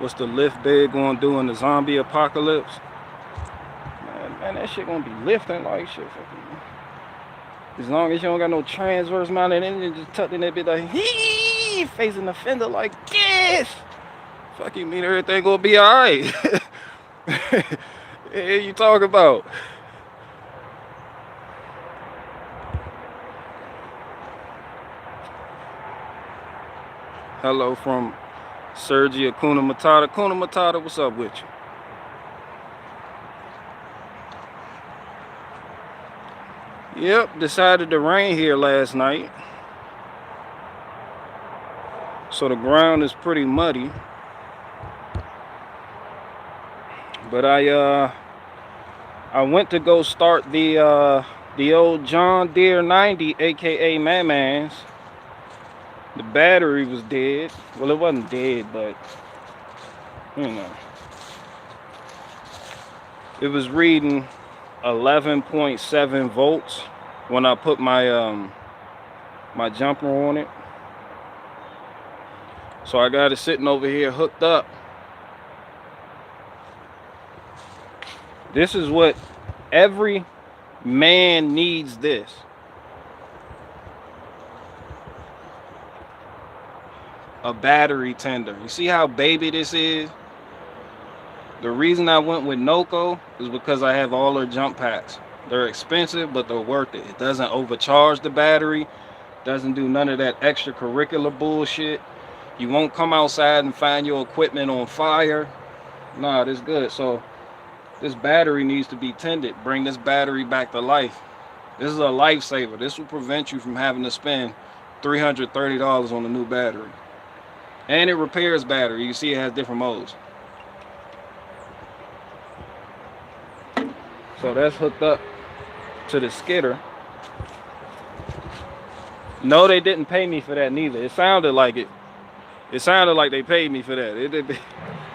What's the lift bed gonna do in the zombie apocalypse? Man, that shit gonna be lifting like shit. Fucking. As long as you don't got no transverse mounted engine, just tucked in that bit like hee, facing the fender like this. Fucking mean everything gonna be alright. Yeah, you talk about. Hello from Sergi Akuna Matata. Akuna Matata, what's up with you? Yep, decided to rain here last night. So the ground is pretty muddy. But I went to go start the old John Deere 90, aka Man-Man's. The battery was dead. Well, it wasn't dead, but you know, it was reading 11.7 volts when I put my my jumper on it. So I got it sitting over here hooked up. This is what every man needs. This. A battery tender. You see how baby this is? The reason I went with Noco is because I have all their jump packs. They're expensive, but they're worth it. It doesn't overcharge the battery. Doesn't do none of that extracurricular bullshit. You won't come outside and find your equipment on fire. Nah, this good. So this battery needs to be tended. Bring this battery back to life. This is a lifesaver. This will prevent you from having to spend $330 on a new battery. And it repairs battery. You see it has different modes. So that's hooked up to the skidder. No, they didn't pay me for that neither. It sounded like it. It sounded like they paid me for that.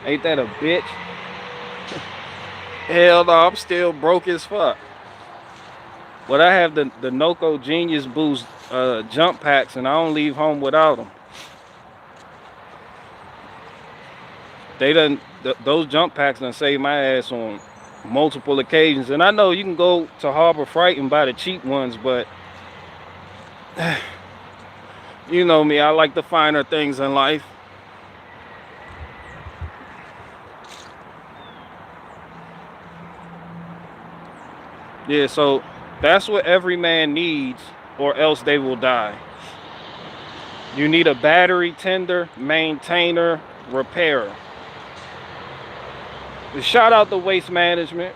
Ain't that a bitch? Hell no, I'm still broke as fuck. But I have the Noco Genius Boost jump packs, and I don't leave home without them. They done those jump packs done saved my ass on multiple occasions. And I know you can go to Harbor Freight and buy the cheap ones, but you know me, I like the finer things in life. Yeah, so that's what every man needs, or else they will die. You need a battery tender, maintainer, repairer. Shout out to Waste Management.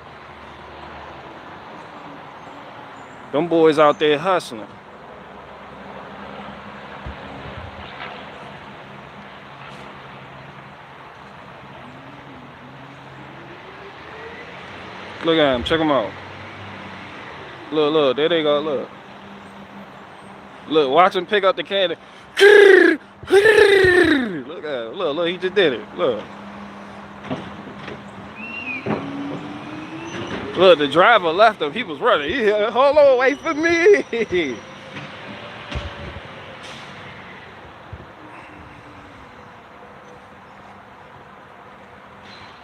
Them boys out there hustling. Look at them, check them out. Look, there they go, look. Look, watch him pick up the candy. Look at him, look, he just did it, look. Look, the driver left him. He was running. He said, hold on, wait for me.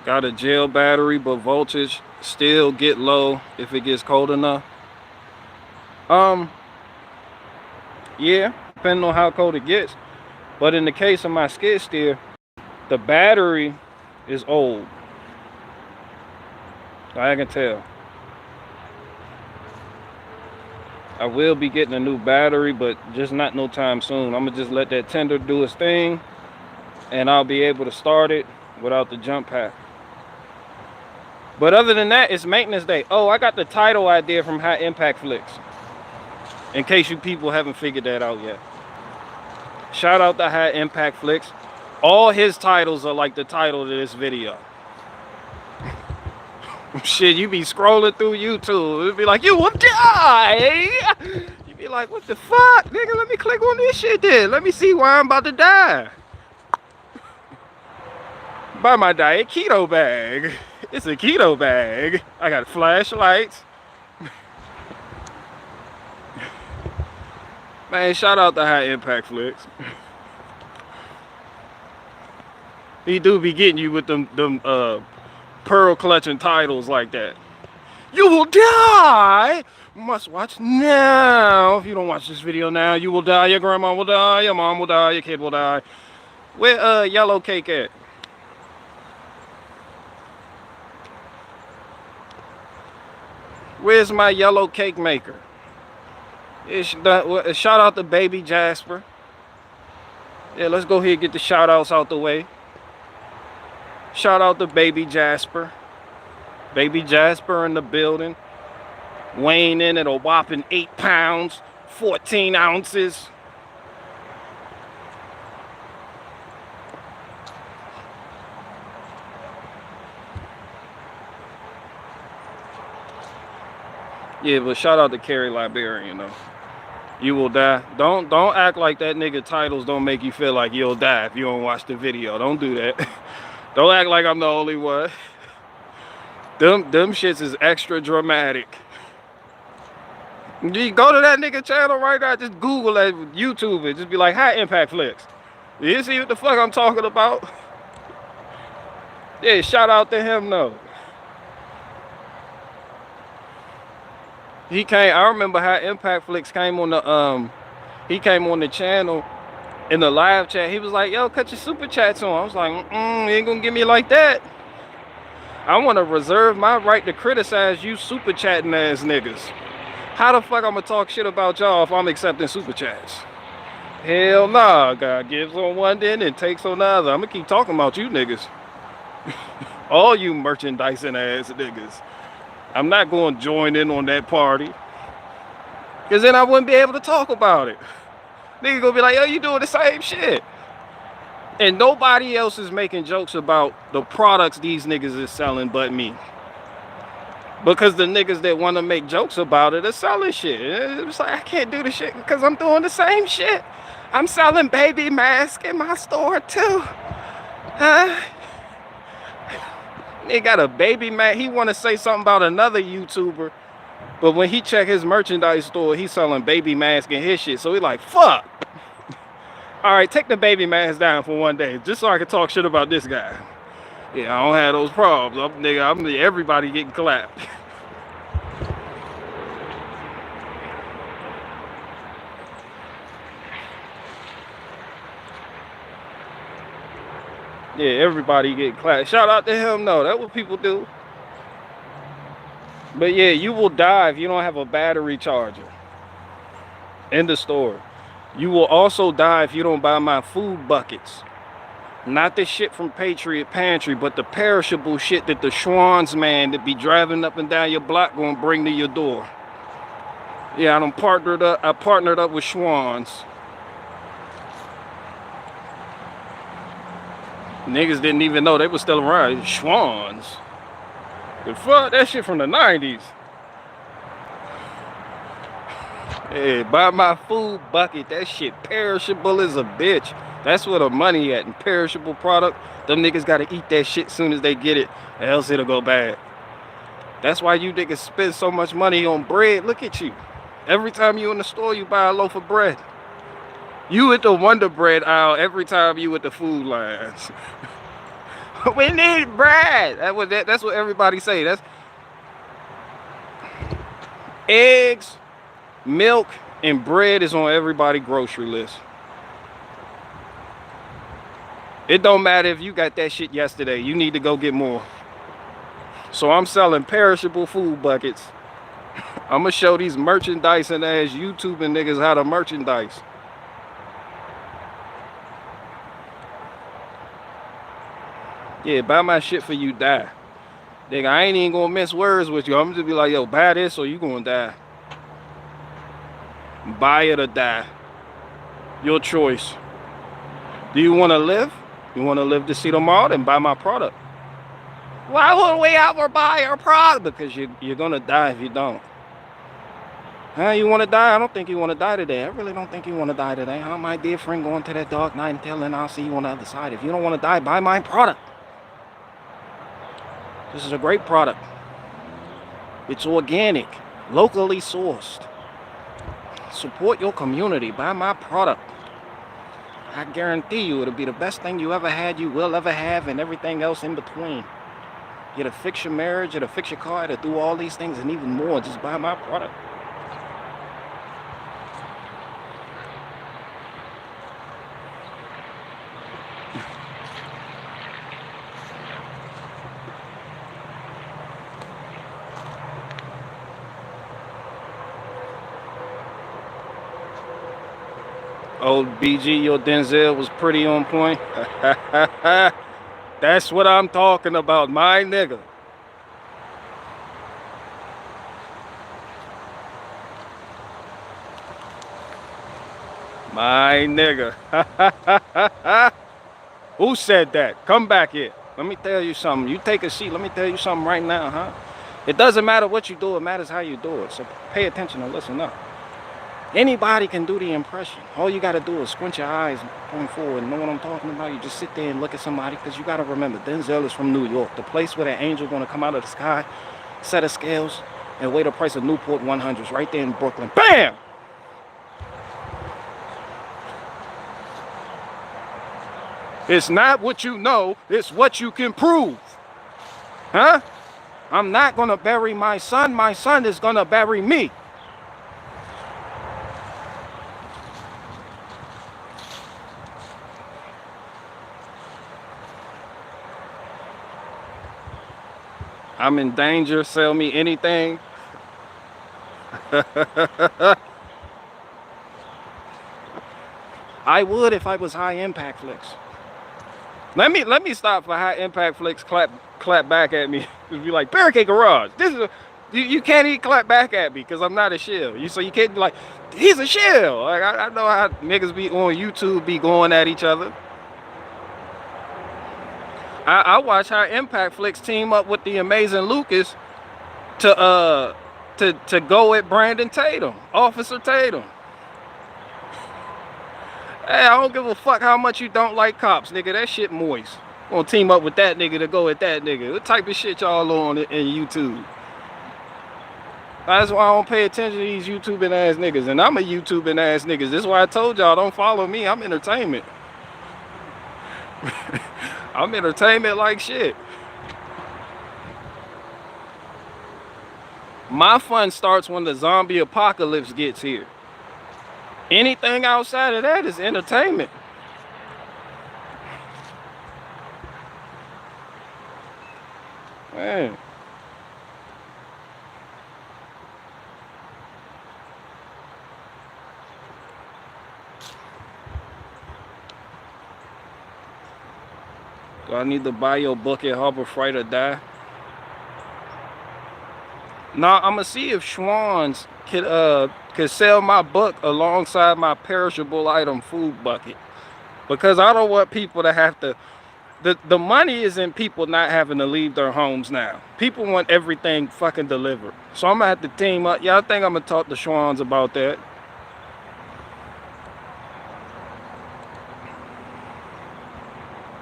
Got a gel battery, but voltage still get low if it gets cold enough. Yeah, depending on how cold it gets. But in the case of my skid steer, the battery is old. I can tell. I will be getting a new battery, but just not no time soon. I'm gonna just let that tender do its thing, and I'll be able to start it without the jump pack. But other than that, it's maintenance day. Oh, I got the title idea from High Impact Flicks, in case you people haven't figured that out yet. Shout out to High Impact Flicks. All his titles are like the title of this video. Shit, you be scrolling through YouTube, it'd be like, you will die. You be like, what the fuck, nigga? Let me click on this shit then. Let me see why I'm about to die. Buy my diet keto bag. It's a keto bag. I got flashlights. Man, shout out to High Impact Flicks. He do be getting you with them pearl clutching titles like that. You will die. Must watch now. If you don't watch this video now, you will die. Your grandma will die. Your mom will die. Your kid will die. Where Yellow Cake at? Where's my yellow cake maker? Shout out to Baby Jasper. Yeah, let's go ahead and get the shout outs out the way. Shout out to Baby Jasper. Baby Jasper in the building. Weighing in at a whopping 8 pounds, 14 ounces. Yeah, but shout out to Carrie Liberian though. You will die. Don't act like that nigga titles don't make you feel like you'll die if you don't watch the video. Don't do that. Don't act like I'm the only one. Them shits is extra dramatic. You go to that nigga channel right now, just Google it, YouTube it, just be like, High Impact Flicks. You see what the fuck I'm talking about? Yeah, shout out to him though. He came, I remember how Impact Flicks came on the he came on the channel in the live chat. He was like, yo, cut your super chats on. I was like, you ain't gonna get me like that. I wanna reserve my right to criticize you super chatting ass niggas. How the fuck I'm gonna talk shit about y'all if I'm accepting super chats? Hell nah, God gives on one end and takes on the other. I'm gonna keep talking about you niggas. All you merchandising ass niggas. I'm not going to join in on that party. Because then I wouldn't be able to talk about it. Nigga gonna be like, yo, you doing the same shit. And nobody else is making jokes about the products these niggas is selling but me. Because the niggas that want to make jokes about it are selling shit. It's like, I can't do the shit because I'm doing the same shit. I'm selling baby masks in my store too. Huh? He got a baby mask. He want to say something about another YouTuber, but when he check his merchandise store, he's selling baby masks and his shit. So he like, fuck. All right, take the baby mask down for one day, just so I can talk shit about this guy. Yeah, I don't have those problems. I'm everybody getting clapped. Yeah, everybody get clapped. Shout out to him. No, that's what people do. But yeah, you will die if you don't have a battery charger in the store. You will also die if you don't buy my food buckets. Not the shit from Patriot Pantry, but the perishable shit that the Schwann's man that be driving up and down your block gonna bring to your door. Yeah, I partnered up with Schwann's. Niggas didn't even know they was still around. Schwann's. The fuck, that shit from the 90s. Hey, buy my food bucket. That shit perishable as a bitch. That's where the money at in perishable product. Them niggas gotta eat that shit soon as they get it, or else it'll go bad. That's why you niggas spend so much money on bread. Look at you. Every time you in the store, you buy a loaf of bread. You at the Wonder Bread aisle every time you at the food lines. We need bread. That's what everybody say. That's eggs, milk, and bread is on everybody's grocery list. It don't matter if you got that shit yesterday. You need to go get more. So I'm selling perishable food buckets. I'm gonna show these merchandising ass YouTubing niggas how to merchandise. Yeah, buy my shit for you die. Nigga, I ain't even gonna miss words with you. I'm just be like, yo, buy this or you gonna die. Buy it or die. Your choice. Do you wanna live? You wanna live to see tomorrow? Then buy my product. Why would we ever buy your product? Because you're gonna die if you don't. Huh, you wanna die? I don't think you wanna die today. I really don't think you wanna die today. Huh, my dear friend, going to that dark night and telling I'll see you on the other side. If you don't wanna die, buy my product. This is a great product. It's organic, locally sourced. Support your community. Buy my product. I guarantee you it'll be the best thing you ever had, you will ever have, and everything else in between. It'll fix your marriage, it'll fix your car, it'll do all these things and even more. Just buy my product. Old BG, your Denzel was pretty on point. That's what I'm talking about, my nigga. My nigga. Who said that? Come back here. Let me tell you something. You take a seat. Let me tell you something right now, huh? It doesn't matter what you do. It matters how you do it. So pay attention and listen up. Anybody can do the impression. All you got to do is squint your eyes going forward and know what I'm talking about. You just sit there and look at somebody, because you got to remember, Denzel is from New York, the place where that angel going to come out of the sky, set of scales, and weigh the price of Newport 100s right there in Brooklyn. Bam! It's not what you know, it's what you can prove. Huh? I'm not going to bury my son is going to bury me. I'm in danger, sell me anything. I would if I was High Impact Flicks. Let me stop for High Impact Flicks clap back at me. Just be like, Barricade Garage. This is you can't even clap back at me because I'm not a shill. So you can't be like, he's a shill. Like I know how niggas be on YouTube be going at each other. I watch how Impact Flicks team up with the amazing Lucas to go at Brandon Tatum, Officer Tatum. Hey, I don't give a fuck how much you don't like cops, nigga. That shit moist. Gonna team up with that nigga to go at that nigga. What type of shit y'all on in YouTube? That's why I don't pay attention to these YouTubing ass niggas. And I'm a YouTubing ass niggas. This is why I told y'all don't follow me. I'm entertainment. I'm entertainment like shit. My fun starts when the zombie apocalypse gets here. Anything outside of that is entertainment. Man. Do I need to buy your book at Harbor Freight or die? Nah, I'm gonna see if Schwann's could sell my book alongside my perishable item food bucket, because I don't want people to have to. The money is in people not having to leave their homes now. People want everything fucking delivered. So I'm gonna have to team up. Yeah, I think I'm gonna talk to Schwann's about that.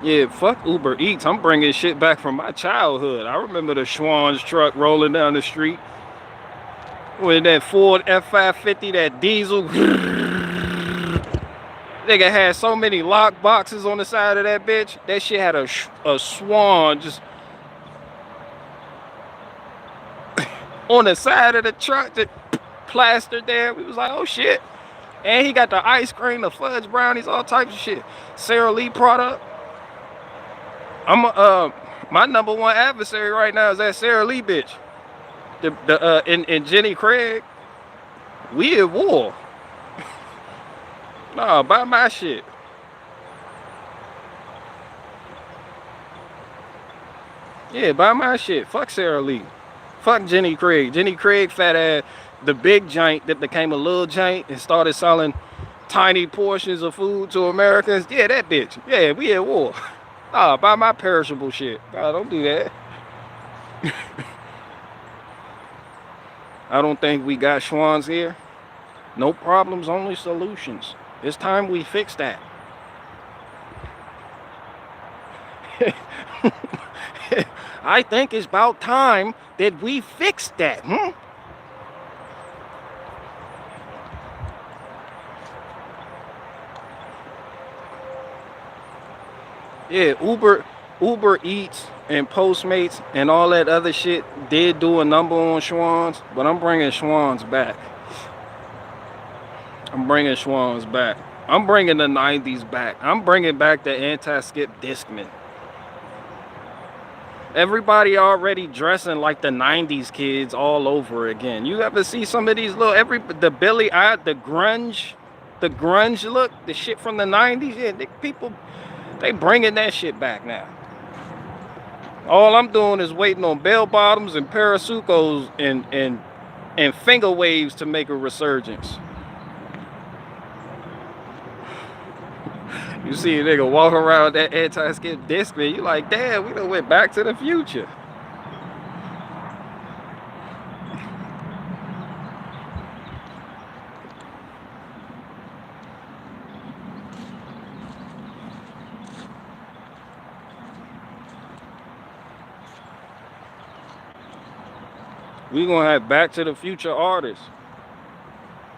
Yeah, fuck Uber Eats. I'm bringing shit back from my childhood. I remember the Schwann's truck rolling down the street with that Ford F550, that diesel. Nigga had so many lock boxes on the side of that bitch. That shit had a Schwann just on the side of the truck, that plastered there. We was like, oh shit. And he got the ice cream, the fudge brownies, all types of shit. Sara Lee product. My number one adversary right now is that Sara Lee bitch. And Jenny Craig. We at war. Nah, buy my shit. Yeah, buy my shit. Fuck Sara Lee. Fuck Jenny Craig. Jenny Craig fat ass, the big giant that became a little giant and started selling tiny portions of food to Americans. Yeah, that bitch. Yeah, we at war. Nah, buy my perishable shit. Nah, don't do that. I don't think we got Schwann's here. No problems, only solutions. It's time we fix that. I think it's about time that we fix that. Yeah, Uber Eats and Postmates and all that other shit did do a number on Schwann's, but I'm bringing Schwann's back. I'm bringing Schwann's back. I'm bringing the 90s back. I'm bringing back the anti-skip Discman. Everybody already dressing like the 90s kids all over again. You ever see some of these little the grunge look, the shit from the 90s? Yeah, people they bringing that shit back now. All I'm doing is waiting on bell bottoms and parasucos and finger waves to make a resurgence. You see a nigga walk around that anti-skip Discman, you like, damn, we done went back to the future. We gonna have Back to the Future artists.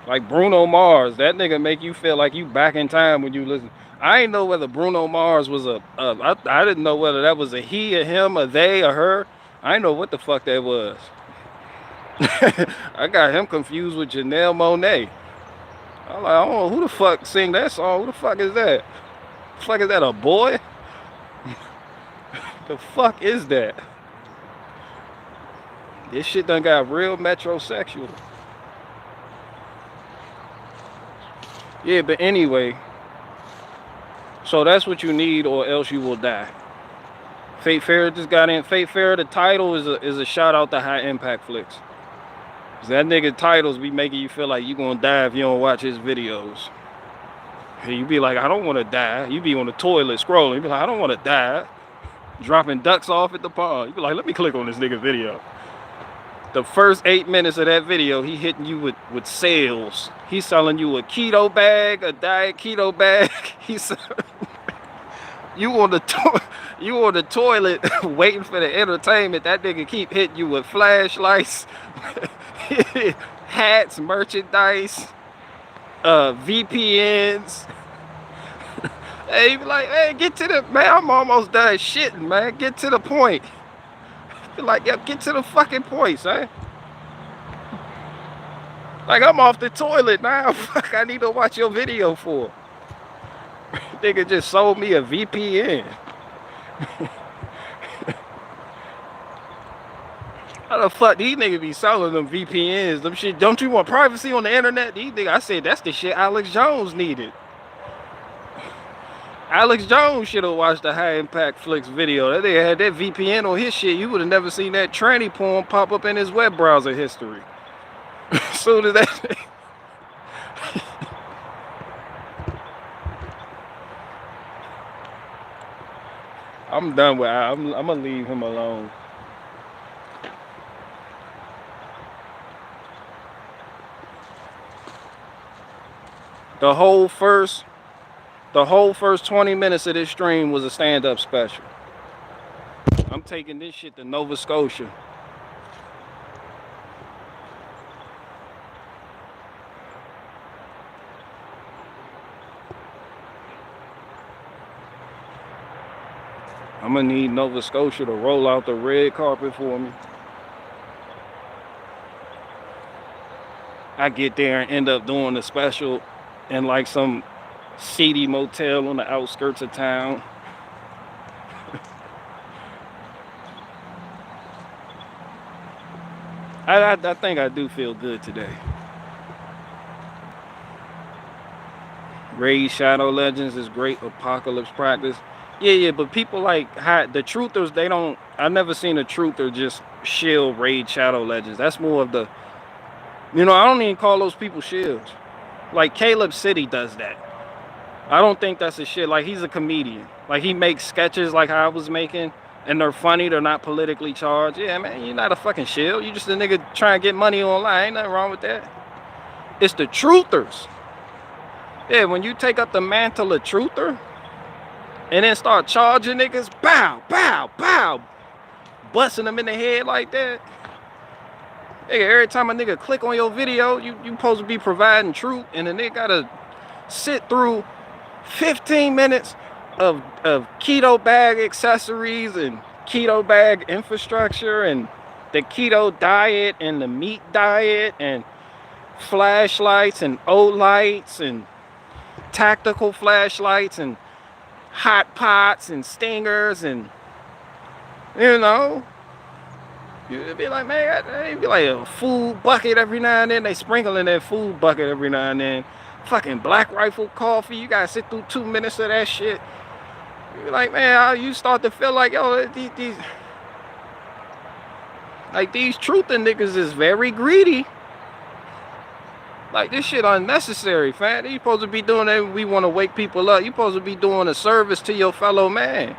Like Bruno Mars. That nigga make you feel like you back in time when you listen. I didn't know whether Bruno Mars was I didn't know whether that was a he, a him, a they, or her. I didn't know what the fuck that was. I got him confused with Janelle Monáe. I'm like, I don't know who the fuck sing that song. Who the fuck is that? The fuck is that, a boy? The fuck is that? This shit done got real metrosexual. Yeah, but anyway, so that's what you need, or else you will die. Fate Fair just got in. Fate Fair, the title is a shout out to High Impact Flicks. That nigga titles be making you feel like you gonna die if you don't watch his videos. You be like, I don't want to die. You be on the toilet scrolling. You be like, I don't want to die. Dropping ducks off at the pond. You be like, let me click on this nigga video. The first 8 minutes of that video, he hitting you with sales. He's selling you a keto bag, a diet keto bag. He's you on the toilet waiting for the entertainment. That nigga keep hitting you with flashlights, hats, merchandise, VPNs. Hey, you be like, hey, get to the, man, I'm almost done shitting, man. Get to the point. Be like, yeah, get to the fucking point, son. Like, I'm off the toilet now. Fuck, I need to watch your video for. Nigga just sold me a VPN. How the fuck these niggas be selling them VPNs? Them shit, don't you want privacy on the internet? These niggas, I said, that's the shit Alex Jones needed. Alex Jones should have watched the High Impact Flicks video. That nigga had that VPN on his shit. You would have never seen that tranny porn pop up in his web browser history. As soon as that... I'm done with I'm gonna leave him alone. The whole first 20 minutes of this stream was a stand-up special. I'm taking this shit to Nova Scotia. I'm gonna need Nova Scotia to roll out the red carpet for me. I get there and end up doing the special in like some seedy motel on the outskirts of town. I think I do feel good today. Raid Shadow Legends is great apocalypse practice. Yeah, but people like the truthers, they don't, I never seen a truther just shill Raid Shadow Legends. That's more of the, you know, I don't even call those people shills. Like Caleb City does that. I don't think that's a shit. Like, he's a comedian. Like, he makes sketches like I was making, and they're funny, they're not politically charged. Yeah, man, you're not a fucking shill. You just a nigga trying to get money online. Ain't nothing wrong with that. It's the truthers. Yeah, when you take up the mantle of truther, and then start charging niggas, bow, bow, bow, busting them in the head like that. Nigga, every time a nigga click on your video, you supposed to be providing truth, and the nigga gotta sit through 15 minutes of keto bag accessories and keto bag infrastructure and the keto diet and the meat diet and flashlights and O-lights and tactical flashlights and hot pots and stingers and, you know, you'd be like, man, it'd be like a food bucket every now and then. They sprinkle in that food bucket every now and then. Fucking Black Rifle coffee. You gotta sit through 2 minutes of that shit. You be like, man, you start to feel like, yo, these truthing niggas is very greedy. Like, this shit unnecessary, fam. You supposed to be doing that. We want to wake people up. You supposed to be doing a service to your fellow man.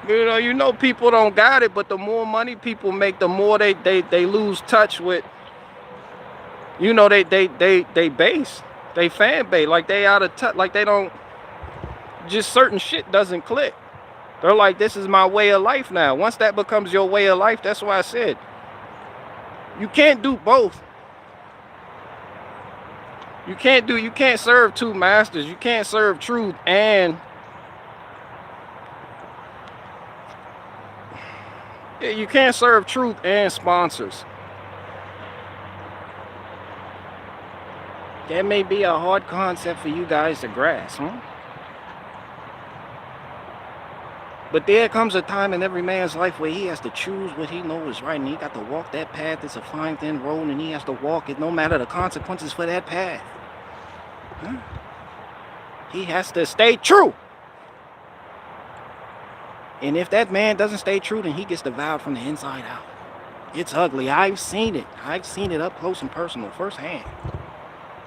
You know people don't got it, but the more money people make, the more they lose touch with, you know, they base, they fan base, like they out of touch, like they don't, just certain shit doesn't click. They're like, this is my way of life now. Once that becomes your way of life, that's why I said, you can't do both. You can't serve two masters. You can't serve truth and you can't serve truth and sponsors. That may be a hard concept for you guys to grasp, huh? But there comes a time in every man's life where he has to choose what he knows is right, and he got to walk that path. It's a fine, thin road, and he has to walk it no matter the consequences for that path. Huh? He has to stay true. And if that man doesn't stay true, then he gets devoured from the inside out. It's ugly. I've seen it. I've seen it up close and personal, firsthand.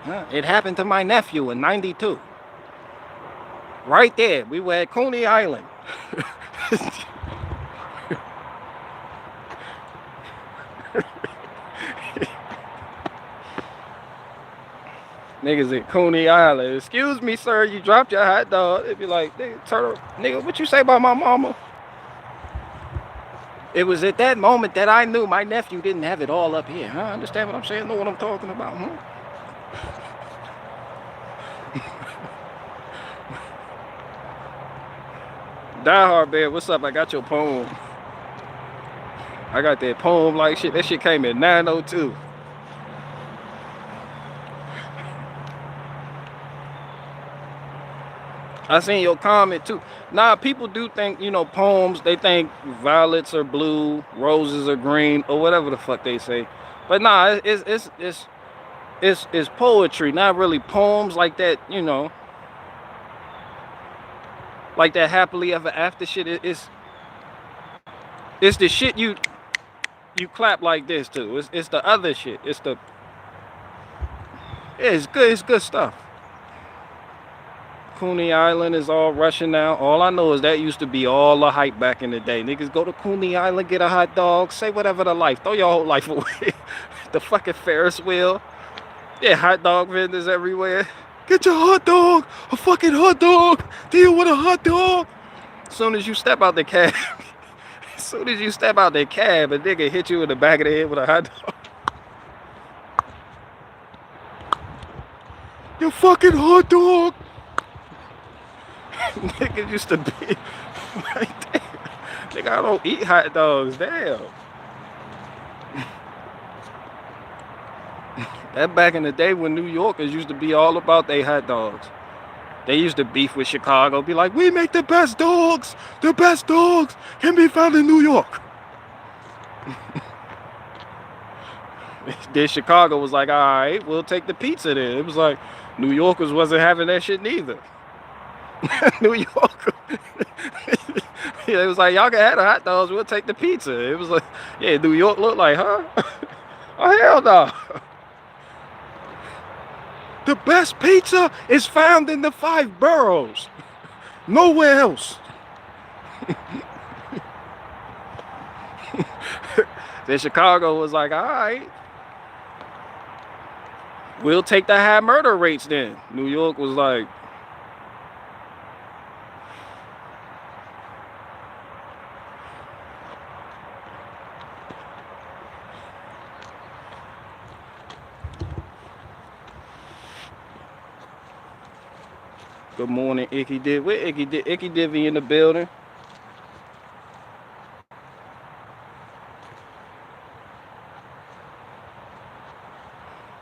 Huh? It happened to my nephew in '92. Right there. We were at Coney Island. Niggas at Coney Island. Excuse me, sir, you dropped your hot dog. It'd be like, nigga, what you say about my mama? It was at that moment that I knew my nephew didn't have it all up here. Huh? Understand what I'm saying? Know what I'm talking about, huh? Die Hard Bear, what's up? I got your poem. I got that poem like shit. That shit came in 902. I seen your comment too. Nah, people do think, you know, poems, they think violets are blue, roses are green, or whatever the fuck they say. But nah, it's poetry, not really poems like that, you know. Like that happily ever after shit. It's the shit you clap like this too. It's the other shit. It's good stuff. Coney Island is all Russian now. All I know is that used to be all the hype back in the day. Niggas go to Coney Island, get a hot dog, say whatever to life. Throw your whole life away. The fucking Ferris wheel. Yeah, hot dog vendors everywhere. Get your hot dog. A fucking hot dog. Do you want a hot dog? As soon as you step out the cab. As soon as you step out the cab, a nigga hit you in the back of the head with a hot dog. Your fucking hot dog. Niggas used to be right there. Nigga, I don't eat hot dogs. Damn. That back in the day when New Yorkers used to be all about they hot dogs. They used to beef with Chicago. Be like, we make the best dogs. The best dogs can be found in New York. Then Chicago was like, all right, we'll take the pizza then. It was like, New Yorkers wasn't having that shit neither. New York. Yeah, it was like, y'all can have the hot dogs, we'll take the pizza. It was like, yeah, New York looked like, huh? Oh, hell no. The best pizza is found in the 5 boroughs. Nowhere else. Then Chicago was like, all right, we'll take the high murder rates then. New York was like, Good morning, Icky Div. Where Icky Div? Icky Divvy in the building.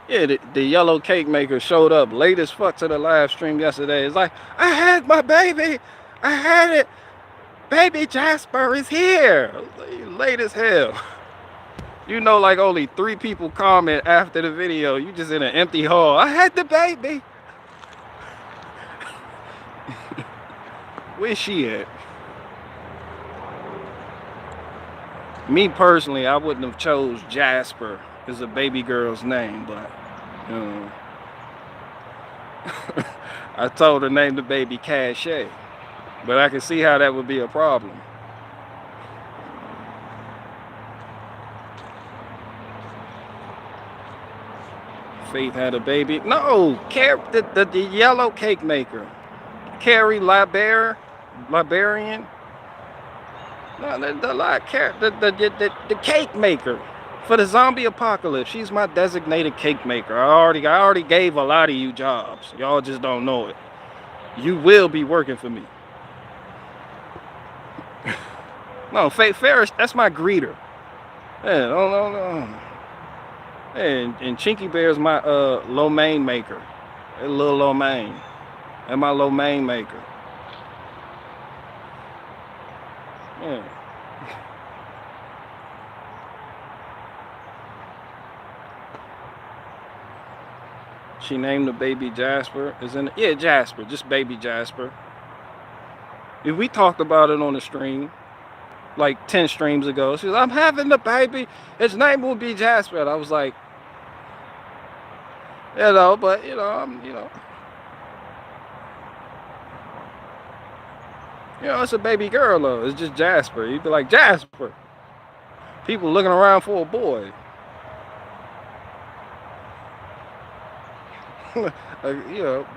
Yeah, the yellow cake maker showed up late as fuck to the live stream yesterday. It's like, I had my baby. I had it. Baby Jasper is here. Late as hell. You know, like only 3 people comment after the video. You just in an empty hall. I had the baby. Where's she at? Me personally, I wouldn't have chose Jasper as a baby girl's name, but I told her name the baby Cache, but I can see how that would be a problem. Faith had a baby. No, the yellow cake maker, Carrie Liberian. No, the cake maker for the zombie apocalypse. She's my designated cake maker. I already gave a lot of you jobs. Y'all just don't know it. You will be working for me. No, Faith Ferris, that's my greeter. Yeah, no. And Chinky Bear's my lo mein maker. A little lo mein. And my lo mein maker. Yeah. She named the baby Jasper. Yeah, Jasper, just baby Jasper. If we talked about it on the stream like 10 streams ago, she was, I'm having the baby. His name will be Jasper. And I was like, but it's a baby girl though. It's just Jasper. You'd be like, Jasper. People looking around for a boy.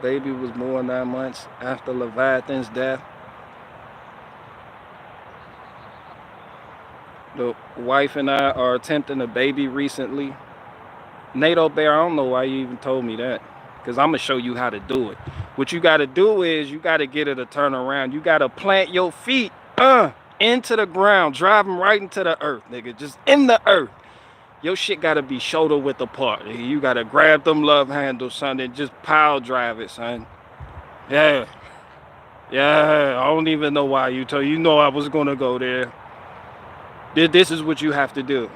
Baby was born 9 months after Leviathan's death. The wife and I are attempting a baby recently. NATO Bear, I don't know why you even told me that, because I'm gonna show you how to do it. What you gotta do is you gotta get her to turn around. You gotta plant your feet into the ground, drive them right into the earth, nigga, just in the earth. Your shit gotta be shoulder width apart. You gotta grab them love handles, son, and just pile drive it, son. Yeah, I don't even know why you told. You know I was gonna go there. This is what you have to do.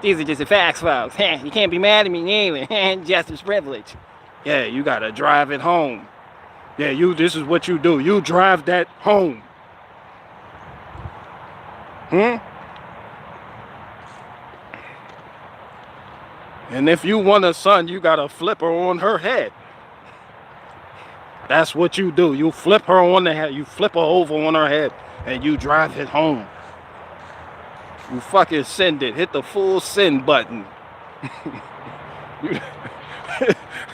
These are just the facts, folks. You can't be mad at me anyway. Justice privilege. Yeah, you gotta drive it home. Yeah, this is what you do. You drive that home. And if you want a son, you gotta flip her on her head. That's what you do. You flip her on the head. You flip her over on her head, and you drive it home. You fucking send it. Hit the full send button.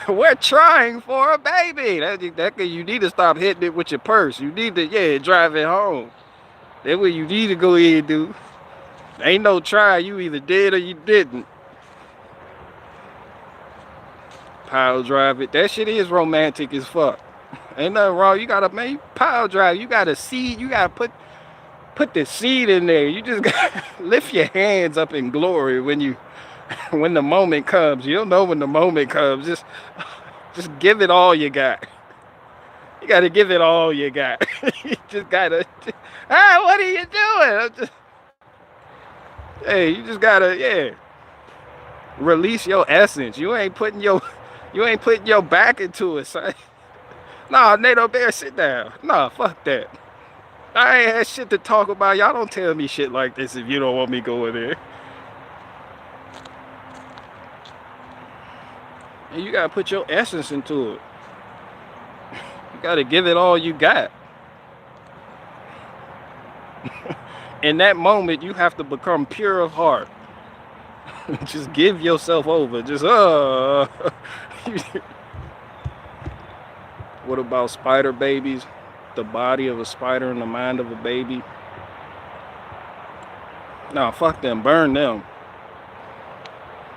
We're trying for a baby. You need to stop hitting it with your purse. You need to, drive it home. That's what you need to go ahead and do. Ain't no try. You either did or you didn't. Pile drive it. That shit is romantic as fuck. Ain't nothing wrong. You gotta pile drive. You gotta seed. You gotta put the seed in there. You just gotta lift your hands up in glory when the moment comes. You don't know when the moment comes. Just give it all you got. You gotta give it all you got. You just gotta. What are you doing? You just gotta, release your essence. You ain't putting your back into it, son. Nah, NATO Bear, sit down. Nah, fuck that. I ain't had shit to talk about. Y'all don't tell me shit like this if you don't want me going there. And you gotta put your essence into it. You gotta give it all you got. In that moment, you have to become pure of heart. Just give yourself over. Just What about spider babies? The body of a spider and the mind of a baby? Nah, fuck them. Burn them.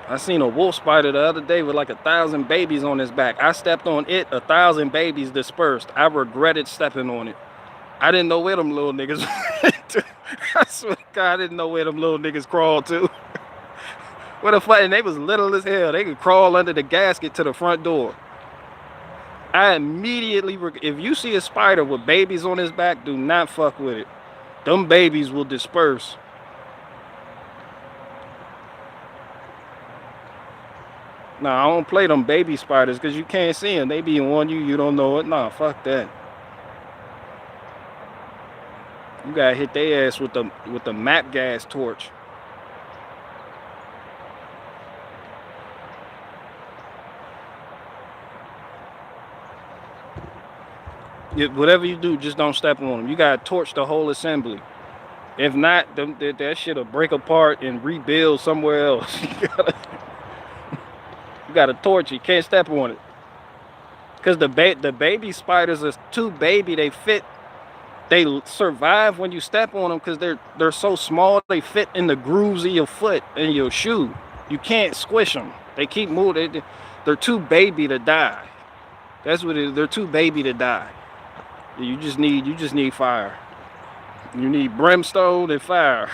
I seen a wolf spider the other day with like 1,000 babies on his back. I stepped on it, 1,000 babies dispersed. I regretted stepping on it. I didn't know where them little niggas went to. I swear to God, I didn't know where them little niggas crawled to. What the fuck? And they was little as hell. They could crawl under the gasket to the front door. I immediately, if you see a spider with babies on his back, do not fuck with it. Them babies will disperse. Nah, I don't play them baby spiders because you can't see them. They be on you, you don't know it. Nah, fuck that. You gotta hit their ass with the map gas torch. Whatever you do, just don't step on them. You gotta torch the whole assembly. If not, that shit'll break apart and rebuild somewhere else. You gotta torch it. You can't step on it. Cause the baby spiders are too baby. They fit. They survive when you step on them because they're so small. They fit in the grooves of your foot and your shoe. You can't squish them. They keep moving. They're too baby to die. That's what it is. They're too baby to die. You just need fire. You need brimstone and fire.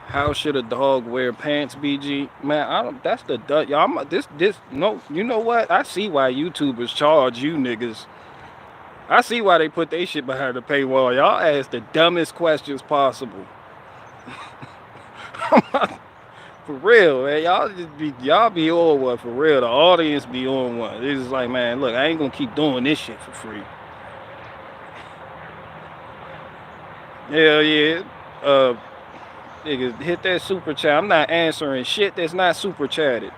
How should a dog wear pants, BG? Man, I don't. That's the y'all. This. No. You know what? I see why YouTubers charge you niggas. I see why they put their shit behind the paywall. Y'all ask the dumbest questions possible. For real, man. Y'all be on one for real. The audience be on one. It's just like, man, look, I ain't gonna keep doing this shit for free. Hell yeah. Niggas, hit that super chat. I'm not answering shit that's not super chatted.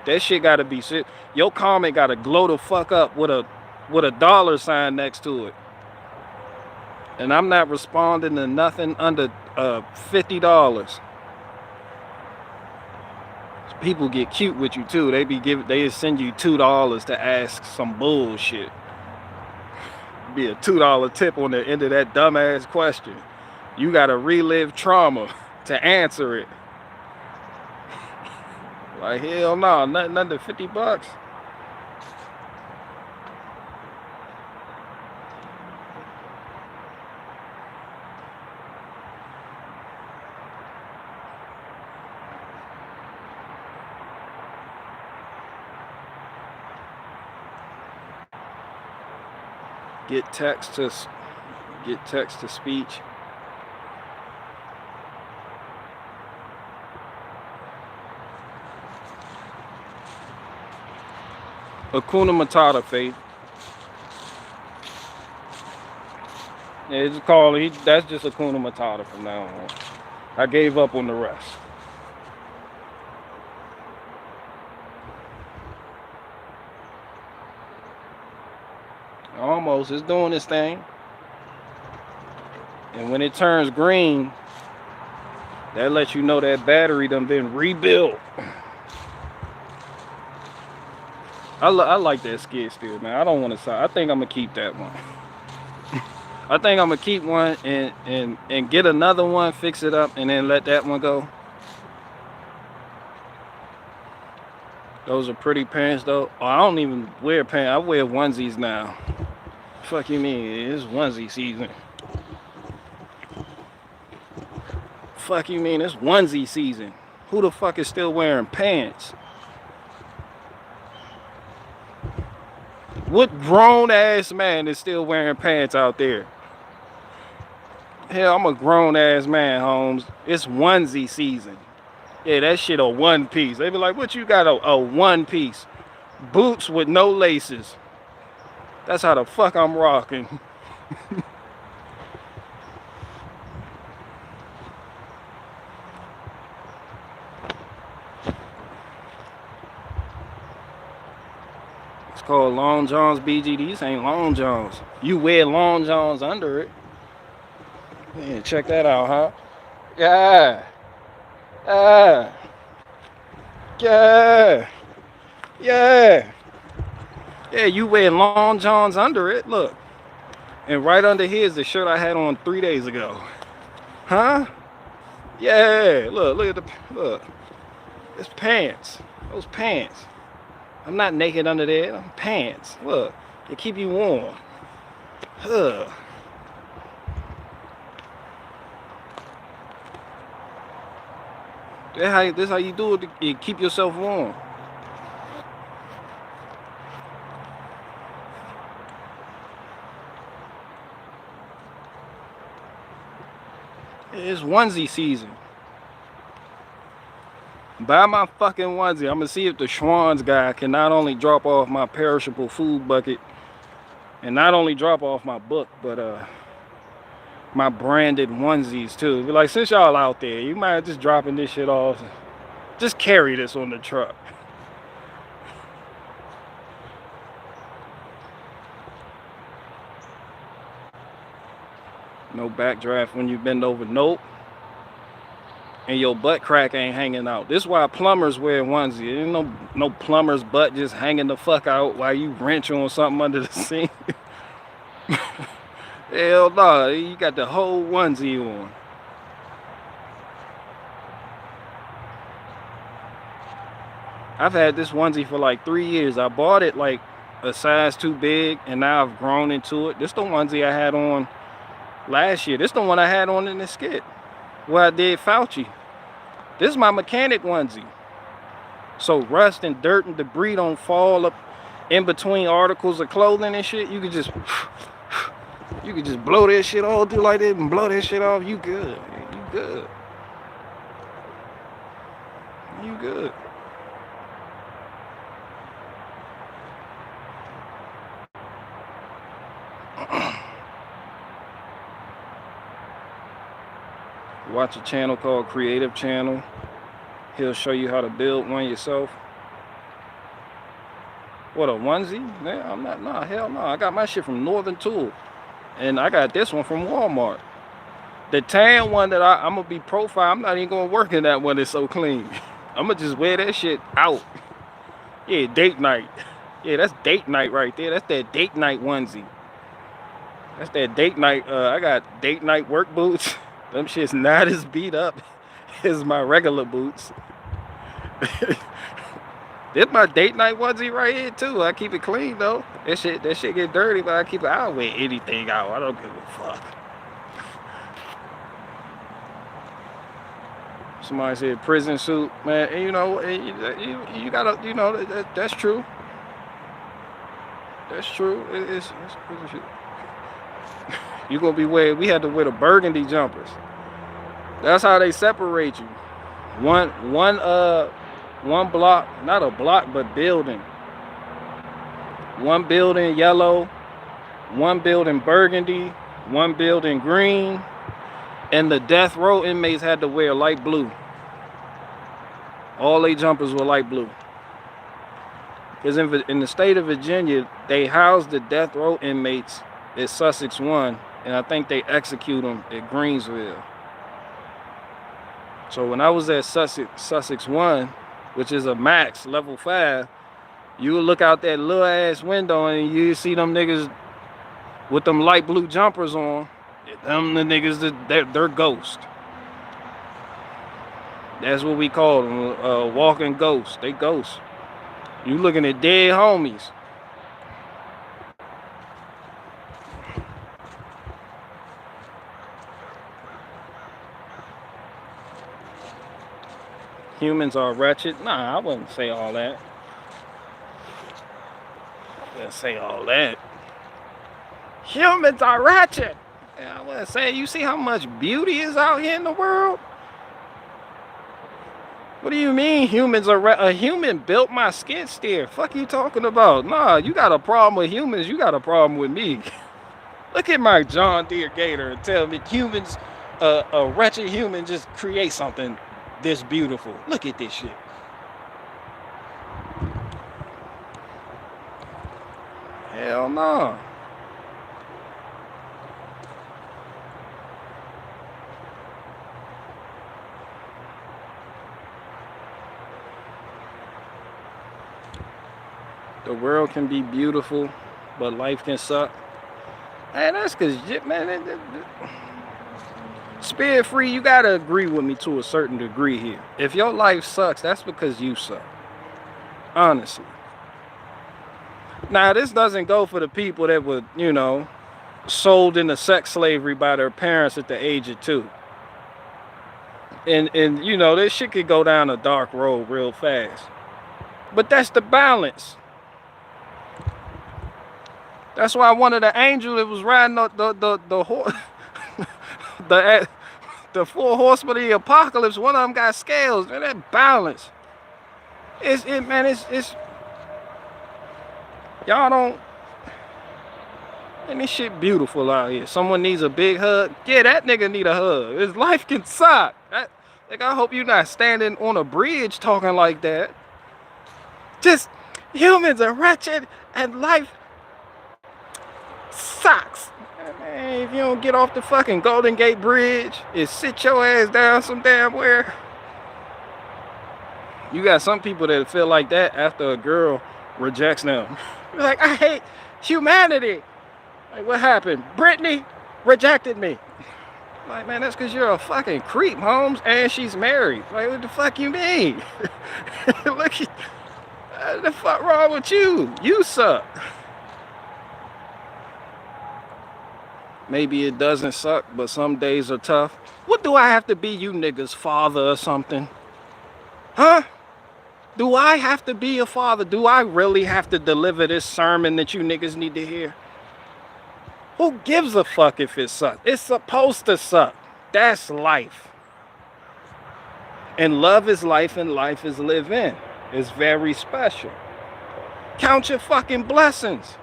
That shit gotta be shit. Your comment gotta glow the fuck up with a $sign next to it. And I'm not responding to nothing under $50. People get cute with you too. They send you $2 to ask some bullshit. Be a $2 tip on the end of that dumbass question. You gotta relive trauma to answer it. Like, hell no, nothing under $50. Get text to speech. Hakuna Matata, Faith. Yeah, it's called. That's just Hakuna Matata from now on. I gave up on the rest. Almost. It's doing its thing. And when it turns green, that lets you know that battery done been rebuilt. I like that skid steer, man. I don't want to. I think I'm gonna keep that one. I think I'm gonna keep one and get another one, fix it up, and then let that one go. Those are pretty pants, though. Oh, I don't even wear pants. I wear onesies now. Fuck you mean? It's onesie season. Fuck you mean? It's onesie season. Who the fuck is still wearing pants? What grown ass man is still wearing pants out there? Hell, I'm a grown ass man, Holmes. It's onesie season. Yeah, that shit a one piece. They be like, what you got a one piece? Boots with no laces. That's how the fuck I'm rocking. It's called Long Johns, BG. These ain't Long Johns. You wear Long Johns under it. Yeah, check that out, huh? Yeah. Yeah. Yeah. Yeah. Yeah, you wearing long johns under it. Look. And right under here is the shirt I had on 3 days ago. Huh? Yeah. Look at the look. It's pants. Those pants. I'm not naked under there. I'm pants. Look. They keep you warm. Ugh. This how you do it to keep yourself warm. It's onesie season. Buy my fucking onesie. I'm gonna see if the Schwann's guy can not only drop off my perishable food bucket and not only drop off my book, but my branded onesies too. Be like, since y'all out there, you might just dropping this shit off. Just carry this on the truck. No backdraft when you bend over. Nope. And your butt crack ain't hanging out. This is why plumbers wear onesie. Ain't no plumber's butt just hanging the fuck out while you wrench on something under the sink. Hell no, you got the whole onesie on. I've had this onesie for like 3 years. I bought it like a size too big, and now I've grown into it. This the onesie I had on last year. This the one I had on in the skit where I did Fauci. This is my mechanic onesie. So rust and dirt and debris don't fall up in between articles of clothing and shit. You could just blow that shit all through like that and blow that shit off. You good. You good. You good. Watch a channel called Creative Channel. He'll show you how to build one yourself. What, a onesie? Man, I'm not, nah, hell no. I got my shit from Northern Tool. And I got this one from Walmart. The tan one that I'm gonna be profile, I'm not even gonna work in that one. It's so clean. I'm gonna just wear that shit out. Yeah, date night. Yeah, that's date night right there. That's that date night onesie. That's that date night. I got date night work boots. Them shit's not as beat up as my regular boots. This my date night onesie right here too. I keep it clean though. That shit get dirty, but I keep it. I'll wear anything out. I don't give a fuck. Somebody said prison suit, man. And you know, you gotta, you know, that's true. That's true. It's prison suit. You gonna be wearing. We had to wear the burgundy jumpers. That's how they separate you. One block, not a block, but building. One building yellow, one building burgundy, one building green, and the death row inmates had to wear light blue. All they jumpers were light blue. Because in the state of Virginia, they house the death row inmates at Sussex 1, and I think they execute them at Greensville. So when I was at Sussex 1, which is a max, level 5, you would look out that little ass window and you see them niggas with them light blue jumpers on. Them the niggas, they're ghost. That's what we call them, walking ghosts. They ghosts. You looking at dead homies. Humans are wretched. Nah, I wouldn't say all that. I wouldn't say all that. Humans are wretched. Yeah, I wouldn't say. You see how much beauty is out here in the world? What do you mean humans are a human built my skid steer? Fuck you talking about? Nah, you got a problem with humans. You got a problem with me. Look at my John Deere Gator and tell me humans, a wretched human just create something this beautiful. Look at this shit. Hell no. The world can be beautiful, but life can suck. Man, that's because, man, Spirit Free, you gotta agree with me to a certain degree here. If your life sucks, that's because you suck. Honestly. Now, this doesn't go for the people that were, you know, sold into sex slavery by their parents at the age of 2. And you know, this shit could go down a dark road real fast. But that's the balance. That's why one of the angels that was riding the 4 horsemen of the apocalypse, one of them got scales. Man, that balance. It's y'all don't. And this shit beautiful out here. Someone needs a big hug. Yeah, that nigga need a hug. His life can suck. Like, I hope you're not standing on a bridge talking like that. Just humans are wretched and life sucks. Man, if you don't get off the fucking Golden Gate Bridge and sit your ass down some damn where. You got some people that feel like that after a girl rejects them. They're like, I hate humanity. Like, what happened? Brittany rejected me. Like, man, that's because you're a fucking creep, Holmes, and she's married. Like, what the fuck you mean? Look, what the fuck wrong with you? You suck. Maybe it doesn't suck, but some days are tough. What do I have to be, you niggas' father or something? Huh? Do I have to be a father? Do I really have to deliver this sermon that you niggas need to hear? Who gives a fuck if it sucks? It's supposed to suck. That's life. And love is life and life is live in. It's very special. Count your fucking blessings.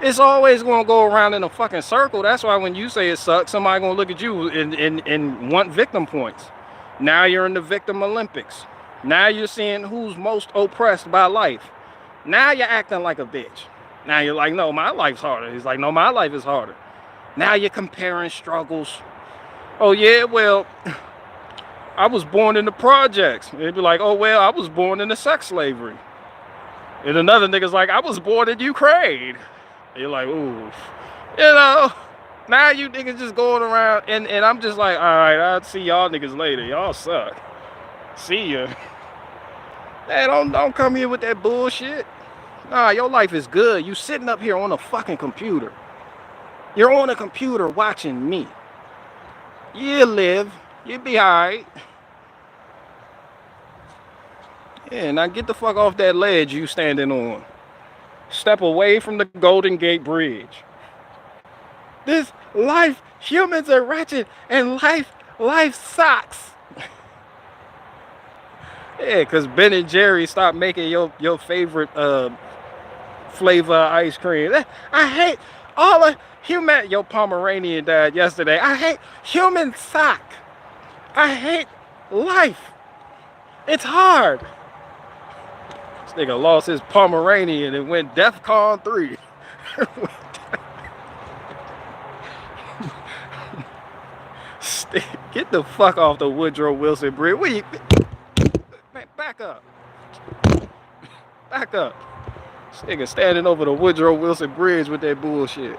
It's always going to go around in a fucking circle. That's why when you say it sucks, somebody going to look at you and want victim points. Now you're in the victim Olympics. Now you're seeing who's most oppressed by life. Now you're acting like a bitch. Now you're like, no, my life's harder. He's like, no, my life is harder. Now you're comparing struggles. Oh, yeah, well, I was born in the projects. They'd be like, oh, well, I was born into sex slavery. And another nigga's like, I was born in Ukraine. And you're like, ooh. You know, now you niggas just going around. And I'm just like, all right, I'll see y'all niggas later. Y'all suck. See ya. Hey, don't come here with that bullshit. Nah, your life is good. You sitting up here on a fucking computer. You're on a computer watching me. You live. You be alright. Yeah, now get the fuck off that ledge you standing on. Step away from the Golden Gate Bridge. This life, humans are wretched, and life sucks. Yeah, because Ben and Jerry stopped making your favorite flavor ice cream. I hate all of human. Your Pomeranian died yesterday. I hate human suck. I hate life. It's hard. This nigga lost his Pomeranian and went DEFCON 3. Get the fuck off the Woodrow Wilson Bridge. Where you? Back up. Back up. This nigga standing over the Woodrow Wilson Bridge with that bullshit.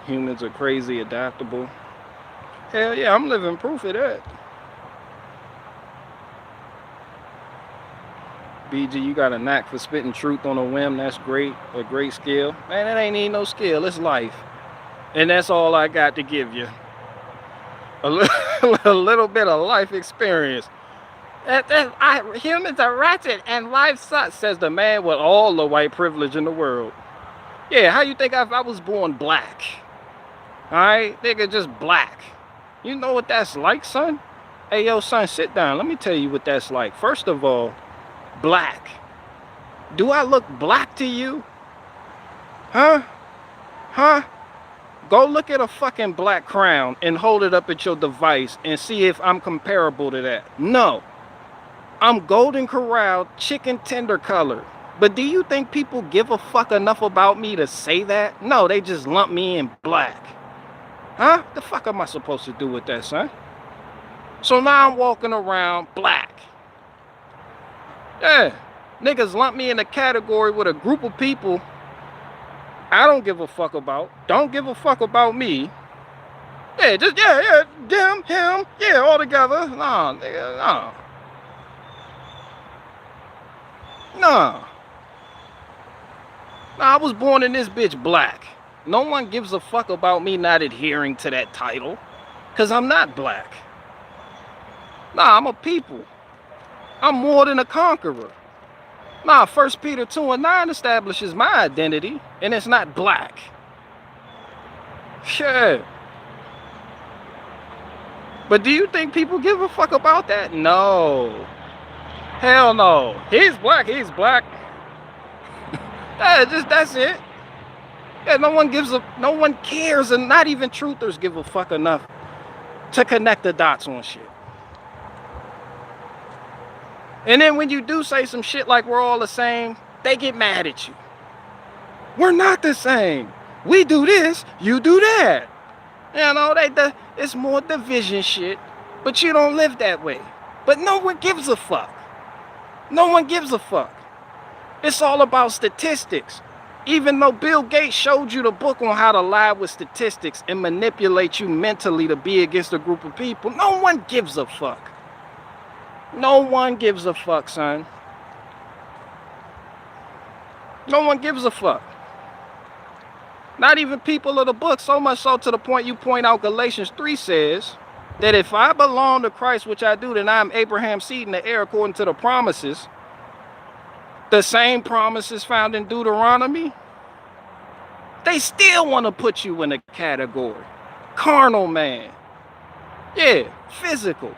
Humans are crazy adaptable. Hell yeah, I'm living proof of that. BG, you got a knack for spitting truth on a whim. That's great. A great skill. Man, it ain't need no skill. It's life. And that's all I got to give you. A little bit of life experience. Humans are wretched and life sucks, says the man with all the white privilege in the world. Yeah, how you think if I was born black? Alright? Nigga, just black. You know what that's like, son? Hey, yo, son, sit down. Let me tell you what that's like. First of all, black. Do I look black to you? Huh? Huh? Go look at a fucking black crown and hold it up at your device and see if I'm comparable to that. No. I'm golden corral, chicken tender colored. But do you think people give a fuck enough about me to say that? No, they just lump me in black. Huh? The fuck am I supposed to do with that, son? So now I'm walking around black. Yeah, niggas lump me in a category with a group of people I don't give a fuck about. Don't give a fuck about me. Yeah, just, yeah, them, him, yeah, all together. Nah, nigga, nah. Nah. Nah, I was born in this bitch black. No one gives a fuck about me not adhering to that title. Because I'm not black. Nah, I'm a people. I'm more than a conqueror. Nah, 1 Peter 2:9 establishes my identity, and it's not black. Shit. But do you think people give a fuck about that? No. Hell no. He's black, he's black. That's it. Yeah, no one cares, and not even truthers give a fuck enough to connect the dots on shit. And then when you do say some shit like we're all the same, they get mad at you. We're not the same. We do this, you do that. You know, it's more division shit, but you don't live that way. But no one gives a fuck. No one gives a fuck. It's all about statistics. Even though Bill Gates showed you the book on how to lie with statistics and manipulate you mentally to be against a group of people, no one gives a fuck. No one gives a fuck, son. No one gives a fuck. Not even people of the book, so much so to the point you point out Galatians 3 says that if I belong to Christ, which I do, then I am Abraham's seed and the heir according to the promises. The same promises found in Deuteronomy. They still want to put you in a category. Carnal man. Yeah, physical.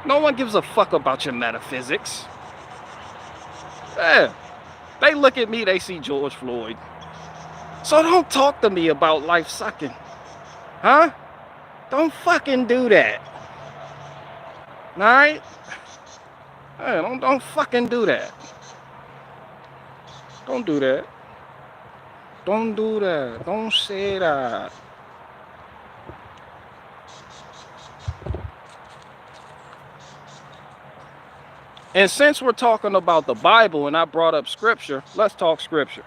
No one gives a fuck about your metaphysics. Yeah. They look at me, they see George Floyd. So don't talk to me about life sucking. Huh? Don't fucking do that. Alright? Hey, don't fucking do that. Don't do that. Don't do that. Don't say that. And since we're talking about the Bible and I brought up scripture, let's talk scripture.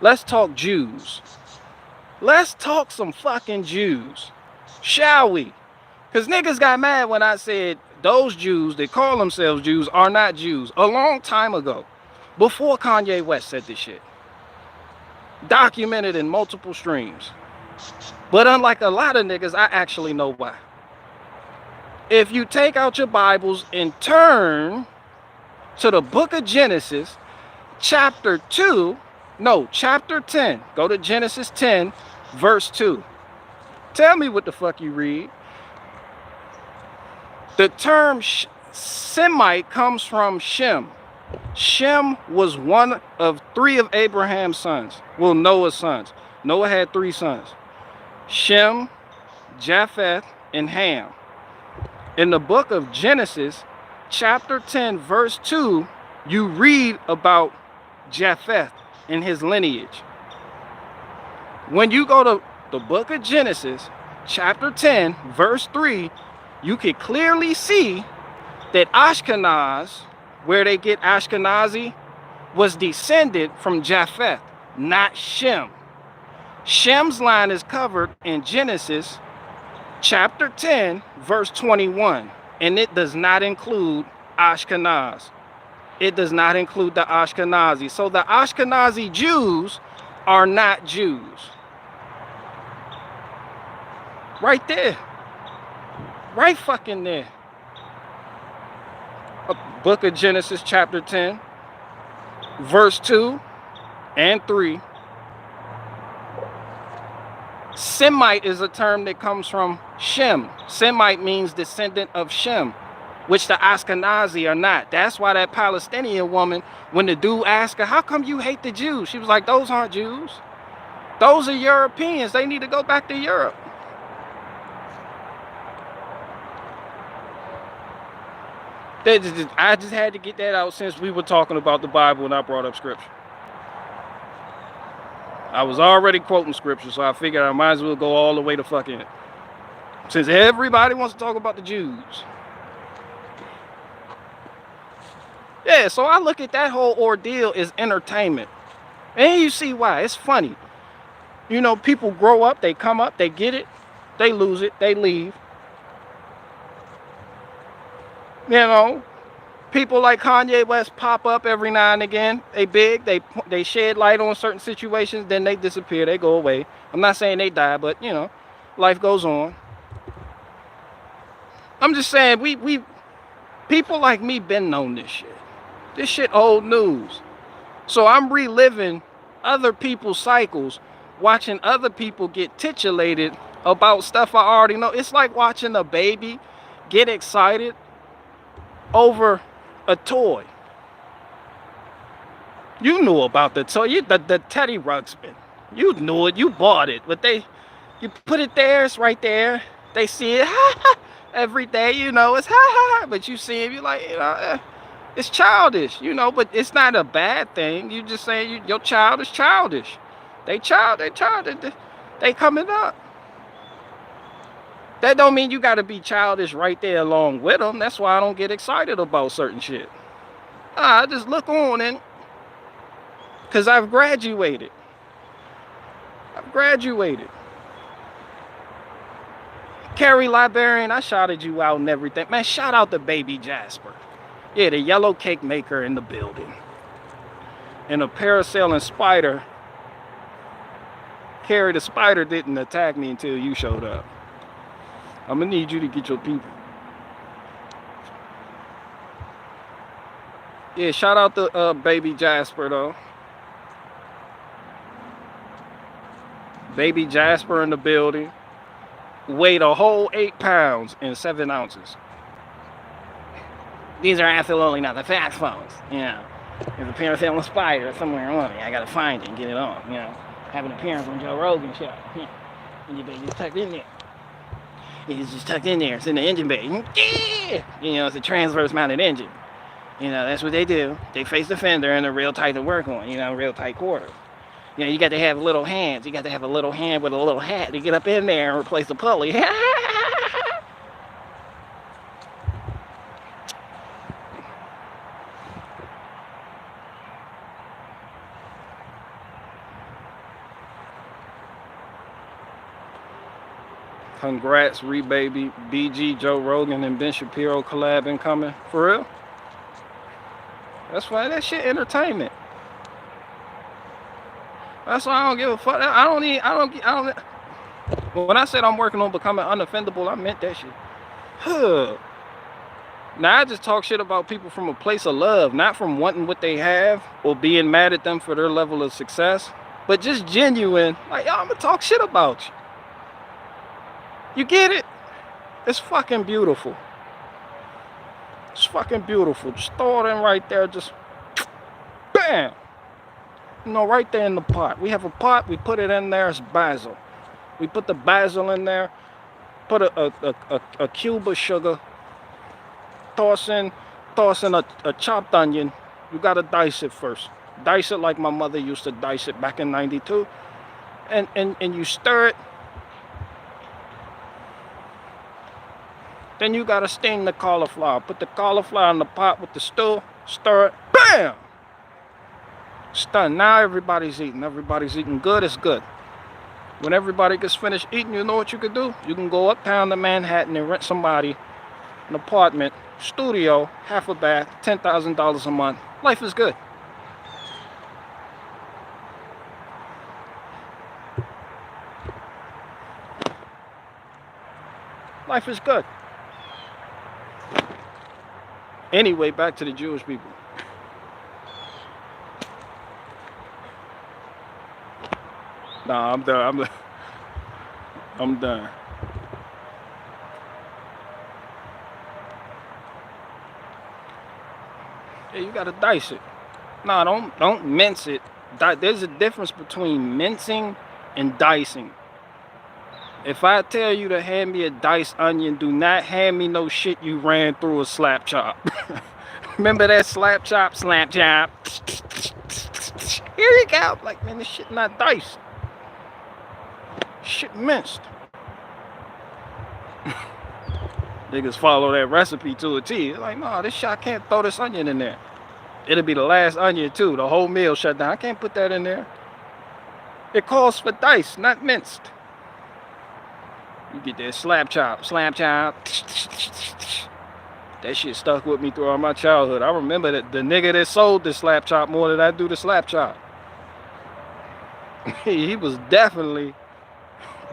Let's talk Jews. Let's talk some fucking Jews. Shall we? Because niggas got mad when I said those Jews that call themselves Jews are not Jews a long time ago. Before Kanye West said this shit. Documented in multiple streams. But unlike a lot of niggas, I actually know why. If you take out your Bibles and turn to the book of Genesis, chapter 10. Go to Genesis 10, verse 2. Tell me what the fuck you read. The term Semite comes from Shem. Shem was one of 3 of Abraham's sons. Well, Noah's sons. Noah had 3 sons. Shem, Japheth, and Ham. In the book of Genesis, chapter 10, verse 2, you read about Japheth and his lineage. When you go to the book of Genesis, chapter 10, verse 3, you can clearly see that Ashkenaz, where they get Ashkenazi, was descended from Japheth, not Shem. Shem's line is covered in Genesis chapter 10, verse 21, and it does not include Ashkenaz. It does not include the Ashkenazi. So the Ashkenazi Jews are not Jews. Right there. Right fucking there. Book of Genesis chapter 10, verse 2 and 3. Semite is a term that comes from Shem. Semite means descendant of Shem, which the Ashkenazi are not. That's why that Palestinian woman, when the dude asked her, how come you hate the Jews? She was like, those aren't Jews. Those are Europeans. They need to go back to Europe. I just had to get that out since we were talking about the Bible and I brought up scripture. I was already quoting scripture, so I figured I might as well go all the way to fucking it. Since everybody wants to talk about the Jews. Yeah, so I look at that whole ordeal as entertainment. And you see why. It's funny. You know, people grow up, they come up, they get it, they lose it, they leave. You know, people like Kanye West pop up every now and again. They big, they shed light on certain situations, then they disappear, they go away. I'm not saying they die, but you know, life goes on. I'm just saying we people like me been known this shit. This shit old news. So I'm reliving other people's cycles, watching other people get titillated about stuff I already know. It's like watching a baby get excited over a toy. You knew about the toy, the Teddy Ruxpin. You knew it, you bought it, but you put it there, it's right there. They see it every day, you know, it's but you see it, you're like, you know, it's childish, you know, but it's not a bad thing. You just saying your child is childish. They coming up. That don't mean you got to be childish right there along with them. That's why I don't get excited about certain shit. I just look on and because I've graduated. Carrie Librarian, I shouted you out and everything. Man, shout out to Baby Jasper. Yeah, the yellow cake maker in the building. And a parasailing spider. Carrie the spider didn't attack me until you showed up. I'm gonna need you to get your people. Yeah, shout out to Baby Jasper though. Baby Jasper in the building. Weighed a whole 8 pounds and 7 ounces. These are absolutely not the facts, folks. You know, there's a parasailing spider somewhere on me. I gotta find it and get it on. You know, have an appearance on Joe Rogan show. Yeah. And your baby's tucked in there. It's just tucked in there. It's in the engine bay. Yeah! You know, it's a transverse mounted engine. You know, that's what they do. They face the fender and they're real tight to work on. You know, real tight quarters. You know, you got to have little hands. You got to have a little hand with a little hat to get up in there and replace the pulley. Congrats, Rebaby, BG, Joe Rogan, and Ben Shapiro collabing coming. For real? That's why that shit entertainment. That's why I don't give a fuck. I don't. When I said I'm working on becoming unoffendable, I meant that shit. Huh. Now I just talk shit about people from a place of love, not from wanting what they have or being mad at them for their level of success, but just genuine. Like, yo, I'm gonna talk shit about you. You get it? It's fucking beautiful. It's fucking beautiful. Just throw it in right there. Just bam. You know, right there in the pot. We have a pot. We put it in there. It's basil. We put the basil in there. Put a cube of sugar. Toss in a chopped onion. You gotta dice it first. Dice it like my mother used to dice it back in '92. And you stir it. Then you gotta steam the cauliflower. Put the cauliflower in the pot with the stew. Stir it. Bam! Done. Now everybody's eating. Everybody's eating good. It's good. When everybody gets finished eating, you know what you can do? You can go uptown to Manhattan and rent somebody an apartment, studio, half a bath, $10,000 a month. Life is good. Life is good. Anyway, back to the Jewish people. Nah, I'm done. I'm done. Yeah, you gotta dice it. Nah, don't mince it. There's a difference between mincing and dicing. If I tell you to hand me a diced onion, do not hand me no shit you ran through a slap chop. Remember that slap chop, slap chop? Here you go. Like, man, this shit not diced. Shit minced. Niggas follow that recipe to a T. It's like, no, this shit, I can't throw this onion in there. It'll be the last onion too. The whole meal shut down. I can't put that in there. It calls for diced, not minced. You get that slap chop, slap chop. That shit stuck with me throughout my childhood. I remember that the nigga that sold the slap chop more than I do the slap chop. He was definitely,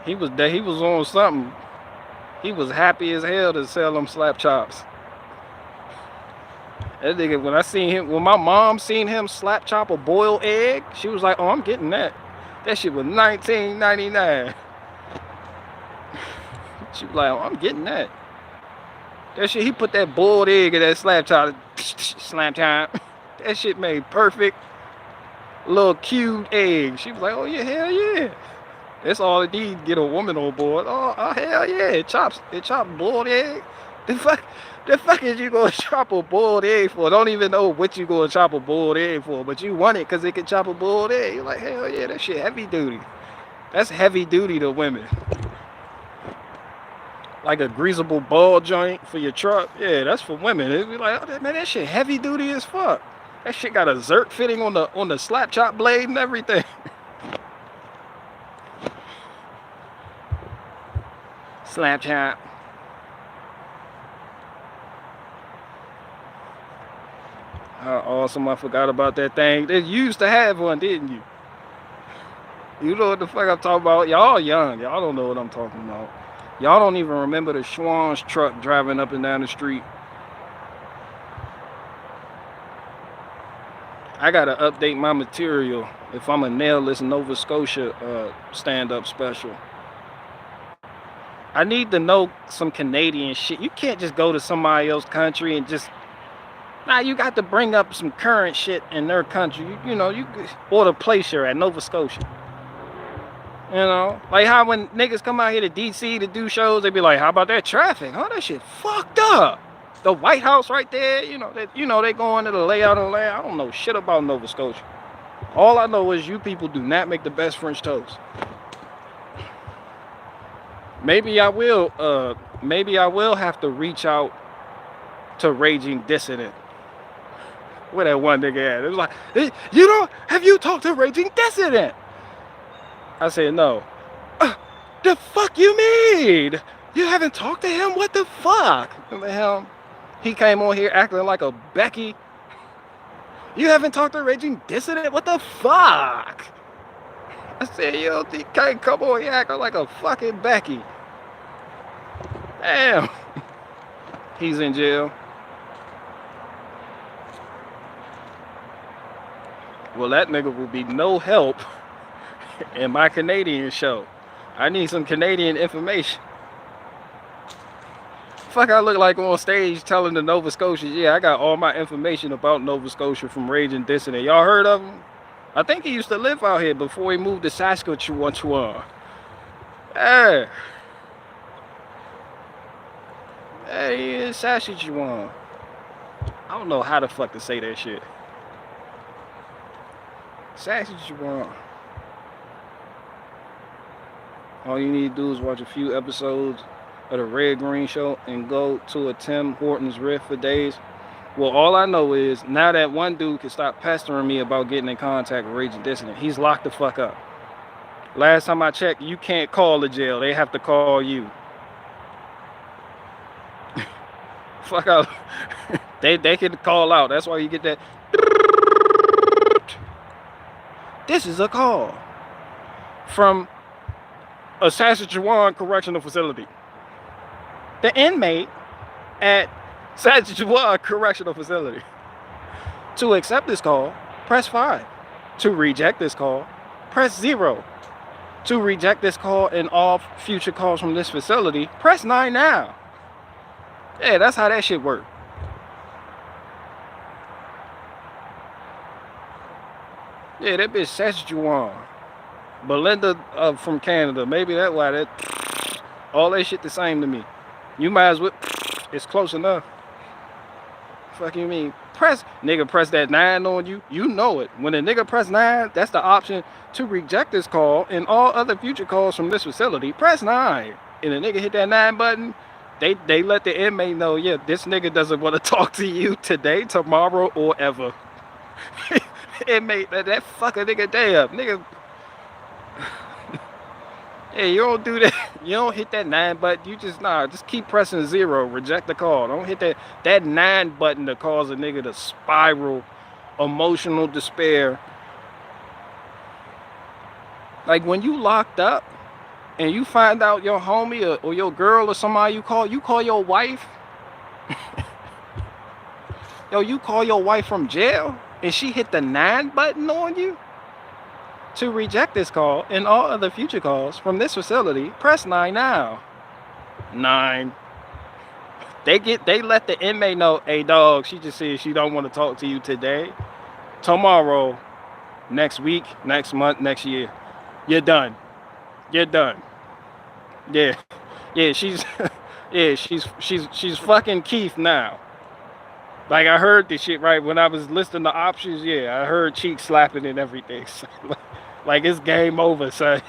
he was on something. He was happy as hell to sell them slap chops. That nigga, when I seen him, when my mom seen him slap chop a boiled egg, she was like, oh, I'm getting that. That shit was $19.99. She was like, oh, I'm getting that. That shit, he put that boiled egg in that slap chop. Slap chop. That shit made perfect little cubed egg. She was like, oh yeah, hell yeah. That's all it needs to get a woman on board. Oh hell yeah, it chops boiled egg. The fuck is you gonna chop a boiled egg for? Don't even know what you gonna chop a boiled egg for, but you want it because it can chop a boiled egg. You're like, hell yeah, that shit heavy duty. That's heavy duty to women. Like a greasable ball joint for your truck. Yeah, that's for women. It'd be like, oh, man, that shit heavy duty as fuck. That shit got a Zerk fitting on the slap chop blade and everything. Slap chop. How awesome, I forgot about that thing. They used to have one, didn't you? You know what the fuck I'm talking about? Y'all young. Y'all don't know what I'm talking about. Y'all don't even remember the Schwann's truck driving up and down the street. I gotta update my material if I'm a nail this Nova Scotia stand-up special. I need to know some Canadian shit. You can't just go to somebody else's country and just... Nah, you got to bring up some current shit in their country. You know, or the place you're at, Nova Scotia. You know, like how when niggas come out here to DC to do shows, they be like, how about that traffic? Oh, that shit fucked up. The White House right there, you know, they going to the layout of the land. I don't know shit about Nova Scotia. All I know is you people do not make the best French toast. Maybe I will have to reach out to Raging Dissident. Where that one nigga at? It was like, hey, have you talked to Raging Dissident? I said, no. The fuck you mean? You haven't talked to him? What the fuck? What the hell? He came on here acting like a Becky. You haven't talked to Raging Dissident? What the fuck? I said, you can't come on here acting like a fucking Becky. Damn. He's in jail. Well, that nigga will be no help in my Canadian show. I need some Canadian information. Fuck, I look like on stage telling the Nova Scotians, yeah, I got all my information about Nova Scotia from Raging Dissident. Y'all heard of him? I think he used to live out here before he moved to Saskatchewan. Hey. Hey, he is Saskatchewan. I don't know how the fuck to say that shit. Saskatchewan. All you need to do is watch a few episodes of the Red Green Show and go to a Tim Hortons riff for days. Well, all I know is now that one dude can stop pestering me about getting in contact with Raging Dissident, he's locked the fuck up. Last time I checked, you can't call the jail. They have to call you. Fuck out. They can call out. That's why you get that. This is a call from a Saskatchewan Correctional Facility. The inmate at Saskatchewan Correctional Facility. To accept this call, press 5. To reject this call, press 0. To reject this call and all future calls from this facility, press 9 now. Yeah, that's how that shit works. Yeah, that bitch Saskatchewan. Belinda from Canada. Maybe that's why that All that shit the same to me. You might as well. It's close enough. Fuck you mean? Press that 9 on you. You know it. When a nigga press 9, that's the option to reject this call and all other future calls from this facility. Press 9. And the nigga hit that 9 button, they let the inmate know, yeah, this nigga doesn't want to talk to you today, tomorrow, or ever. Inmate, that fucking nigga day up. Nigga. Yeah, you don't do that. You don't hit that 9 button. You just keep pressing 0. Reject the call. Don't hit that 9 button to cause a nigga to spiral, emotional despair. Like when you locked up and you find out your homie or your girl or somebody you call your wife. Yo, you call your wife from jail and she hit the 9 button on you. To reject this call and all other future calls from this facility, press 9 now. 9. They let the inmate know, hey dog, she just said she don't want to talk to you today, tomorrow, next week, next month, next year. You're done. You're done. Yeah. Yeah, she's she's fucking Keith now. Like I heard this shit right when I was listing the options. Yeah, I heard cheek slapping and everything. So, like it's game over, son.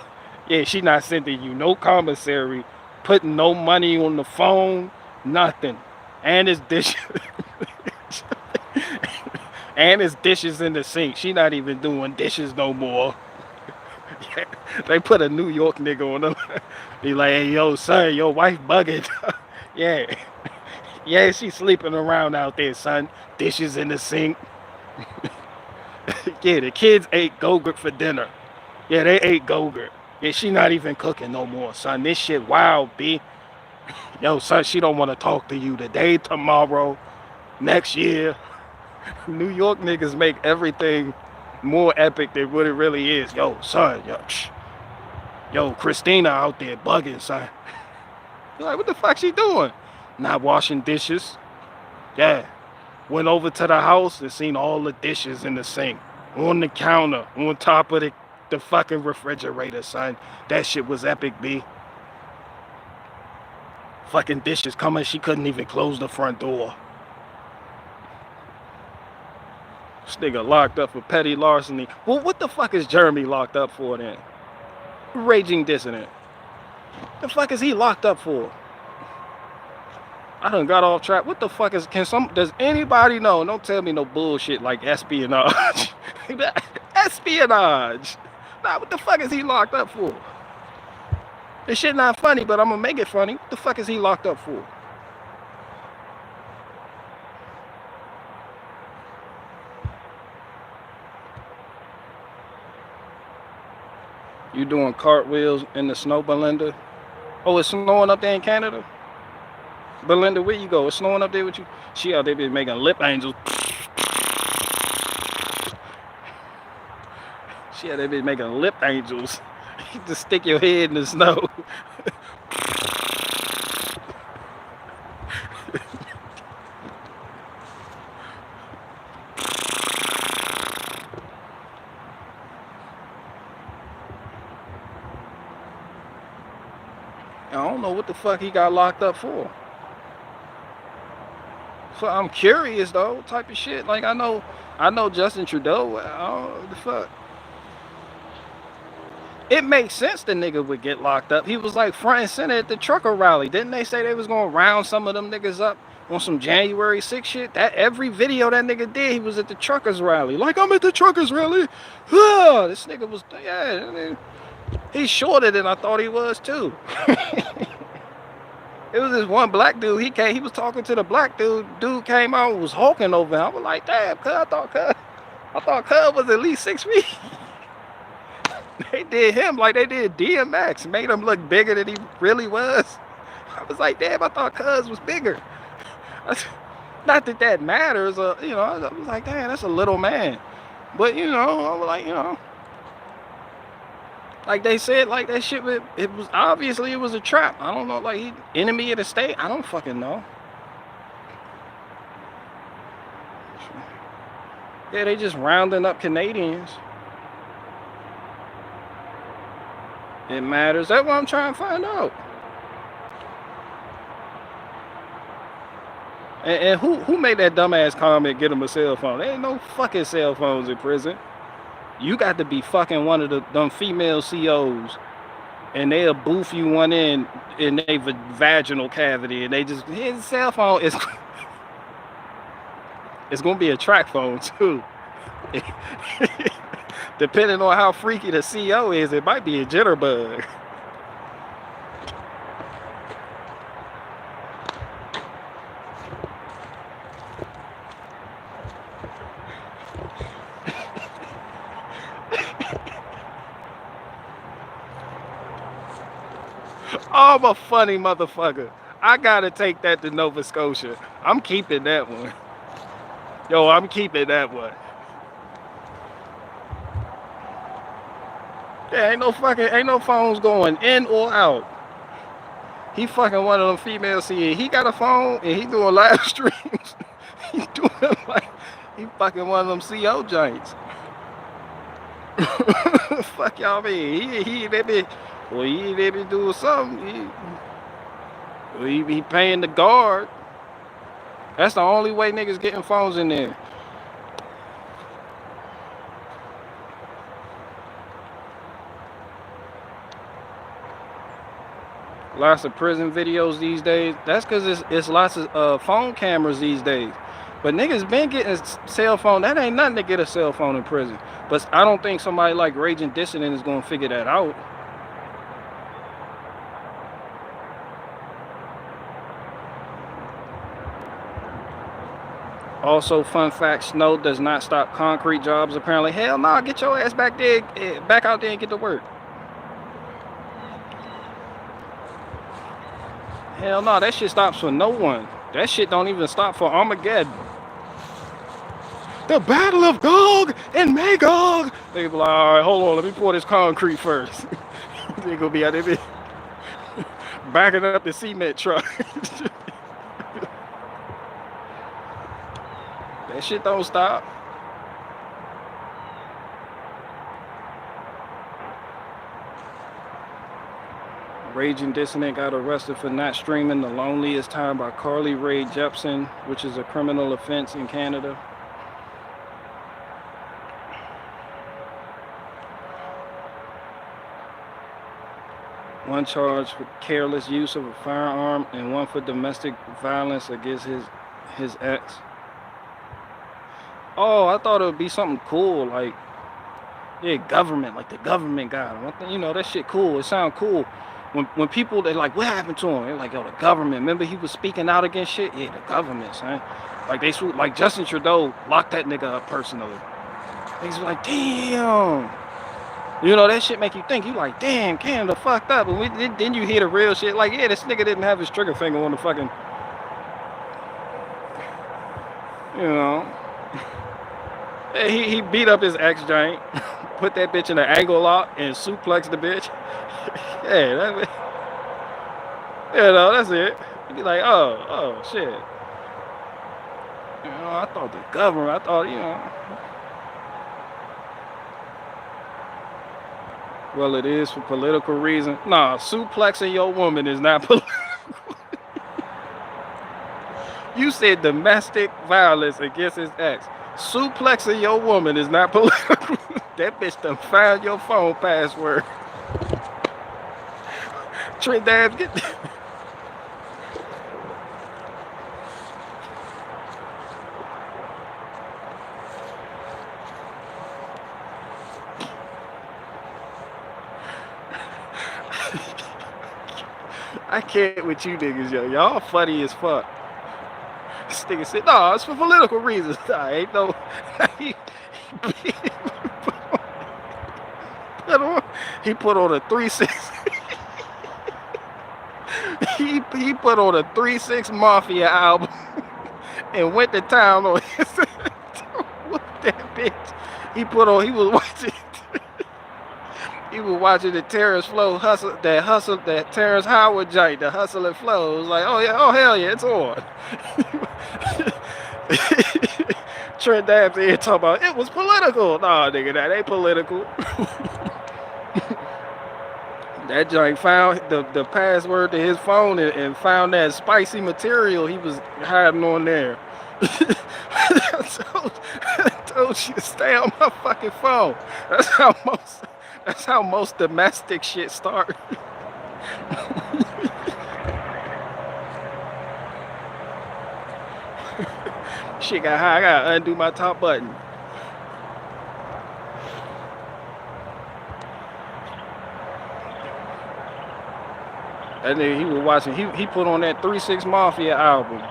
Yeah, she not sending you no commissary, putting no money on the phone, nothing. And it's dishes. And it's dishes in the sink. She not even doing dishes no more. Yeah, they put a New York nigga on them. Be like, hey, yo, son, your wife bugging. Yeah. Yeah, she's sleeping around out there, son. Dishes in the sink. Yeah, the kids ate Go-Gurt for dinner. Yeah, they ate Go-Gurt. Yeah, she not even cooking no more, son. This shit wild, B. Yo, son, she don't want to talk to you today, tomorrow, next year. New York niggas make everything more epic than what it really is. Yo, son, yo, Christina out there bugging, son. You're like, what the fuck she doing? Not washing dishes. Yeah. Went over to the house and seen all the dishes in the sink, on the counter, on top of the fucking refrigerator, son. That shit was epic, B. Fucking dishes coming, she couldn't even close the front door. This nigga locked up for petty larceny. Well, what the fuck is Jeremy locked up for then? Raging dissident. The fuck is he locked up for? I done got off track. What the fuck is, does anybody know? Don't tell me no bullshit like espionage. Espionage. Nah, what the fuck is he locked up for? This shit not funny, but I'm gonna make it funny. What the fuck is he locked up for? You doing cartwheels in the snow, Belinda? Oh, it's snowing up there in Canada? Belinda, where you go? It's snowing up there with you? She out there been making lip angels. She out there been making lip angels. You just stick your head in the snow. I don't know what the fuck he got locked up for. So I'm curious though, what type of shit. Like I know Justin Trudeau. I don't know what the fuck. It makes sense the nigga would get locked up. He was like front and center at the trucker rally. Didn't they say they was gonna round some of them niggas up on some January 6th shit? That every video that nigga did, he was at the truckers rally. Like I'm at the truckers rally. This nigga was, yeah, he's shorter than I thought he was too. It was this one black dude. He was talking to the black dude. Dude came out and was hulking over him. I was like, damn, cuz I thought cuz was at least 6 feet. They did him like they did DMX, made him look bigger than he really was. I was like, damn, I thought cuz was bigger. Not that that matters, you know. I was like, damn, that's a little man. But you know, I was like, you know. Like they said, like that shit, it was obviously it was a trap. I don't know, like he enemy of the state. I don't fucking know. Yeah, they just rounding up Canadians. It matters. That's what I'm trying to find out. And who made that dumbass comment? Get him a cell phone. There ain't no fucking cell phones in prison. You got to be fucking one of them female COs, and they'll boof you one in a vaginal cavity, and they just his cell phone is it's gonna be a track phone too. Depending on how freaky the CO is, it might be a jitterbug. Oh, I'm a funny motherfucker. I gotta take that to Nova Scotia. I'm keeping that one. Yo, I'm keeping that one. Yeah, ain't no phones going in or out. He fucking one of them female CA. He got a phone and he doing live streams. He doing like he fucking one of them CO joints. Fuck y'all mean. He maybe well he maybe doing something. He paying the guard. That's the only way niggas getting phones in there. Lots of prison videos these days. That's because it's lots of phone cameras these days. But niggas been getting cell phone. That ain't nothing to get a cell phone in prison. But I don't think somebody like Raging Dissident is gonna figure that out. Also, fun fact: snow does not stop concrete jobs. Apparently, hell no! Get your ass back there, back out there, and get to work. Hell no, that shit stops for no one. That shit don't even stop for Armageddon. The Battle of Gog and Magog. They be like, all right, hold on, let me pour this concrete first. They gonna be out there backing up the cement truck. That shit don't stop. Raging Dissident got arrested for not streaming The Loneliest Time by Carly Rae Jepsen, which is a criminal offense in Canada. One charged for careless use of a firearm and one for domestic violence against his ex. Oh, I thought it would be something cool, like, yeah, government, like the government got him. You know, that shit cool. It sound cool. When people, they're like, what happened to him? They're like, yo, the government. Remember he was speaking out against shit? Yeah, the government, son. Like, like Justin Trudeau locked that nigga up personally. He's like, damn. You know, that shit make you think. You like, damn, Canada fucked up. And then you hear the real shit. Like, yeah, this nigga didn't have his trigger finger on the fucking, you know. He beat up his ex-giant, put that bitch in an angle lock, and suplexed the bitch. Yeah, that's it. You be like, oh, shit. You know, I thought the government, you know. Well, it is for political reasons. Nah, suplexing your woman is not political. You said domestic violence against his ex. Suplexing your woman is not political. That bitch done found your phone password. Trent Dabs, get I can't with you niggas, yo. Y'all funny as fuck. This nigga said, no, it's for political reasons. Nah, ain't no. He put on a 3-6. He put on a 3-6 Mafia album and went to town on his that bitch. He was watching the Terrence Flow that Terrence Howard joint, the Hustle and Flow. It was like, oh yeah, oh hell yeah, it's on. Trent Dabs here talking about it was political. Nah, nigga, that ain't political. That joint found the password to his phone and found that spicy material he was hiding on there. I told you to stay on my fucking phone. That's how most domestic shit start. Shit got high. I gotta undo my top button. That nigga, he was watching. He put on that 3 6 Mafia album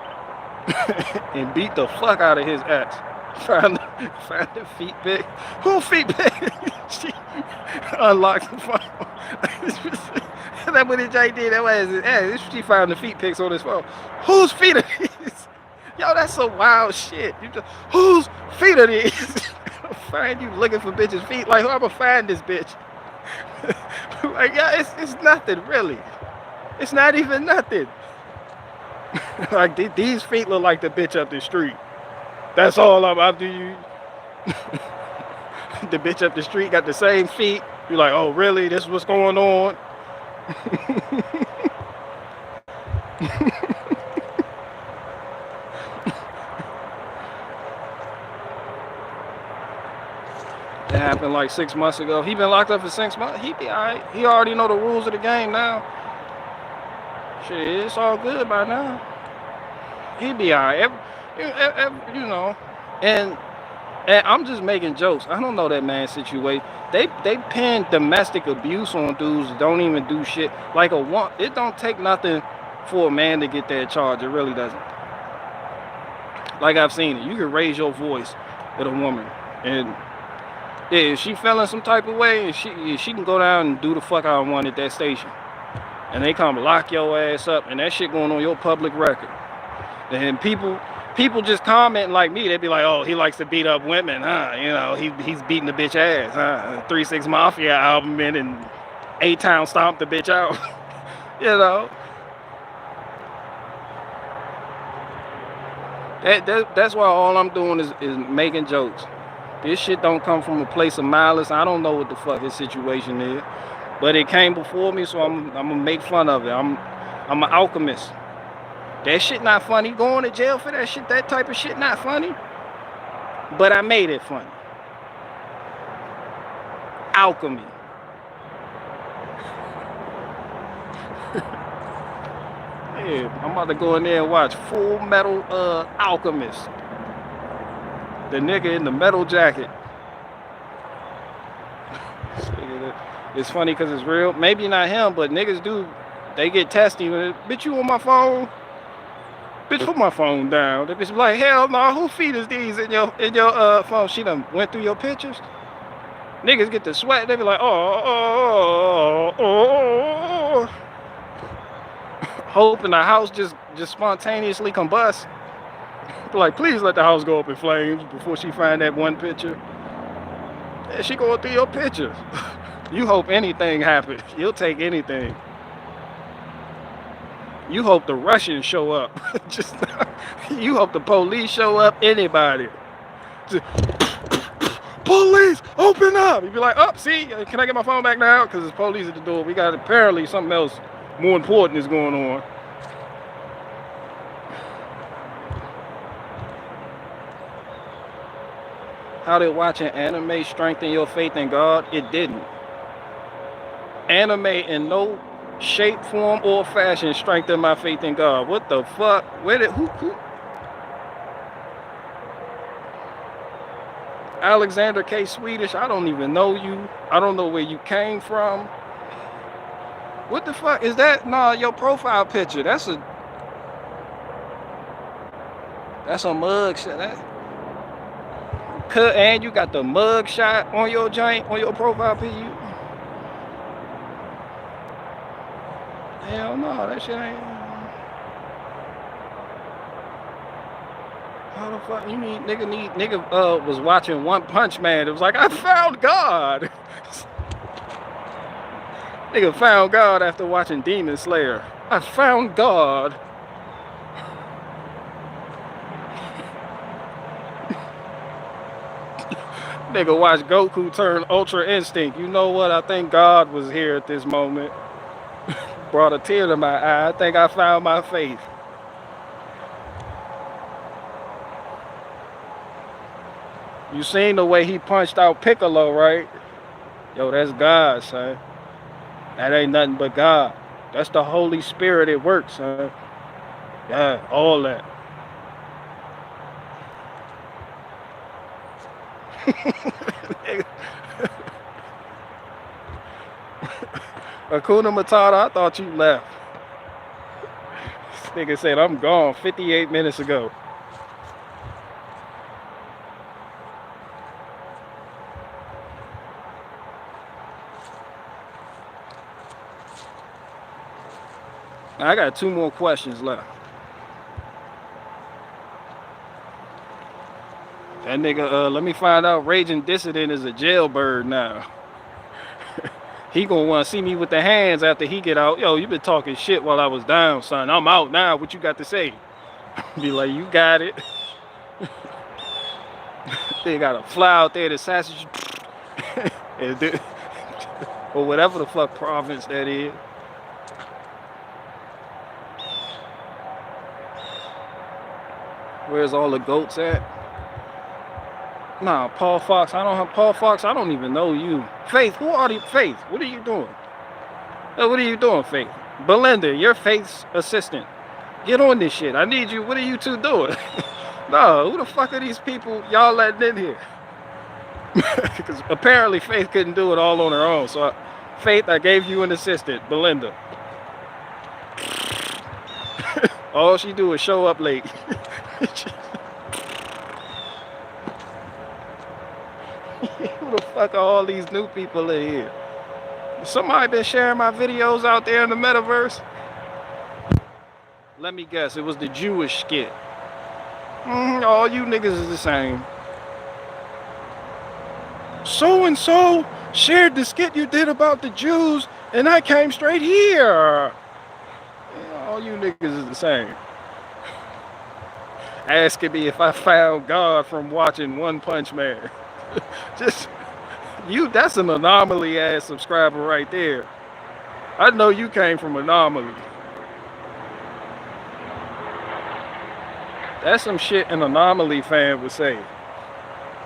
and beat the fuck out of his ex. Found the feet pic. Who feet pic? She unlocked the phone. That's what Jay did. That was his ex. She found the feet pics on his phone. Whose feet are these? Yo, that's some wild shit. Whose feet are these? Find you looking for bitches' feet. Like, who I'ma find this bitch? Like, yeah, it's nothing really. It's not even nothing. Like, these feet look like the bitch up the street. That's all I'm after you. The bitch up the street got the same feet. You're like, oh, really? This is what's going on? That happened like 6 months ago. He been locked up for 6 months. He be all right. He already know the rules of the game now. Shit, it's all good by now. He be all right. You know. And I'm just making jokes. I don't know that man's situation. They pin domestic abuse on dudes that don't even do shit. Like it don't take nothing for a man to get that charge. It really doesn't. Like I've seen it. You can raise your voice at a woman, and yeah, if she feeling some type of way, and she can go down and do the fuck I want at that station, and they come lock your ass up, and that shit going on your public record. And people just commenting like me. They be like, oh, he likes to beat up women, huh? You know, he's beating the bitch ass, huh? 3 6 Mafia album in and A-Town stomped the bitch out. You know. That's why all I'm doing is making jokes. This shit don't come from a place of malice. I don't know what the fuck his situation is, but it came before me, so I'm gonna make fun of it. I'm an alchemist. That shit not funny. Going to jail for that shit, that type of shit not funny. But I made it funny. Alchemy. Yeah, I'm about to go in there and watch Full Metal Alchemist. The nigga in the metal jacket. It's funny because it's real. Maybe not him, but niggas do. They get testy. Bitch, you on my phone? Bitch, put my phone down. The bitch be like, hell no, who feed is these in your phone? She done went through your pictures. Niggas get to sweat. They be like, oh. Hoping the house just spontaneously combust. Like, please let the house go up in flames before she find that one picture. Yeah, she going through your pictures. You hope anything happens. You'll take anything. You hope the Russians show up. You hope the police show up. Anybody. Just, police, open up. You'd be like, oh, see, can I get my phone back now? Because there's police at the door. We got apparently something else more important is going on. How did watching anime strengthen your faith in God? It didn't. Anime in no shape, form, or fashion strengthen my faith in God. What the fuck? Who? Alexander K. Swedish, I don't even know you. I don't know where you came from. What the fuck is that? Nah, your profile picture. That's a mug shot. And you got the mug shot on your joint, on your profile picture. Hell no, that shit ain't. How the fuck you need nigga was watching One Punch Man. It was like, I found God. Nigga found God after watching Demon Slayer. I found God. Nigga watch Goku turn Ultra Instinct. You know what? I think God was here at this moment. Brought a tear to my eye. I think I found my faith. You seen the way he punched out Piccolo, right? Yo, that's God, son. That ain't nothing but God. That's the Holy Spirit at work, son. Yeah, all that. Hakuna Matata, I thought you left. This nigga said, I'm gone 58 minutes ago. I got 2 more questions left. That nigga, let me find out Raging Dissident is a jailbird now. He gonna wanna see me with the hands after he get out. Yo, you been talking shit while I was down, son. I'm out now. What you got to say? Be like, you got it. They gotta fly out there to sausage or whatever the fuck province that is. Where's all the goats at? Nah, Paul Fox. I don't have Paul Fox. I don't even know you. Faith, who are you? Faith, what are you doing? What are you doing, Faith? Belinda, you're Faith's assistant. Get on this shit. I need you. What are you 2 doing? No, who the fuck are these people y'all letting in here? Because apparently Faith couldn't do it all on her own. So, Faith, I gave you an assistant, Belinda. All she do is show up late. Who the fuck are all these new people in here? Somebody been sharing my videos out there in the metaverse? Let me guess, it was the Jewish skit. All you niggas is the same. So-and-so shared the skit you did about the Jews, and I came straight here. All you niggas is the same. Asking me if I found God from watching One Punch Man. Just, that's an anomaly ass subscriber right there. I know you came from Anomaly. That's some shit an Anomaly fan would say.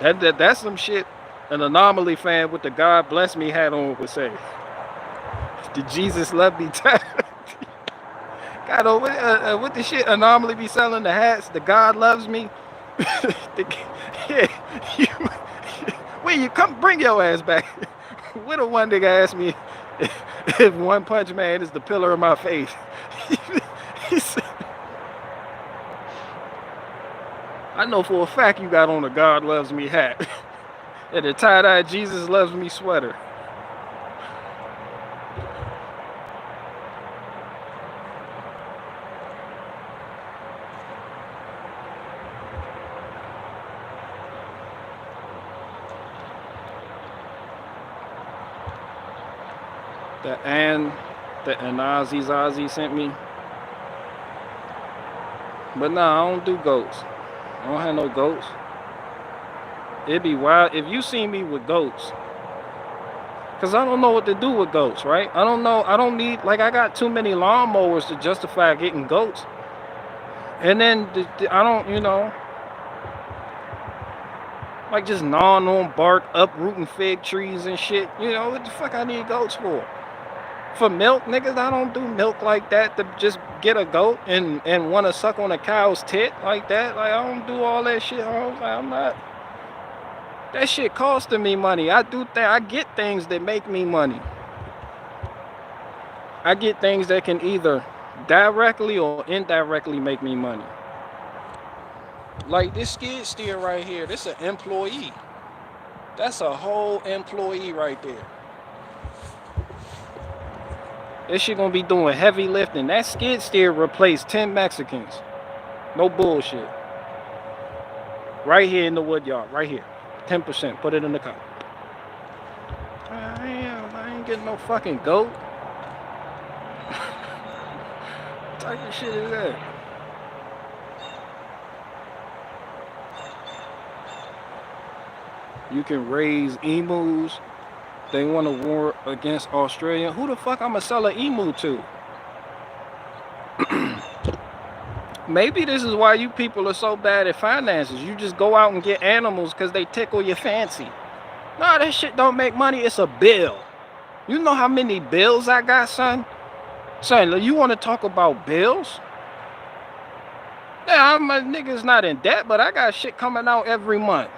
That's some shit an Anomaly fan with the God bless me hat on would say. Did Jesus love me? God, what the shit Anomaly be selling the hats? The God loves me. Where you come? Bring your ass back. What the one nigga asked me if One Punch Man is the pillar of my faith. He said, I know for a fact you got on a God loves me hat and a tie-dye Jesus loves me sweater. The Anazi Zazi sent me. But nah, I don't do goats. I don't have no goats. It'd be wild if you see me with goats. Cause I don't know what to do with goats, right? I don't know. I don't need, like, I got too many lawnmowers to justify getting goats. And then I don't, like just gnawing on bark, uprooting fig trees and shit. What the fuck I need goats for? For milk, niggas, I don't do milk like that to just get a goat and want to suck on a cow's tit like that. Like, I don't do all that shit. I'm not. That shit costing me money. I get things that make me money. I get things that can either directly or indirectly make me money. Like this skid steer right here, this is an employee. That's a whole employee right there. This shit gonna be doing heavy lifting. That skid steer replaced 10 Mexicans. No bullshit. Right here in the wood yard, right here. 10%, put it in the car. I ain't getting no fucking goat. What type of shit is that? You can raise emus. They want a war against Australia. Who the fuck I'ma sell an emu to? Maybe this is why you people are so bad at finances. You just go out and get animals because they tickle your fancy. Nah, that shit don't make money. It's a bill. You know how many bills I got, son? Son, you want to talk about bills? Yeah, my nigga's not in debt, but I got shit coming out every month.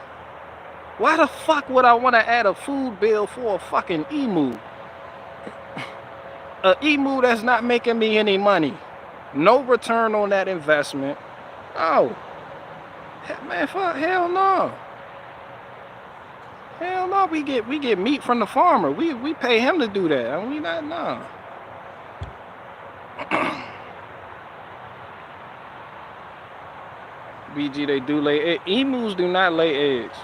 Why the fuck would I want to add a food bill for a fucking emu? A emu that's not making me any money. No return on that investment. Oh. Man, fuck, hell no. Hell no, we get meat from the farmer. We pay him to do that. And we not, no. BG, they do lay eggs. Emus do not lay eggs.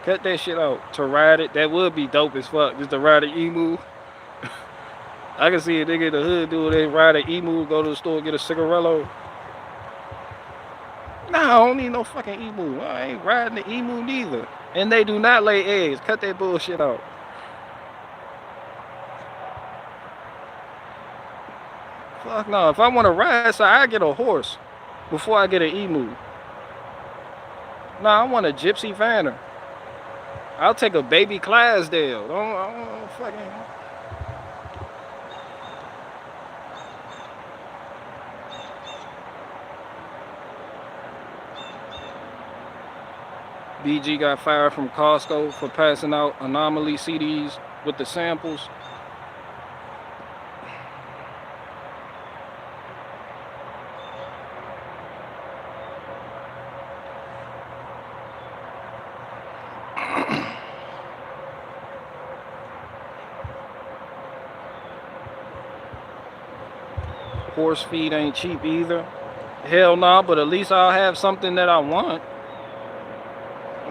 Cut that shit out. To ride it, that would be dope as fuck. Just to ride an emu. I can see a nigga in the hood do it. They ride an emu, go to the store, get a cigarello. Nah, I don't need no fucking emu. I ain't riding the emu neither. And they do not lay eggs. Cut that bullshit out. Fuck no. If I want to ride, so I get a horse before I get an emu. Nah, I want a gypsy vanner. I'll take a baby Clydesdale. Don't fucking. BG got fired from Costco for passing out anomaly CDs with the samples. Horse feed ain't cheap either. Hell no, but at least I'll have something that I want.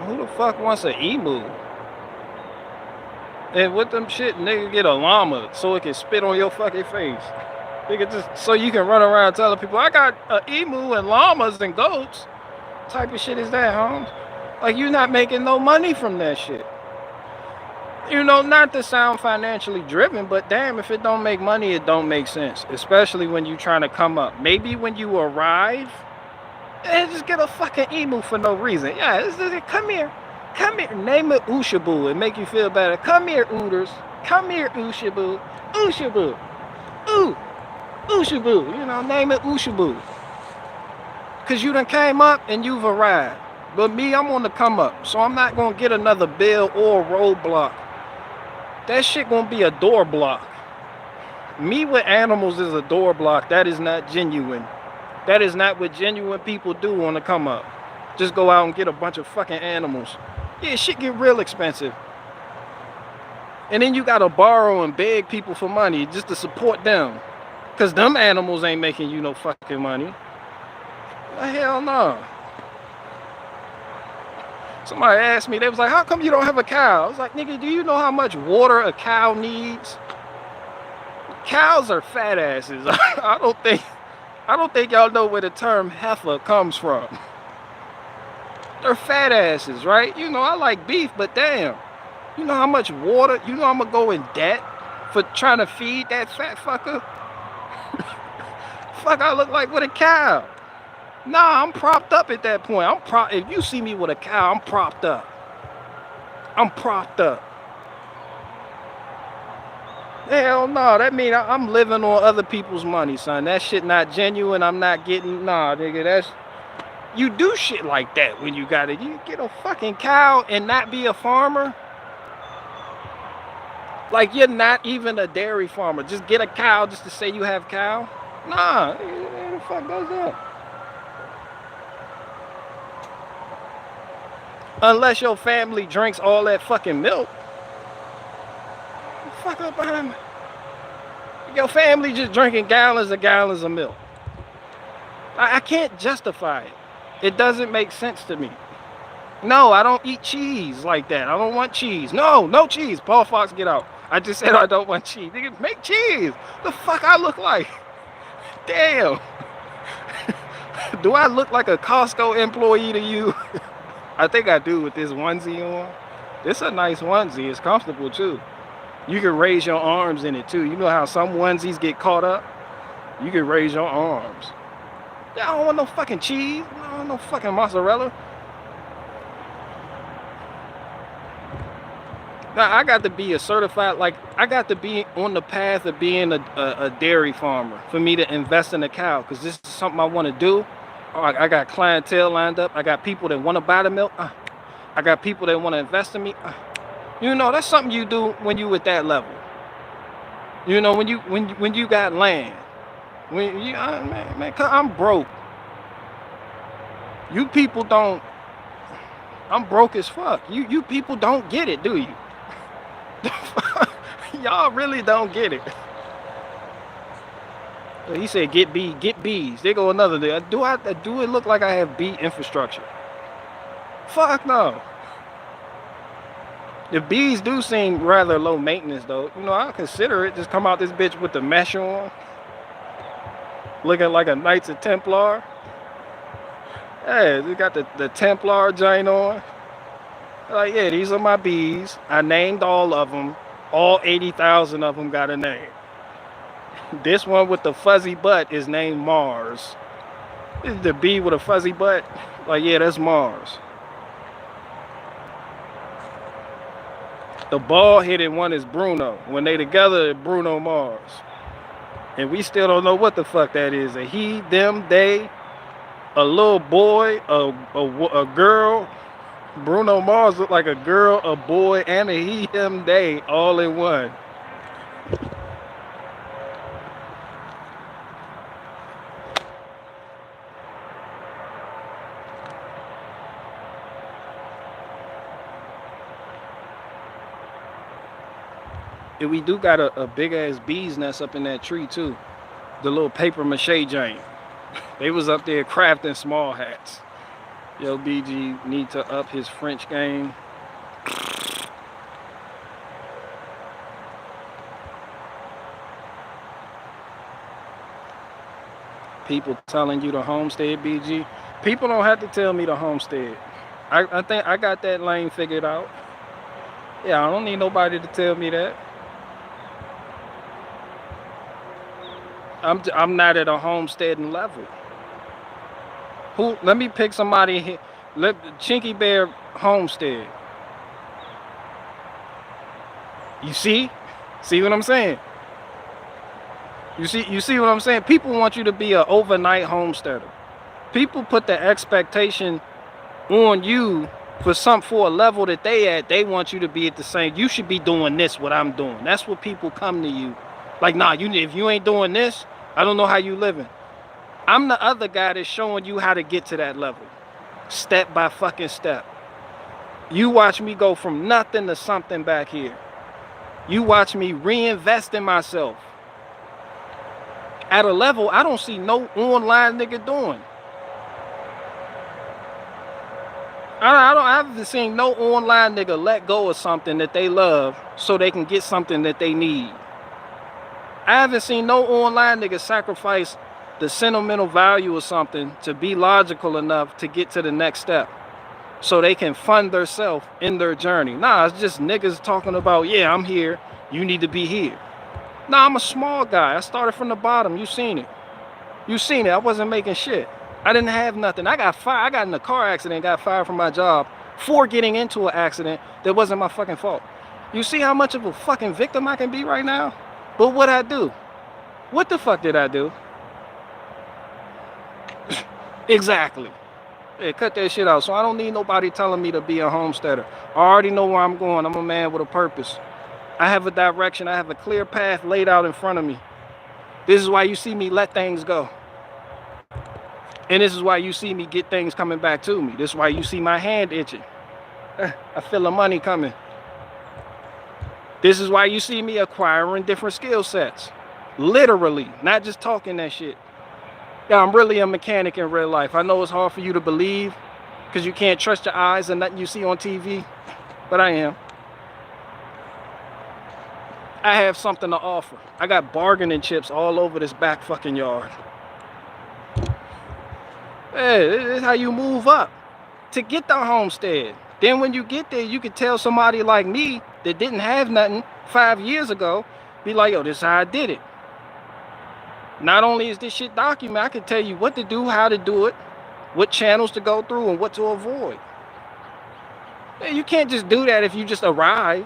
Who the fuck wants an emu? And with them shit, nigga, get a llama so it can spit on your fucking face. Nigga, just so you can run around telling people, I got an emu and llamas and goats. What type of shit is that, Holmes? Like, you're not making no money from that shit. You know, not to sound financially driven, but damn, if it don't make money, it don't make sense. Especially when you're trying to come up. Maybe when you arrive, just get a fucking emu for no reason. Yeah, come here. Come here. Name it Ushabu and make you feel better. Come here, Ooters. Come here, Ushabu. Ushabu. Ooh. Ushabu. You know, name it Ushabu. Because you done came up and you've arrived. But me, I'm on the come up. So I'm not going to get another bill or roadblock. That shit going to be a door block. Me with animals is a door block. That is not genuine. That is not what genuine people do on the come up. Just go out and get a bunch of fucking animals. Yeah, shit get real expensive. And then you gotta borrow and beg people for money just to support them. Cause them animals ain't making you no fucking money. Hell no. Somebody asked me, they was like, how come you don't have a cow? I was like, nigga, do you know how much water a cow needs? Cows are fat asses. I don't think y'all know where the term heifer comes from. They're fat asses, right? You know, I like beef, but damn. You know how much water, you know I'm gonna go in debt for trying to feed that fat fucker? Fuck, I look like with a cow. Nah, I'm propped up at that point. If you see me with a cow, I'm propped up. I'm propped up. Hell no, that mean I'm living on other people's money, son. That shit not genuine. I'm not getting, nah, nigga, that's, you do shit like that when you got it. You get a fucking cow and not be a farmer? Like, you're not even a dairy farmer. Just get a cow just to say you have cow? Nah, who the fuck does that? Unless your family drinks all that fucking milk. Fuck up behind me. Your family just drinking gallons of milk. I can't justify it. It doesn't make sense to me. No, I don't eat cheese like that. I don't want cheese. No cheese. Paul Fox, get out. I just said I don't want cheese. Nigga, make cheese. The fuck I look like? Damn. Do I look like a Costco employee to you? I think I do with this onesie on. It's a nice onesie. It's comfortable too. You can raise your arms in it too. You know how some onesies get caught up? You can raise your arms. Yeah, I don't want no fucking cheese. I don't want no fucking mozzarella. Now, I got to be a certified, like, I got to be on the path of being a dairy farmer for me to invest in a cow, because this is something I want to do. I got clientele lined up. I got people that want to buy the milk. I got people that want to invest in me. You know, that's something you do when you at that level. You know, when you got land. When you, man, cause I'm broke. You people don't. I'm broke as fuck. You people don't get it, do you? Y'all really don't get it. He said, get bees. There go another day. Do it look like I have bee infrastructure? Fuck no. The bees do seem rather low maintenance though. You know, I'll consider it. Just come out this bitch with the mesh on. Looking like a Knights of Templar. Yeah, they got the Templar joint on. Like, yeah, these are my bees. I named all of them. All 80,000 of them got a name. This one with the fuzzy butt is named Mars. This is the bee with a fuzzy butt. Like, yeah, that's Mars. The bald-headed one is Bruno. When they together, Bruno Mars. And we still don't know what the fuck that is. A he, them, they, a little boy, a girl. Bruno Mars looked like a girl, a boy, and a he, him, they, all in one. And we do got a big ass bee's nest up in that tree too. The little paper mache giant. They was up there crafting small hats. Yo, BG need to up his French game. People telling you to homestead, BG. People don't have to tell me to homestead. I think I got that lane figured out. Yeah, I don't need nobody to tell me that. I'm not at a homesteading level. Let me pick somebody here. Chinky Bear homestead. You see what I'm saying? You see what I'm saying? People want you to be an overnight homesteader. People put the expectation on you for a level that they want you to be at the same. You should be doing this, what I'm doing. That's what people come to you. Like, nah, if you ain't doing this, I don't know how you living. I'm the other guy that's showing you how to get to that level. Step by fucking step. You watch me go from nothing to something back here. You watch me reinvest in myself. At a level I don't see no online nigga doing. I haven't seen no online nigga let go of something that they love so they can get something that they need. I haven't seen no online nigga sacrifice the sentimental value of something to be logical enough to get to the next step so they can fund themselves in their journey. Nah, it's just niggas talking about, yeah, I'm here, you need to be here. Nah, I'm a small guy. I started from the bottom. You seen it. I wasn't making shit. I didn't have nothing. I got fired. I got in a car accident, got fired from my job for getting into an accident that wasn't my fucking fault. You see how much of a fucking victim I can be right now? But what'd I do? What the fuck did I do? Exactly. Yeah, cut that shit out. So I don't need nobody telling me to be a homesteader. I already know where I'm going. I'm a man with a purpose. I have a direction. I have a clear path laid out in front of me. This is why you see me let things go. And this is why you see me get things coming back to me. This is why you see my hand itching. I feel the money coming. This is why you see me acquiring different skill sets. Literally, not just talking that shit. Yeah, I'm really a mechanic in real life. I know it's hard for you to believe because you can't trust your eyes and nothing you see on TV, but I am. I have something to offer. I got bargaining chips all over this back fucking yard. Hey, this is how you move up. to get the homestead. Then when you get there, you could tell somebody like me that didn't have nothing 5 years ago, be like, yo, this is how I did it. Not only is this shit documented, I can tell you what to do, how to do it, what channels to go through, and what to avoid. You can't just do that if you just arrive.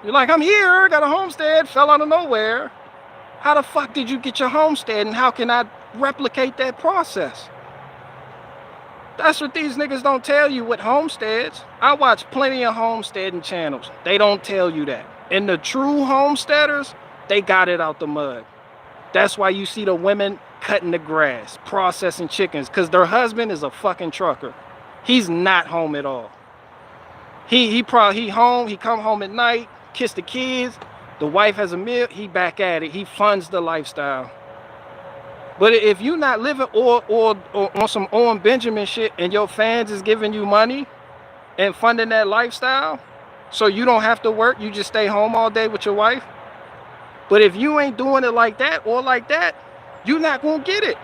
You're like, I'm here, got a homestead, fell out of nowhere. How the fuck did you get your homestead, and how can I replicate that process? That's what these niggas don't tell you with homesteads. I watch plenty of homesteading channels. They don't tell you that. And the true homesteaders, they got it out the mud. That's why you see the women cutting the grass, processing chickens, because their husband is a fucking trucker. He's not home at all. He home, he come home at night, kiss the kids, the wife has a meal, he back at it. He funds the lifestyle. But if you not living or on some Owen Benjamin shit and your fans is giving you money and funding that lifestyle, so you don't have to work, you just stay home all day with your wife. But if you ain't doing it like that or like that, you're not gonna get it.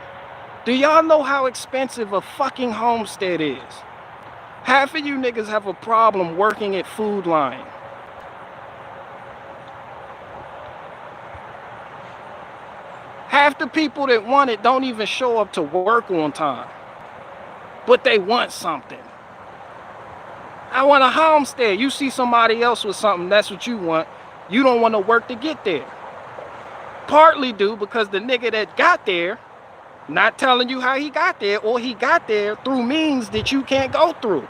Do y'all know how expensive a fucking homestead is? Half of you niggas have a problem working at Food Lion. Half the people that want it don't even show up to work on time. But they want something. I want a homestead. You see somebody else with something, that's what you want. You don't want to work to get there. Partly due because the nigga that got there not telling you how he got there, or he got there through means that you can't go through.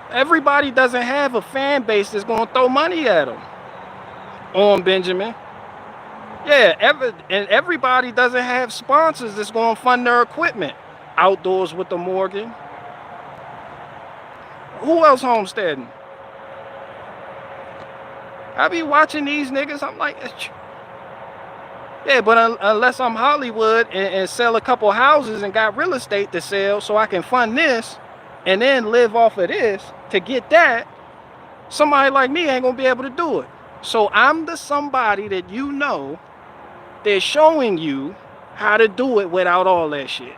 Everybody doesn't have a fan base that's going to throw money at them. On Benjamin. Yeah, everybody doesn't have sponsors that's going to fund their equipment. Outdoors with the Morgan. Who else homesteading? I be watching these niggas, I'm like, yeah, but unless I'm Hollywood and sell a couple houses and got real estate to sell so I can fund this and then live off of this to get that, somebody like me ain't gonna be able to do it. So I'm the somebody that you know that's showing you how to do it without all that shit.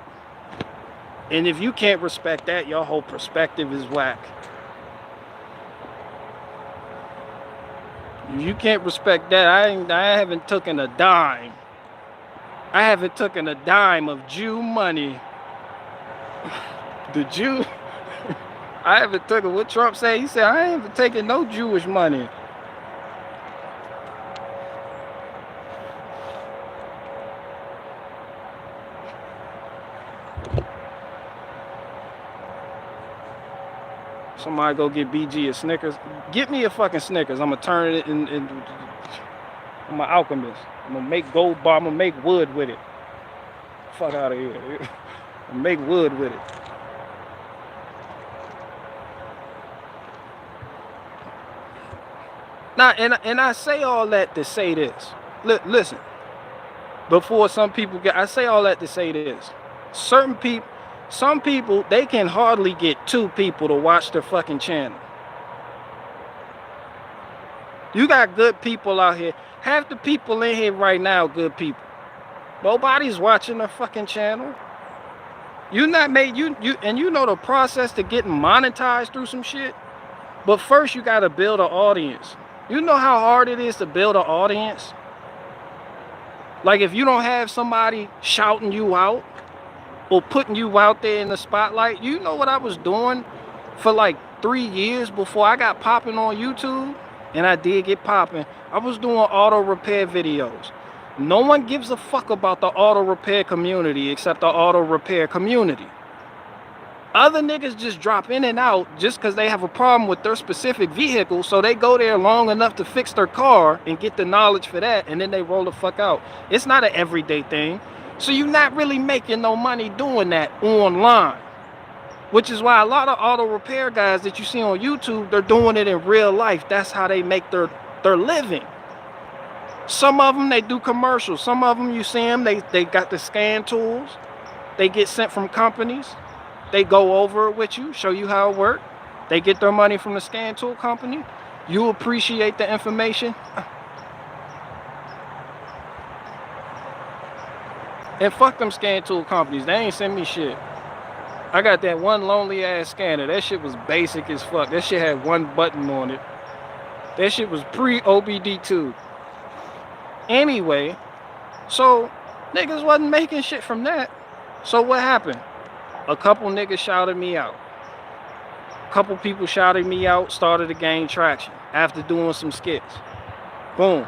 And if you can't respect that, your whole perspective is whack. If you can't respect that, I haven't taken a dime. I haven't taken a dime of Jew money. The Jew, I haven't taken what Trump said. He said, I ain't even taking no Jewish money. Somebody go get BG a Snickers. Get me a fucking Snickers. I'm gonna turn it in I'm an alchemist. I'm gonna make gold bar. I'm gonna make wood with it. Fuck out of here. I'm gonna make wood with it. Now, and I say all that to say this. Listen. Before some people get, I say all that to say this. Some people, they can hardly get 2 people to watch their fucking channel. You got good people out here. Half the people in here right now, good people. Nobody's watching their fucking channel. You not made and you know the process to getting monetized through some shit. But first you gotta build an audience. You know how hard it is to build an audience? Like if you don't have somebody shouting you out or putting you out there in the spotlight. You know what I was doing for like 3 years before I got popping on YouTube? And I did get popping. I was doing auto repair videos. No one gives a fuck about the auto repair community except the auto repair community. Other niggas just drop in and out just because they have a problem with their specific vehicle, so they go there long enough to fix their car and get the knowledge for that, and then they roll the fuck out. It's not an everyday thing. So you're not really making no money doing that online. Which is why a lot of auto repair guys that you see on YouTube, they're doing it in real life. That's how they make their living. Some of them, they do commercials. Some of them, you see them, they got the scan tools. They get sent from companies. They go over it with you, show you how it works. They get their money from the scan tool company. You appreciate the information. And fuck them scan tool companies. They ain't send me shit. I got that one lonely ass scanner. That shit was basic as fuck. That shit had one button on it. That shit was pre-OBD2. Anyway, so niggas wasn't making shit from that. So what happened? A couple niggas shouted me out. A couple people shouted me out, started to gain traction after doing some skits. Boom.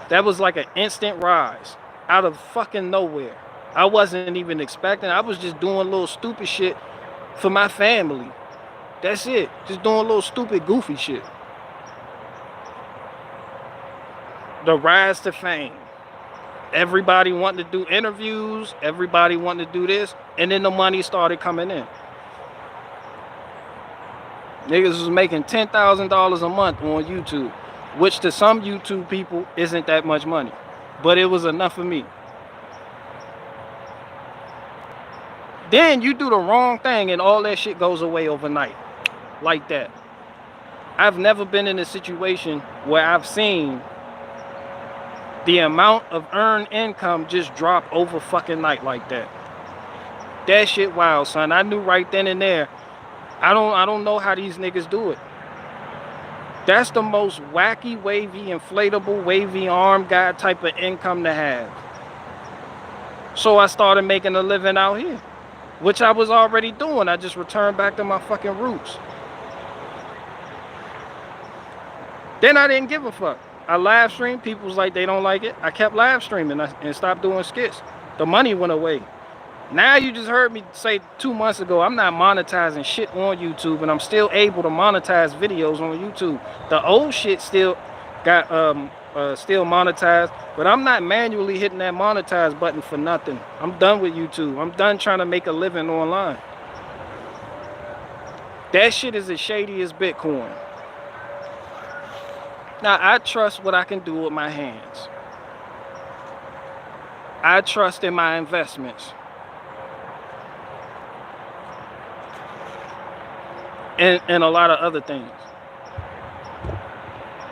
That was like an instant rise out of fucking nowhere. I wasn't even expecting. I was just doing little stupid shit for my family. That's it. Just doing little stupid goofy shit. The rise to fame. Everybody wanted to do interviews. Everybody wanted to do this. And then the money started coming in. Niggas was making $10,000 a month on YouTube, which to some YouTube people isn't that much money. But it was enough for me. Then you do the wrong thing and all that shit goes away overnight. Like that. I've never been in a situation where I've seen the amount of earned income just drop over fucking night like that. That shit wild, son. I knew right then and there. I don't know how these niggas do it. That's the most wacky, wavy, inflatable, wavy arm guy type of income to have. So I started making a living out here, which I was already doing. I just returned back to my fucking roots. Then I didn't give a fuck. I live streamed. People was like, they don't like it. I kept live streaming and stopped doing skits. The money went away. Now you just heard me say 2 months ago, I'm not monetizing shit on YouTube, and I'm still able to monetize videos on YouTube. The old shit still got still monetized, but I'm not manually hitting that monetize button for nothing. I'm done with YouTube. I'm done trying to make a living online. That shit is as shady as Bitcoin. Now, I trust what I can do with my hands. I trust in my investments. And a lot of other things.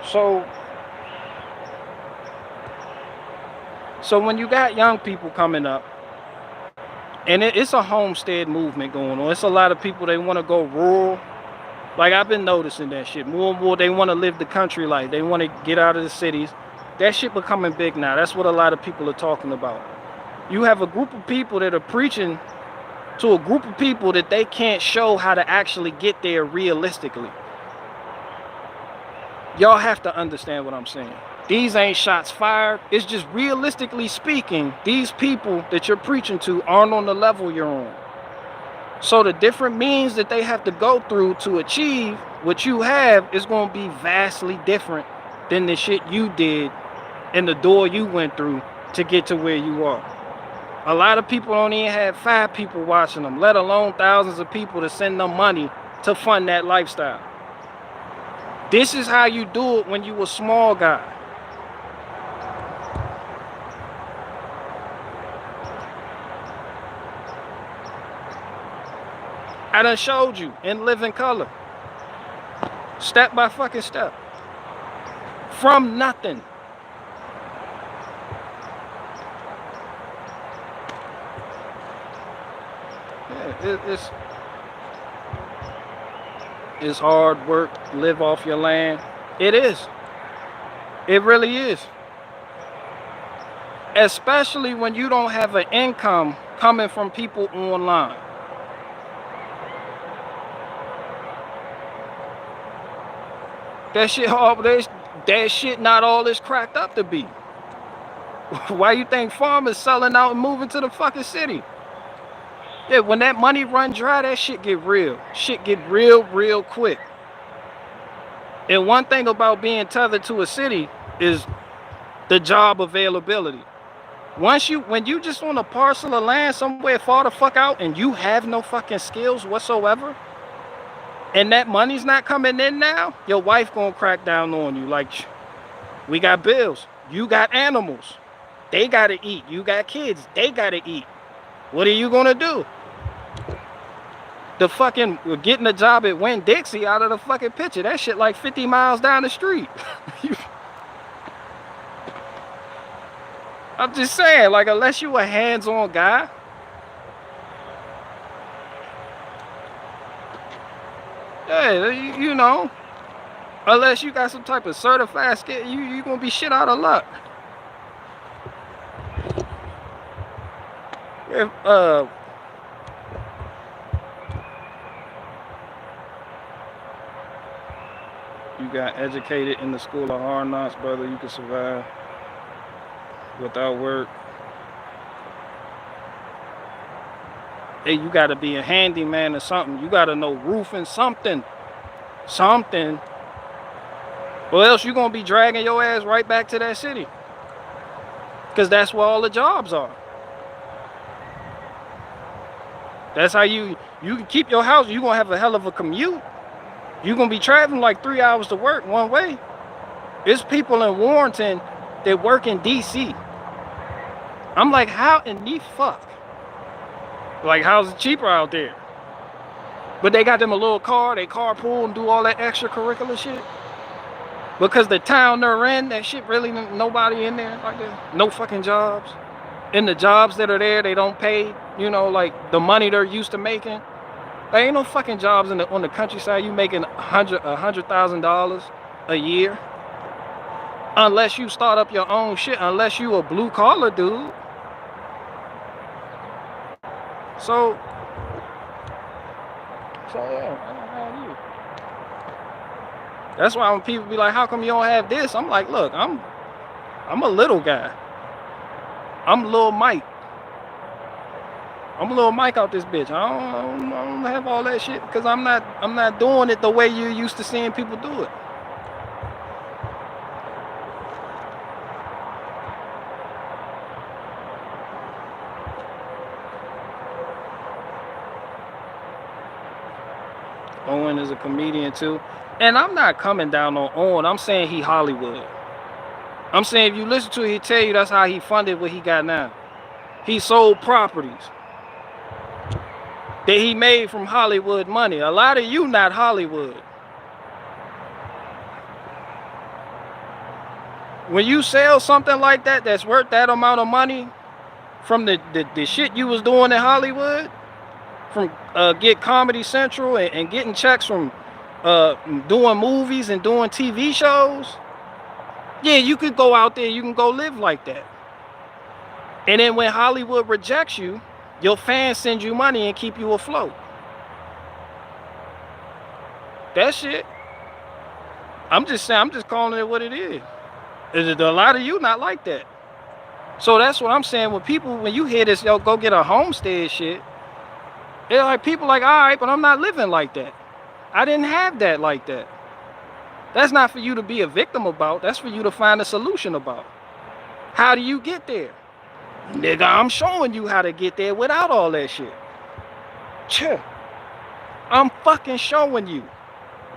So when you got young people coming up, and it's a homestead movement going on. It's a lot of people, they want to go rural. Like, I've been noticing that shit. More and more, they want to live the country life. They want to get out of the cities. That shit becoming big now. That's what a lot of people are talking about. You have a group of people that are preaching to a group of people that they can't show how to actually get there realistically. Y'all have to understand what I'm saying. These ain't shots fired. It's just realistically speaking, these people that you're preaching to aren't on the level you're on. So the different means that they have to go through to achieve what you have is going to be vastly different than the shit you did and the door you went through to get to where you are. A lot of people don't even have 5 people watching them, let alone thousands of people to send them money to fund that lifestyle. This is how you do it when you a small guy. I done showed you in living color. Step by fucking step. From nothing. Yeah, it's hard work, live off your land. It is. It really is. Especially when you don't have an income coming from people online. That shit not all it's cracked up to be. Why you think farmers selling out and moving to the fucking city? Yeah, when that money run dry, that shit get real. Shit get real quick. And one thing about being tethered to a city is the job availability. When you just on a parcel of land somewhere far the fuck out and you have no fucking skills whatsoever, and that money's not coming in now, your wife gonna crack down on you. Like, we got bills. You got animals. They gotta eat. You got kids. They gotta eat. What are you gonna do? The fucking getting a job at Winn-Dixie out of the fucking picture. That shit like 50 miles down the street. I'm just saying, like, unless you a hands-on guy, Yeah, you know, unless you got some type of certified skill, you gonna be shit out of luck. If you got educated in the school of hard knocks, brother, you can survive without work. Hey, you gotta be a handyman or something. You gotta know roofing something. Something. Or else you're gonna be dragging your ass right back to that city. Because that's where all the jobs are. That's how you can keep your house. You're gonna have a hell of a commute. You're gonna be traveling like 3 hours to work one way. There's people in Warrenton that work in DC. I'm like, how in the fuck? Like, how's it cheaper out there? But they got them a little car, they carpool and do all that extracurricular shit. Because the town they're in, that shit really nobody in there like that. No fucking jobs. And the jobs that are there, they don't pay, you know, like the money they're used to making. There ain't no fucking jobs on the countryside. You making $100,000 a year. Unless you start up your own shit, unless you a blue collar dude. So yeah, I don't have you. That's why when people be like, how come you don't have this? I'm like, look, I'm a little guy. I'm Lil Mike. I'm a little Mike out this bitch. I don't have all that shit because I'm not doing it the way you're used to seeing people do it. Owen is a comedian too. And I'm not coming down on Owen. I'm saying he Hollywood. I'm saying if you listen to it, he'll tell you that's how he funded what he got now. He sold properties that he made from Hollywood money. A lot of you not Hollywood. When you sell something like that that's worth that amount of money from the shit you was doing in Hollywood, from get Comedy Central and getting checks from doing movies and doing TV shows, yeah, you could go out there, you can go live like that. And then when Hollywood rejects you, your fans send you money and keep you afloat. That shit. I'm just saying, I'm just calling it what it is. A lot of you not like that. So that's what I'm saying. When you hear this, yo, go get a homestead shit, they're like, people like, all right, but I'm not living like that. I didn't have that like that. That's not for you to be a victim about. That's for you to find a solution about. How do you get there? Nigga, I'm showing you how to get there without all that shit. Cheh. I'm fucking showing you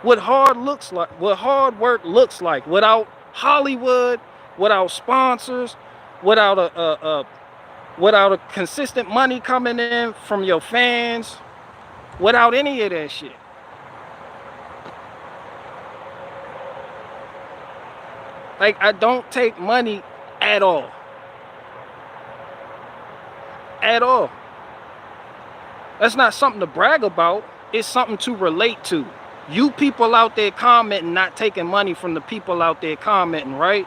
what hard work looks like without Hollywood, without sponsors, without a consistent money coming in from your fans, without any of that shit. Like, I don't take money at all. At all. That's not something to brag about. It's something to relate to. You people out there commenting, not taking money from the people out there commenting, right?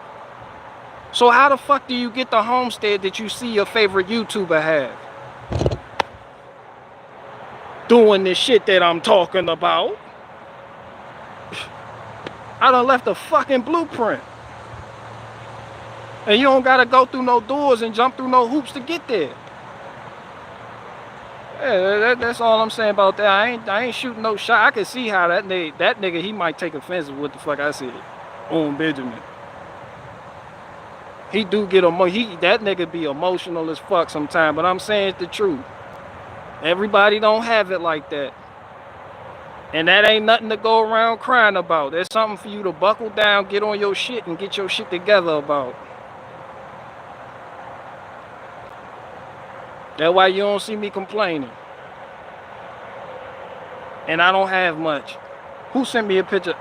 So how the fuck do you get the homestead that you see your favorite YouTuber have? Doing this shit that I'm talking about. I done left a fucking blueprint. And you don't gotta go through no doors and jump through no hoops to get there. Yeah, that's all I'm saying about that. I ain't shooting no shot. I can see how that nigga, he might take offense with what the fuck I said on Benjamin. He do get that nigga be emotional as fuck sometimes, but I'm saying it's the truth. Everybody don't have it like that. And that ain't nothing to go around crying about. There's something for you to buckle down, get on your shit, and get your shit together about. That's why you don't see me complaining. And I don't have much. Who sent me a picture?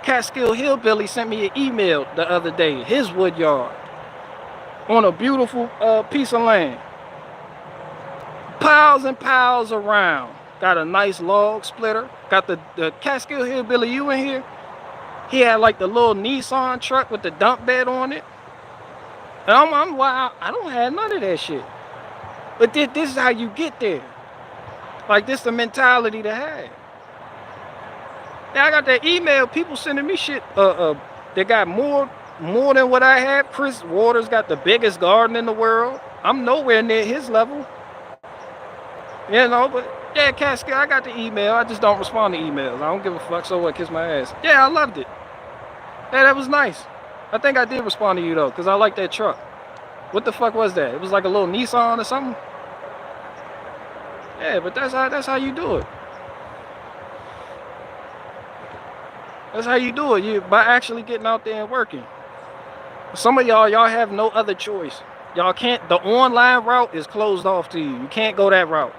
Catskill Hillbilly sent me an email the other day. His wood yard. On a beautiful piece of land. Piles and piles around. got a nice log splitter. Got the Catskill Hillbilly U in here. He had like the little Nissan truck with the dump bed on it. And I'm wow, I don't have none of that shit. But this is how you get there. Like, this the mentality to have. Now I got that email, people sending me shit. They got more than what I have. Chris Waters got the biggest garden in the world. I'm nowhere near his level. You know, but yeah, Catskill, I got the email. I just don't respond to emails. I don't give a fuck, so what, kiss my ass. Yeah, I loved it. Yeah, that was nice. I think I did respond to you though, because I like that truck. What the fuck was that? It was like a little Nissan or something? Yeah, but that's how you do it. That's how you do it. You by actually getting out there and working. Some of y'all have no other choice. Y'all can't, the online route is closed off to you. You can't go that route.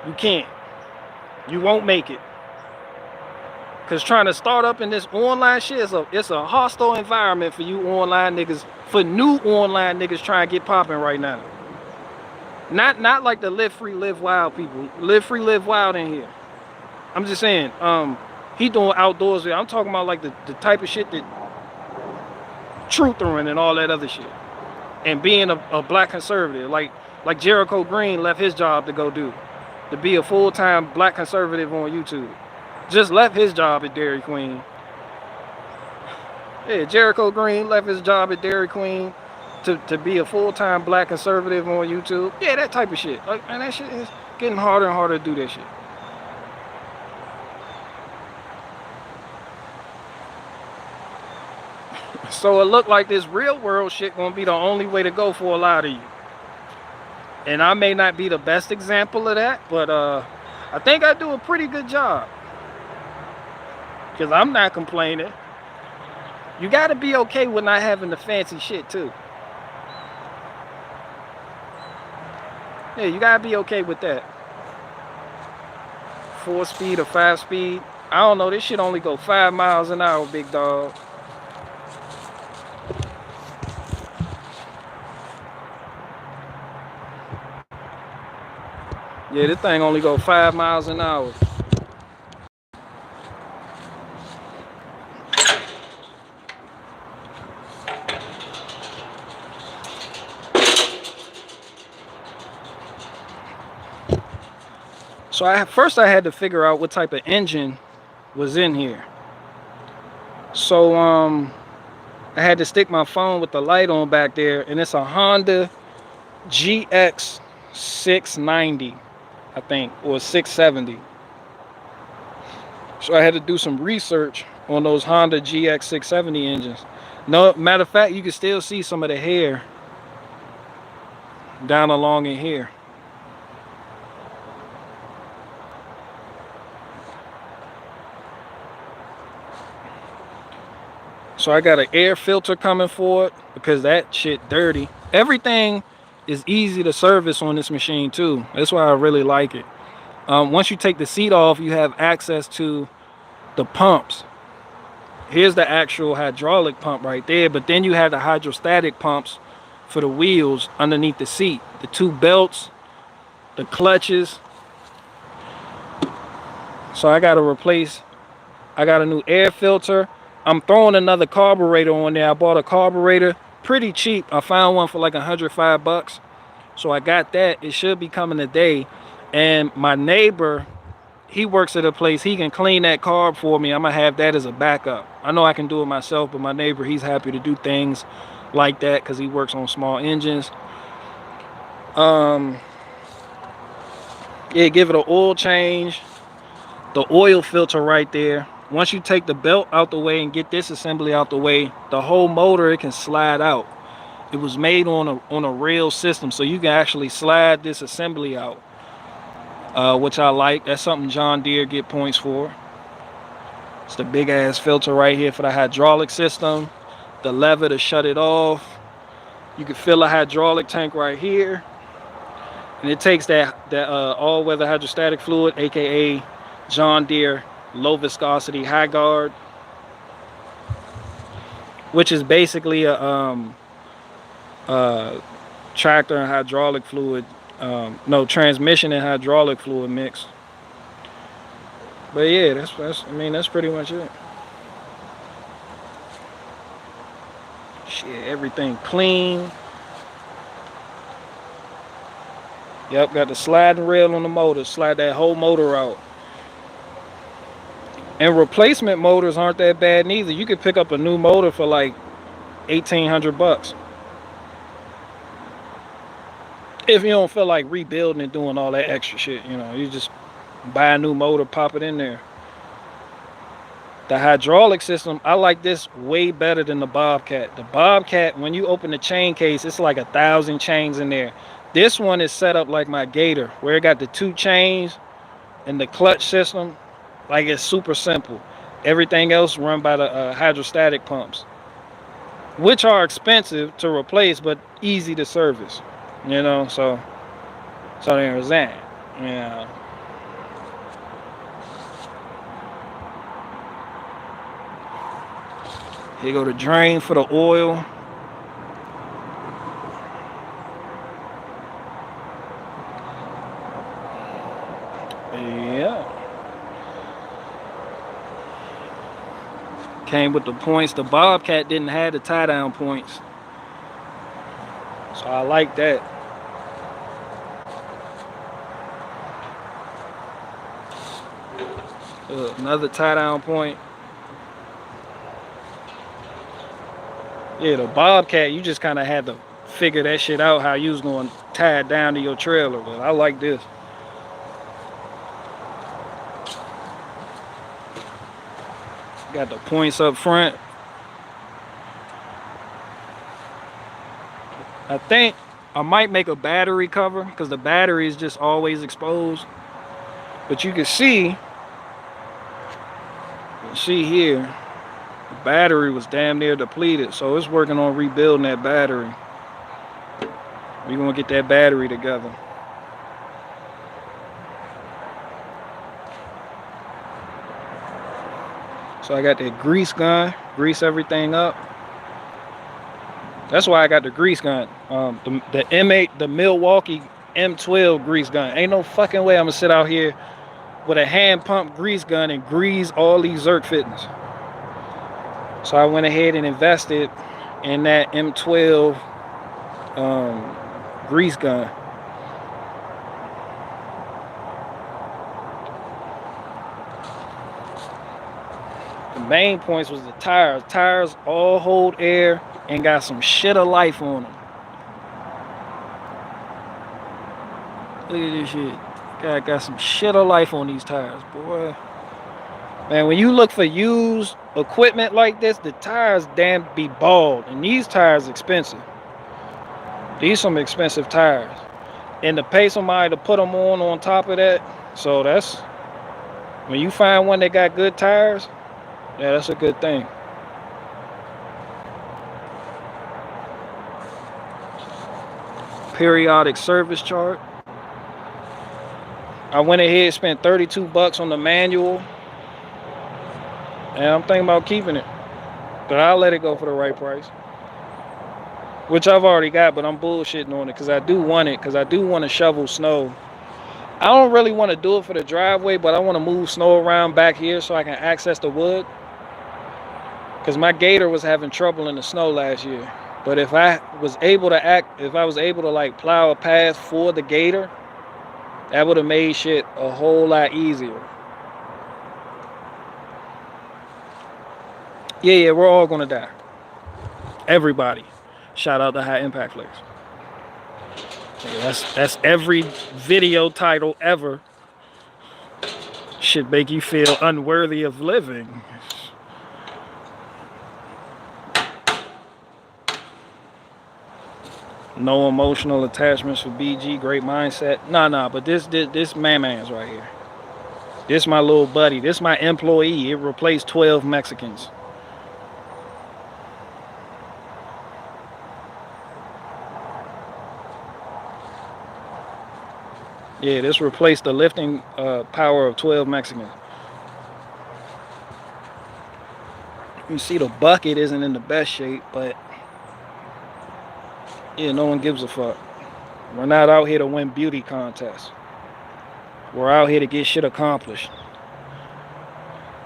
You can't. You won't make it. Cause trying to start up in this online shit it's a hostile environment for you online niggas, for new online niggas trying to get popping right now. Not like the live free, live wild people. Live free, live wild in here. I'm just saying, he doing outdoors. I'm talking about like the type of shit that Truthering and all that other shit. And being a black conservative, like Jericho Green left his job to go do, to be a full-time black conservative on YouTube. Just left his job at Dairy Queen. Yeah, Jericho Green left his job at Dairy Queen to be a full-time black conservative on YouTube. Yeah, that type of shit. Like, man, that shit is getting harder and harder to do that shit. So it looked like this real world shit gonna be the only way to go for a lot of you. And I may not be the best example of that, but I think I do a pretty good job. Because I'm not complaining. You gotta be okay with not having the fancy shit too. Yeah, you gotta be okay with that. 4-speed or 5-speed. I don't know, this shit only go 5 miles an hour, big dog. Yeah, this thing only go 5 miles an hour. So first I had to figure out what type of engine was in here. So I had to stick my phone with the light on back there, and it's a Honda GX 690, I think, or 670. So I had to do some research on those Honda GX 670 engines. No, matter of fact, you can still see some of the hair down along in here. So I got an air filter coming for it because that shit dirty. Everything is easy to service on this machine too. That's why I really like it. Once you take the seat off, you have access to the pumps. Here's the actual hydraulic pump right there, but then you have the hydrostatic pumps for the wheels underneath the seat. The 2 belts, the clutches. So I got a new air filter. I'm throwing another carburetor on there. I bought a carburetor pretty cheap. I found one for like $105. So I got that. It should be coming today. And my neighbor, he works at a place. He can clean that carb for me. I'm gonna have that as a backup. I know I can do it myself, but my neighbor, he's happy to do things like that because he works on small engines. Yeah, give it an oil change. The oil filter right there. Once you take the belt out the way and get this assembly out the way, the whole motor, it can slide out. It was made on a rail system, so you can actually slide this assembly out, which I like. That's something John Deere get points for. It's the big ass filter right here for the hydraulic system. The lever to shut it off. You can fill a hydraulic tank right here, and it takes that all-weather hydrostatic fluid, aka John Deere low viscosity high guard, which is basically a tractor and hydraulic fluid No, transmission and hydraulic fluid mix. But yeah, that's I mean, that's pretty much it. Shit, everything clean. Yep, got the sliding rail on the motor. Slide that whole motor out. And replacement motors aren't that bad neither. You could pick up a new motor for like $1,800 if you don't feel like rebuilding and doing all that extra shit. You know, you just buy a new motor, pop it in there. The hydraulic system, I like this way better than the Bobcat. The Bobcat, when you open the chain case, it's like 1,000 chains in there. This one is set up like my Gator, where it got the 2 chains and the clutch system. Like, it's super simple. Everything else run by the hydrostatic pumps, which are expensive to replace but easy to service. You know, so there's that. Yeah. Here go the drain for the oil. Yeah. Came with the points. The Bobcat didn't have the tie down points, so I like that. Another tie down point. Yeah, the Bobcat, you just kind of had to figure that shit out, how you was going to tie it down to your trailer. But I like this. Got the points up front. I think I might make a battery cover because the battery is just always exposed. But you can see here, the battery was damn near depleted, so it's working on rebuilding that battery. We're gonna get that battery together. So I got that grease gun, grease everything up. That's why I got the grease gun. The M8, the Milwaukee M12 grease gun. Ain't no fucking way I'm gonna sit out here with a hand pump grease gun and grease all these Zerk fittings. So I went ahead and invested in that M12 grease gun. The main points was the tires. Tires all hold air and got some shit of life on them. Look at this shit. Got some shit of life on these tires, boy. Man, when you look for used equipment like this, the tires damn be bald. And these tires expensive. These some expensive tires. And to pay somebody to put them on top of that. So that's, when you find one that got good tires, yeah, that's a good thing. Periodic service chart. I went ahead and spent $32 on the manual. And I'm thinking about keeping it. But I'll let it go for the right price. Which I've already got, but I'm bullshitting on it because I do want it, because I do want to shovel snow. I don't really want to do it for the driveway, but I want to move snow around back here so I can access the wood. Because my Gator was having trouble in the snow last year. But if I was able to like plow a path for the Gator, that would have made shit a whole lot easier. Yeah, we're all gonna die. Everybody. Shout out to High Impact Flicks. Yeah, that's every video title ever. Should make you feel unworthy of living. No emotional attachments for BG. Great mindset. Nah, but this man's right here. This my little buddy. This my employee. It replaced 12 Mexicans. Yeah, this replaced the lifting power of 12 Mexicans. You see the bucket isn't in the best shape, but yeah, no one gives a fuck. We're not out here to win beauty contests. We're out here to get shit accomplished.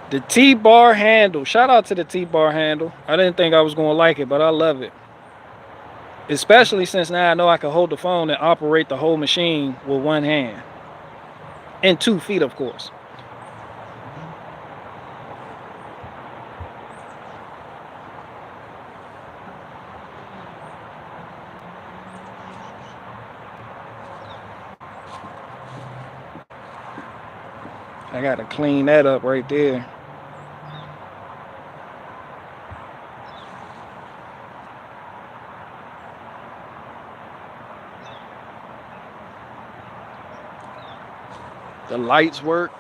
The T-bar handle. Shout out to the T-bar handle. I didn't think I was going to like it, but I love it. Especially since now I know I can hold the phone and operate the whole machine with one hand. And 2 feet, of course. I got to clean that up right there. The lights work.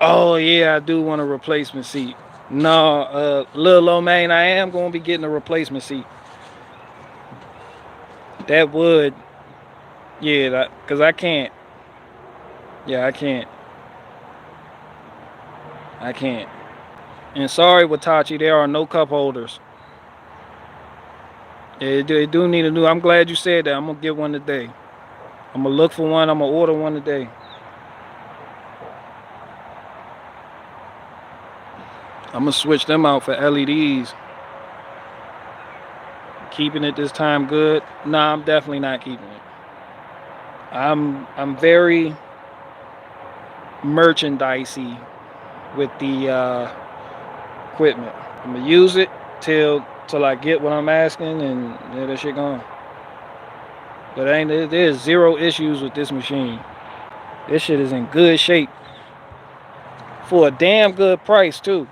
Oh yeah, I do want a replacement seat. No, Lil Lomain, I am going to be getting a replacement seat. That would, yeah, because I can't. Yeah, I can't. I can't. And sorry, Watachi, there are no cup holders. Yeah, they do need a new. I'm glad you said that. I'm going to get one today. I'm going to look for one. I'm going to order one today. I'm going to switch them out for LEDs. Keeping it this time good? Nah, I'm definitely not keeping it. I'm very merchandisey with the equipment. I'm gonna use it till I get what I'm asking, and yeah, that shit gone. But there's zero issues with this machine. This shit is in good shape for a damn good price too.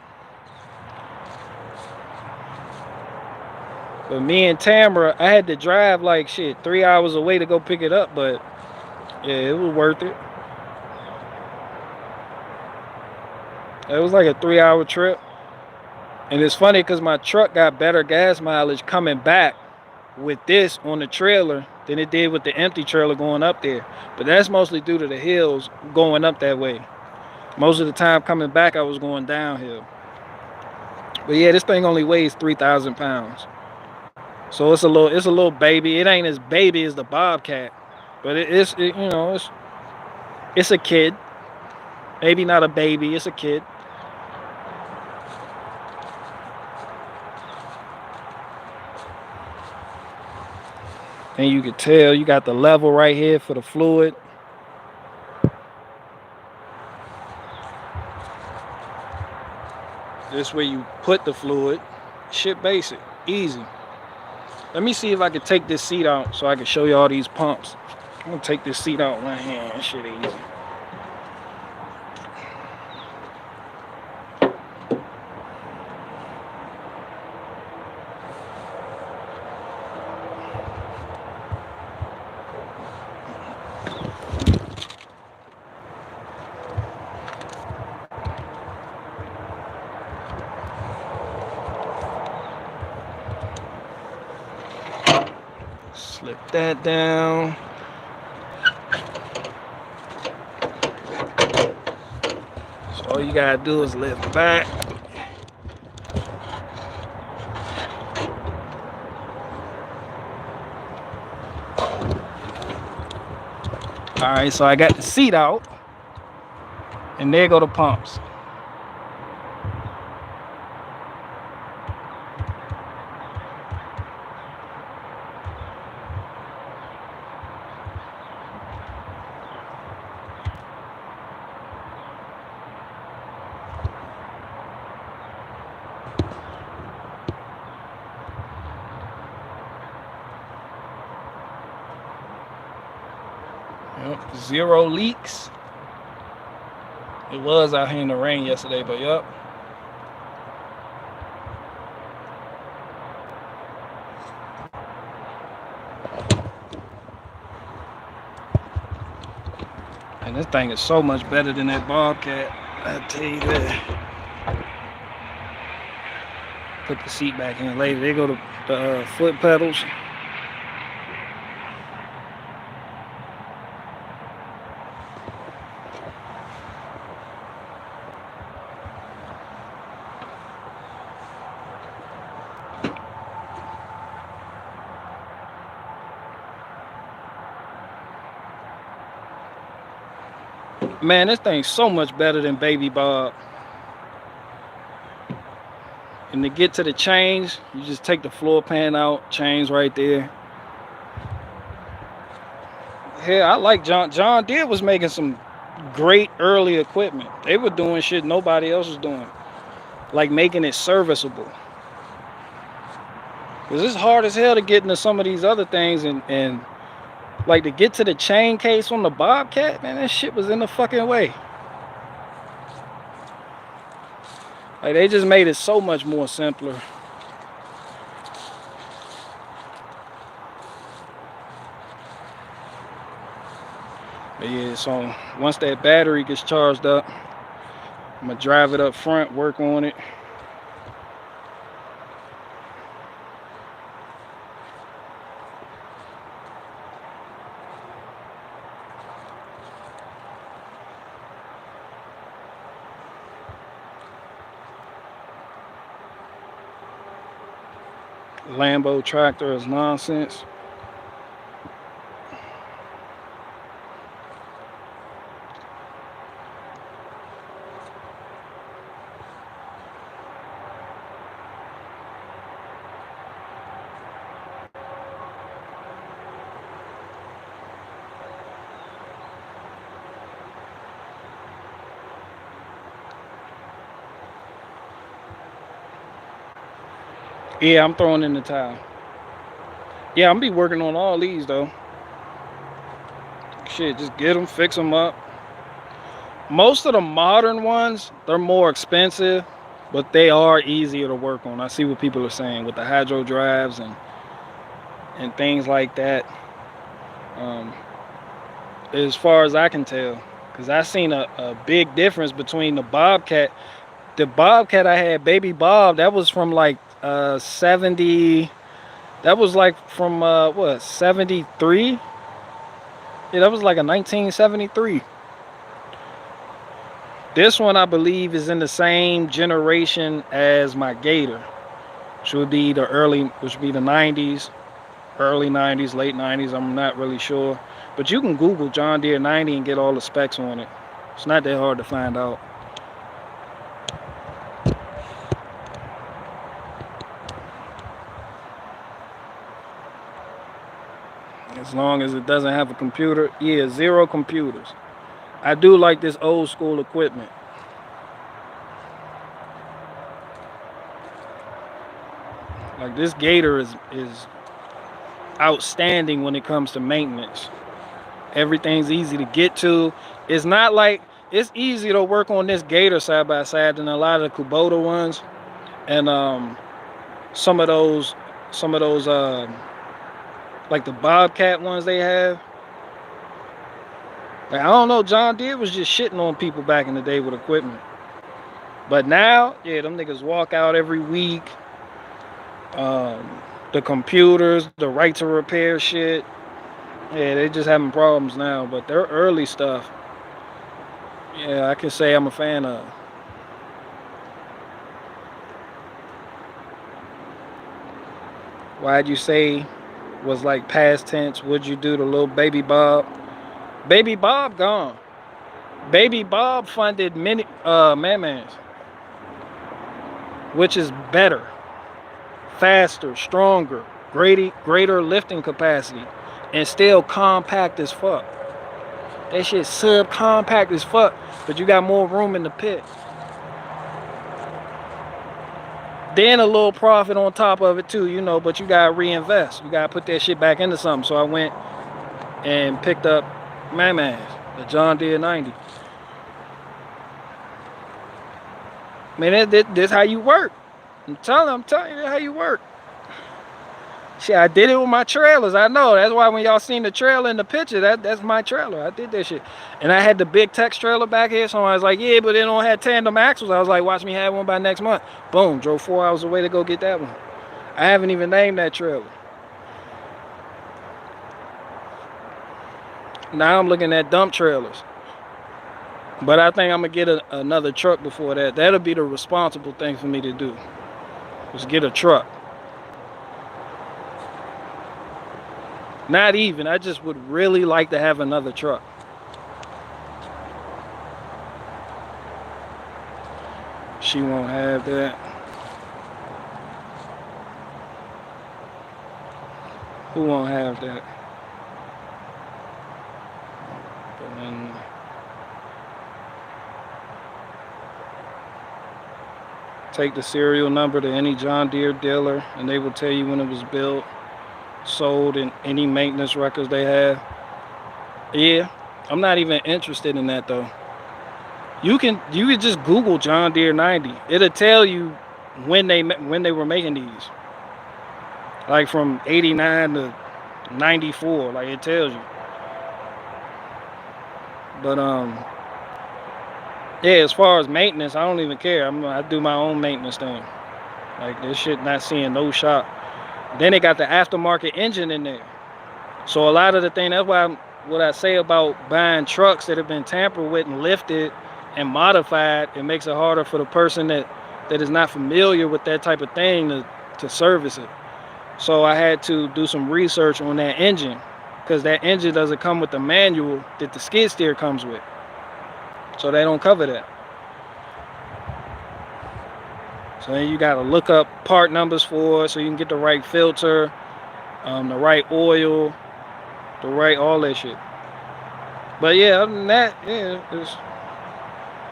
But me and Tamara, I had to drive like shit 3 hours away to go pick it up, but yeah, it was worth it. It was like a 3-hour trip. And it's funny because my truck got better gas mileage coming back with this on the trailer than it did with the empty trailer going up there. But that's mostly due to the hills going up that way. Most of the time coming back, I was going downhill. But yeah, this thing only weighs 3,000 pounds. So it's a little baby. It ain't as baby as the Bobcat, but it's a kid. Maybe not a baby, it's a kid. And you can tell you got the level right here for the fluid. This way you put the fluid. Shit basic, easy. Let me see if I can take this seat out so I can show you all these pumps. I'm gonna take this seat out with one hand. That shit easy. Slip that down. So all you gotta do is lift back. All right, so I got the seat out, and there go the pumps. Yep, 0 leaks. It was out here in the rain yesterday, but yep. And this thing is so much better than that Bobcat. I tell you that. Put the seat back in later. There go the foot pedals. Man, this thing's so much better than Baby Bob. And to get to the chains, you just take the floor pan out, chains right there. Hell, I like John Deere was making some great early equipment. They were doing shit nobody else was doing, like making it serviceable. Cause it's hard as hell to get into some of these other things, and like to get to the chain case on the Bobcat, man, that shit was in the fucking way. Like they just made it so much more simpler. But yeah, so once that battery gets charged up, I'm gonna drive it up front, work on it. Lambo tractor is nonsense. Yeah, I'm throwing in the towel. Yeah, I'm be working on all these though. Shit, just get them, fix them up. Most of the modern ones, they're more expensive, but they are easier to work on. I see what people are saying with the hydro drives and things like that. As far as I can tell, because I seen a big difference between the Bobcat. The Bobcat I had, Baby Bob, that was from like 70. That was like from what, 73? Yeah, that was like a 1973. This one I believe is in the same generation as my Gator, which would be the 90s, early 90s, late 90s. I'm not really sure, but you can Google John Deere 90 and get all the specs on it. It's not that hard to find out. As long as it doesn't have a computer. Yeah, 0 computers. I do like this old school equipment. Like this Gator is outstanding when it comes to maintenance. Everything's easy to get to. It's not like, it's easy to work on this Gator side by side than a lot of the Kubota ones, and some of those like the Bobcat ones they have. Like, I don't know, John Deere was just shitting on people back in the day with equipment. But now, yeah, them niggas walk out every week. The computers, the right to repair shit. Yeah, they just having problems now. But their early stuff, yeah, I can say I'm a fan of. Why'd you say was like past tense? What'd you do to little Baby Bob? Baby Bob gone. Baby Bob funded many Man-Mans, which is better, faster, stronger, greater lifting capacity, and still compact as fuck. That shit subcompact as fuck, but you got more room in the pit. Then a little profit on top of it too, you know, but you gotta reinvest. You gotta put that shit back into something. So I went and picked up Man-Mans, the John Deere 90. Man, this how you work. I'm telling you how you work. Shit, I did it with my trailers. I know. That's why when y'all seen the trailer in the picture, that's my trailer. I did that shit. And I had the big Tex trailer back here, so I was like, yeah, but it don't have tandem axles. I was like, watch me have one by next month. Boom, drove 4 hours away to go get that one. I haven't even named that trailer. Now I'm looking at dump trailers. But I think I'm going to get another truck before that. That'll be the responsible thing for me to do. Just get a truck. Not even. I just would really like to have another truck. she won't have that. Who won't have that? But then, take the serial number to any John Deere dealer, and they will tell you when it was built, sold, and any maintenance records they have. Yeah, I'm not even interested in that though. You can just Google John Deere 90. It'll tell you when they were making these, like from 89 to 94. Like it tells you. But yeah, as far as maintenance, I don't even care. I do my own maintenance thing. Like this shit not seeing no shop. Then they got the aftermarket engine in there. So a lot of the thing, that's why what I say about buying trucks that have been tampered with and lifted and modified, it makes it harder for the person that is not familiar with that type of thing to service it. So I had to do some research on that engine, because that engine doesn't come with the manual that the skid steer comes with. So they don't cover that. So then you got to look up part numbers for it so you can get the right filter, the right oil, the right all that shit. But yeah, other than that, yeah,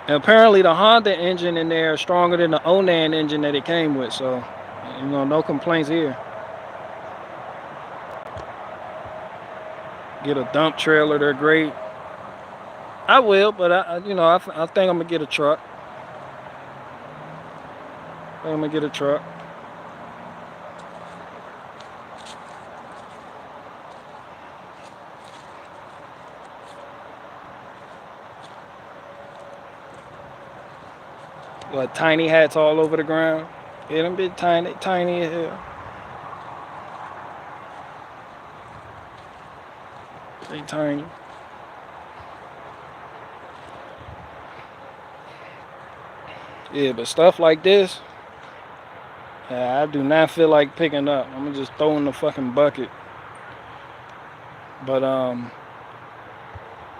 and apparently the Honda engine in there is stronger than the Onan engine that it came with. So, you know, no complaints here. Get a dump trailer, they're great. I will, but I think I'm gonna get a truck. I'm gonna get a truck. What, tiny hats all over the ground? Yeah, them bit tiny as hell. They tiny. Yeah, but stuff like this, I do not feel like picking up. I'm gonna just throw in the fucking bucket. But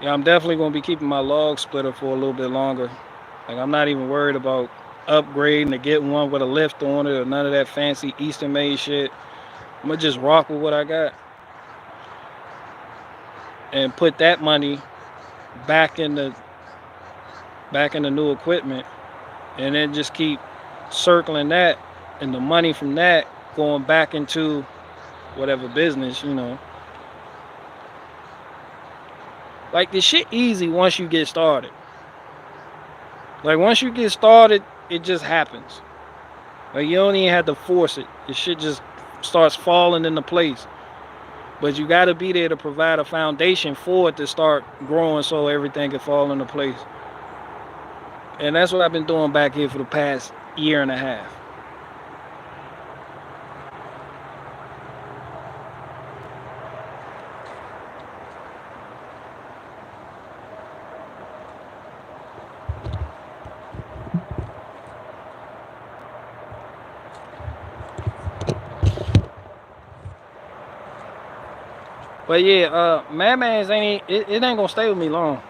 yeah, I'm definitely gonna be keeping my log splitter for a little bit longer. Like, I'm not even worried about upgrading to get one with a lift on it or none of that fancy Eastern made shit. I'm gonna just rock with what I got and put that money back in the new equipment, and then just keep circling that, and the money from that going back into whatever business, you know. Like, this shit easy once you get started. Like, once you get started, it just happens. Like, you don't even have to force it. The shit just starts falling into place. But you got to be there to provide a foundation for it to start growing so everything can fall into place. And that's what I've been doing back here for the past year and a half. But yeah, Madman's it ain't gonna stay with me long.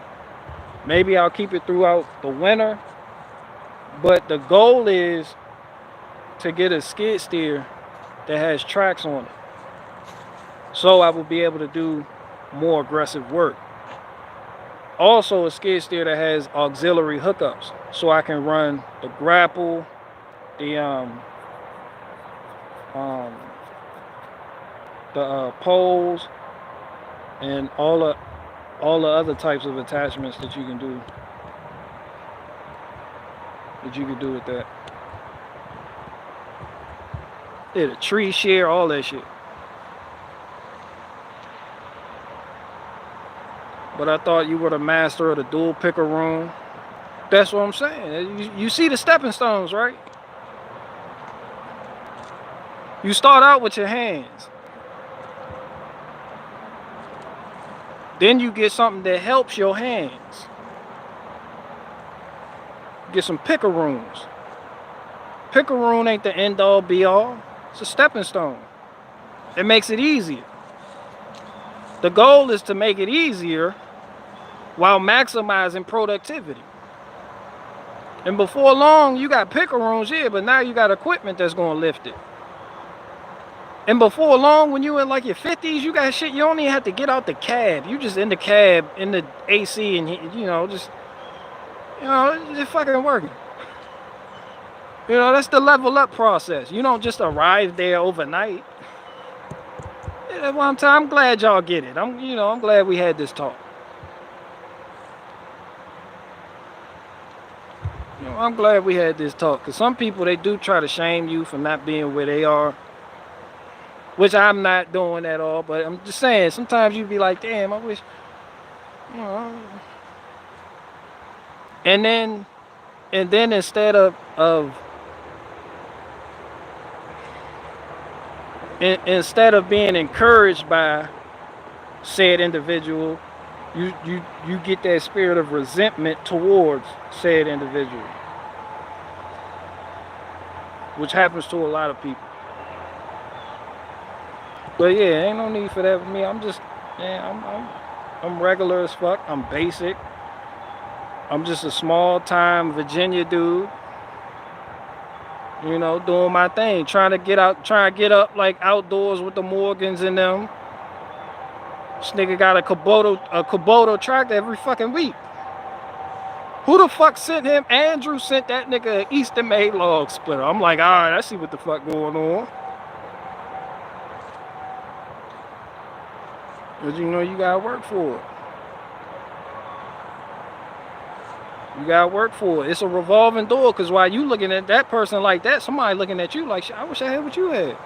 Maybe I'll keep it throughout the winter. But the goal is to get a skid steer that has tracks on it, so I will be able to do more aggressive work. Also, a skid steer that has auxiliary hookups, so I can run the grapple, the poles, and all the other types of attachments that you can do. With that. Yeah, the tree shear, all that shit. But I thought you were the master of the dual picker room. That's what I'm saying. You see the stepping stones, right? You start out with your hands. Then you get something that helps your hands. Get some pickaroons. Pickaroon ain't the end all be all. It's a stepping stone. It makes it easier. The goal is to make it easier while maximizing productivity. And before long, you got picker rooms, yeah, but now you got equipment that's gonna lift it. And before long, when you in like your 50s, you got shit, you don't even have to get out the cab. You just in the cab, in the AC, and just fucking working. That's the level up process. You don't just arrive there overnight. That's why I'm glad y'all get it. I'm glad we had this talk. I'm glad we had this talk, because some people, they do try to shame you for not being where they are, which I'm not doing at all. But I'm just saying, sometimes you be like, damn, I wish, and then instead of being encouraged by said individual, you get that spirit of resentment towards said individual, which happens to a lot of people. But yeah, ain't no need for that for me. I'm just, I'm regular as fuck. I'm basic. I'm just a small time Virginia dude. Doing my thing, trying to get up like outdoors with the Morgans and them. This nigga got a Kubota tractor every fucking week. Who the fuck sent him? Andrew sent that nigga an Eastern made log splitter. I'm like, all right, I see what the fuck going on. But you gotta work for it. You gotta work for it. It's a revolving door, because while you looking at that person like that, somebody looking at you like, I wish I had what you had.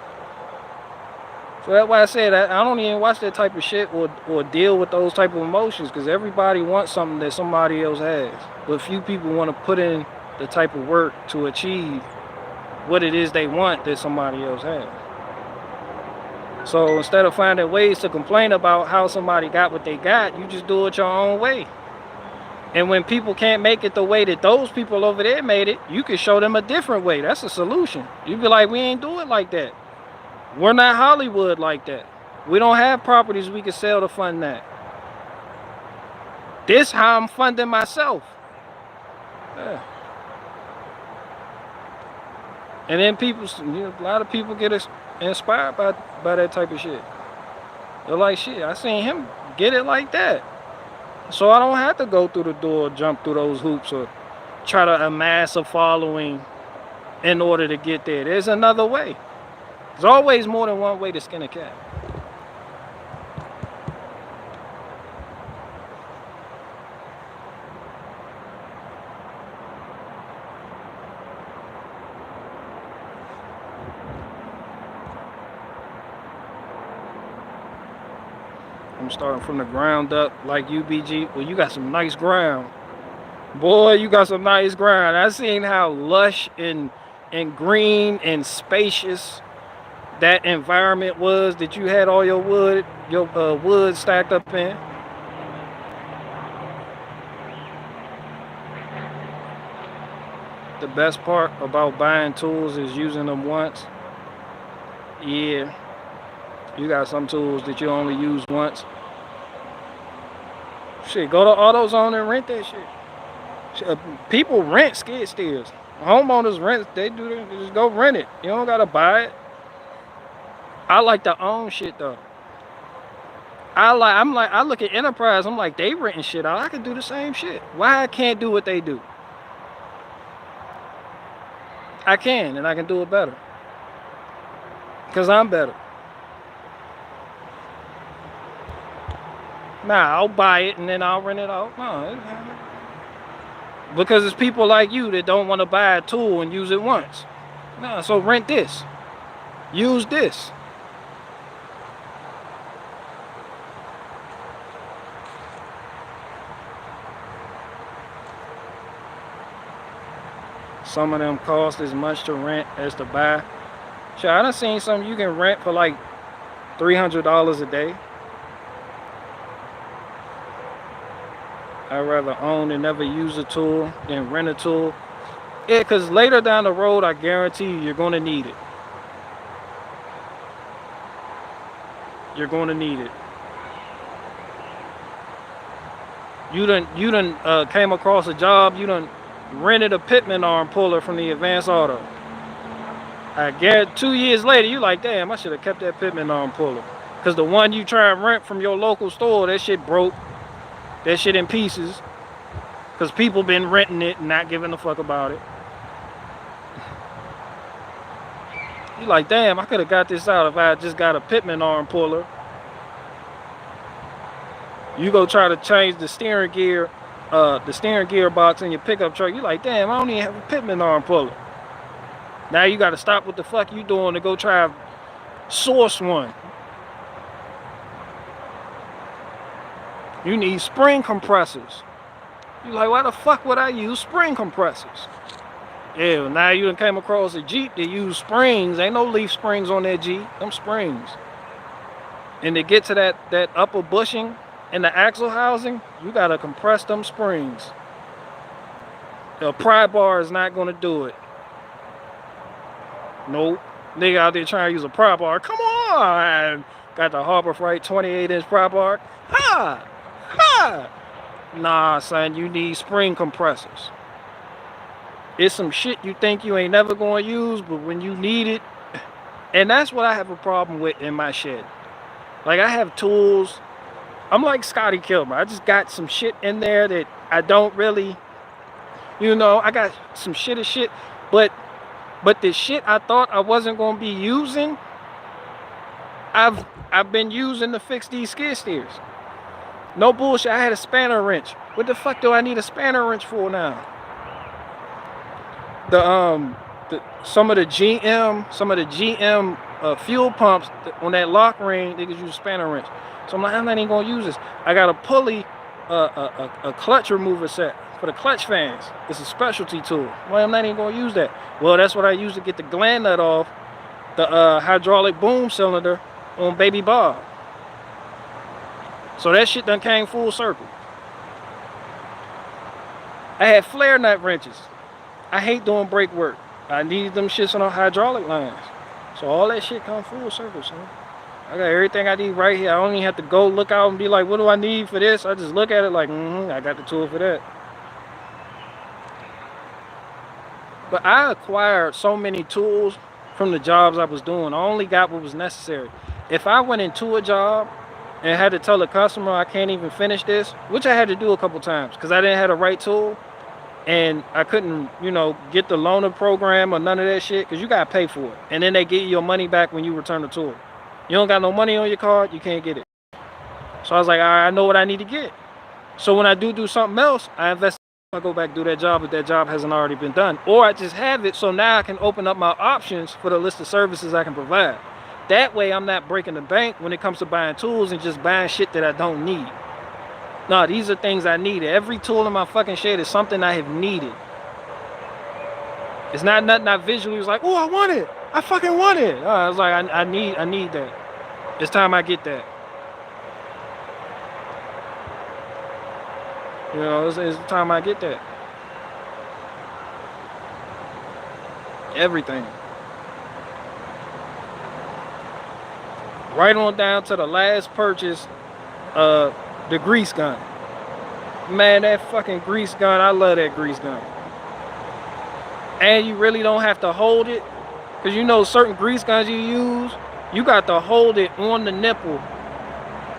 So that's why I said I don't even watch that type of shit or deal with those type of emotions, because everybody wants something that somebody else has. But few people want to put in the type of work to achieve what it is they want that somebody else has. So instead of finding ways to complain about how somebody got what they got, you just do it your own way. And when people can't make it the way that those people over there made it, you can show them a different way. That's a solution. You be like, we ain't do it like that. We're not Hollywood like that. We don't have properties we can sell to fund that. This how I'm funding myself. Yeah. And then a lot of people get inspired by that type of shit. They're like, shit, I seen him get it like that. So I don't have to go through the door, jump through those hoops, or try to amass a following in order to get there. There's another way. There's always more than one way to skin a cat. I'm starting from the ground up like UBG. Well, you got some nice ground. Boy, you got some nice ground. I seen how lush and green and spacious that environment was that you had all your wood stacked up in. The best part about buying tools is using them once. Yeah, you got some tools that you only use once. Shit, go to AutoZone and rent that shit. People rent skid steers. Homeowners rent. They just go rent it. You don't gotta buy it. I like to own shit though. I look at Enterprise. I'm like, they renting shit out. I can do the same shit. Why I can't do what they do? I can, and I can do it better. Because I'm better. Nah, I'll buy it and then I'll rent it out. No, because it's people like you that don't want to buy a tool and use it once. Nah, so rent this. Use this. Some of them cost as much to rent as to buy. Sure, I done seen some you can rent for like $300 a day. I'd rather own and never use a tool than rent a tool. Yeah, because later down the road, I guarantee you're going to need it. You're going to need it. You done came across a job, you done rented a Pitman arm puller from the Advance Auto. I guarantee 2 years later, you like, damn, I should have kept that Pitman arm puller. Because the one you try and rent from your local store, that shit broke. That shit in pieces. Because people been renting it and not giving a fuck about it. You like, damn, I could have got this out if I had just got a Pitman arm puller. You go try to change the steering gearbox in your pickup truck. You like, damn, I don't even have a Pitman arm puller. Now you got to stop what the fuck you doing to go try source one. You need spring compressors. You like, why the fuck would I use spring compressors? Yeah, well, now you done came across a Jeep that use springs. Ain't no leaf springs on that Jeep. Them springs. And to get to that upper bushing and the axle housing, you gotta compress them springs. The pry bar is not gonna do it. Nope. Nigga out there trying to use a pry bar. Come on! Got the Harbor Freight 28-inch pry bar. Ha! Ha! Nah, son, you need spring compressors. It's some shit you think you ain't never gonna use, but when you need it, and that's what I have a problem with in my shed. Like, I have tools. I'm like Scotty Kilmer. I just got some shit in there that I don't really, I got some shit, but the shit I thought I wasn't gonna be using, I've been using to fix these skid steers. No bullshit, I had a spanner wrench. What the fuck do I need a spanner wrench for now? Some of the GM fuel pumps on that lock ring, they could use a spanner wrench. So I'm like, I'm not even gonna use this. I got a pulley, a clutch remover set for the clutch fans. It's a specialty tool. Well, I'm not even gonna use that. Well, that's what I use to get the gland nut off the hydraulic boom cylinder on Baby Bob. So that shit done came full circle. I had flare nut wrenches. I hate doing brake work. I need them shits on the hydraulic lines. So all that shit come full circle, son. I got everything I need right here. I don't even have to go look out and be like, what do I need for this? I just look at it like, I got the tool for that. But I acquired so many tools from the jobs I was doing. I only got what was necessary. If I went into a job and had to tell the customer I can't even finish this, which I had to do a couple times because I didn't have the right tool and I couldn't, get the loaner program or none of that shit, because you got to pay for it. And then they give you your money back when you return the tool. You don't got no money on your card, you can't get it. So I was like, all right, I know what I need to get. So when I do something else, I invest. I go back do that job if that job hasn't already been done. Or I just have it, so now I can open up my options for the list of services I can provide. That way I'm not breaking the bank when it comes to buying tools and just buying shit that I don't need. No, these are things I needed. Every tool in my fucking shed is something I have needed. It's not nothing I visually was like, oh, I want it. I fucking want it. I was like, I need that. It's time I get that. It's time I get that. Everything. Right on down to the last purchase, the grease gun. Man, that fucking grease gun, I love that grease gun. And you really don't have to hold it, because certain grease guns you use, you got to hold it on the nipple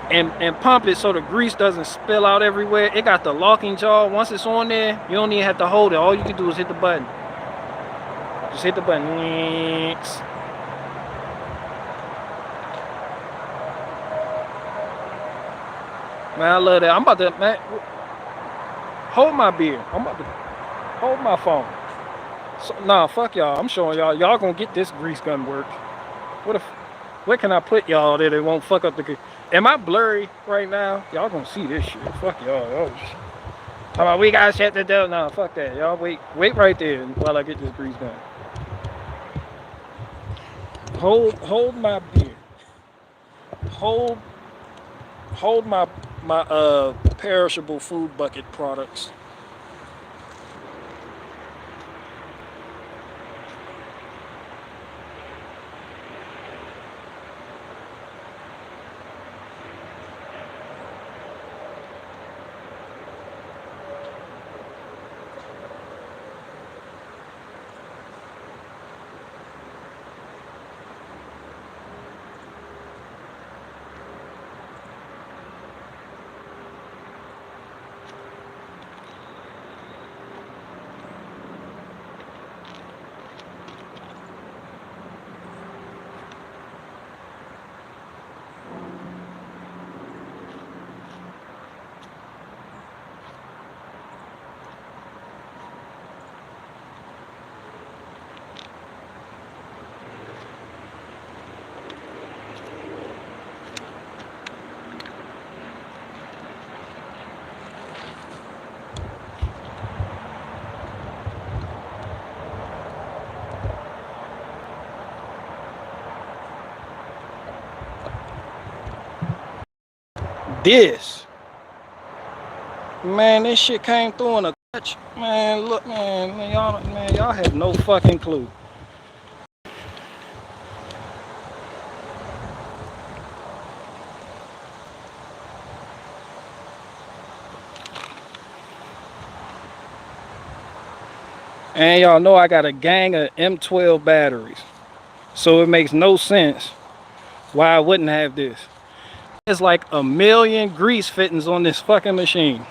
and pump it so the grease doesn't spill out everywhere. It got the locking jaw. Once it's on there, you don't even have to hold it. All you can do is hit the button. Just hit the button. Man, I love that. I'm about to, hold my beer. I'm about to hold my phone. So, nah, fuck y'all. I'm showing y'all. Y'all gonna get this grease gun work. Where can I put y'all that it won't fuck up the... Am I blurry right now? Y'all gonna see this shit. Fuck y'all. Talking about we gotta shut the door. Nah, fuck that. Y'all wait right there while I get this grease gun. Hold my beer. Hold my perishable food bucket products. this. Man, this shit came through in a clutch. Man, look, man, y'all have no fucking clue. And y'all know I got a gang of M12 batteries. So it makes no sense why I wouldn't have this. There's like a million grease fittings on this fucking machine.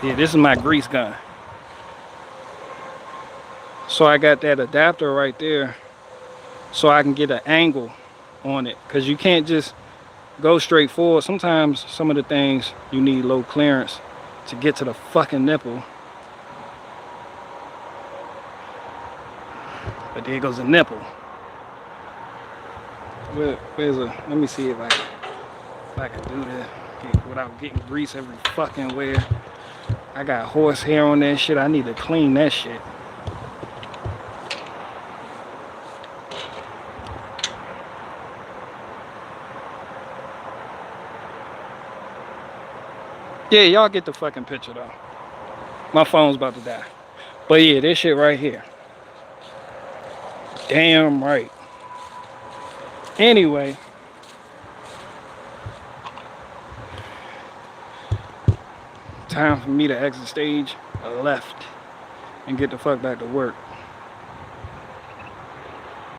Yeah, this is my grease gun. So I got that adapter right there so I can get an angle on it, because you can't just go straight forward. Sometimes some of the things you need low clearance to get to the fucking nipple. But there goes the nipple. Where's a, let me see if I can do this without getting grease every fucking where. I got horse hair on that shit. I need to clean that shit. Yeah, y'all get the fucking picture though. My phone's about to die. But yeah, this shit right here. Damn right. Anyway. Time for me to exit stage left and get the fuck back to work.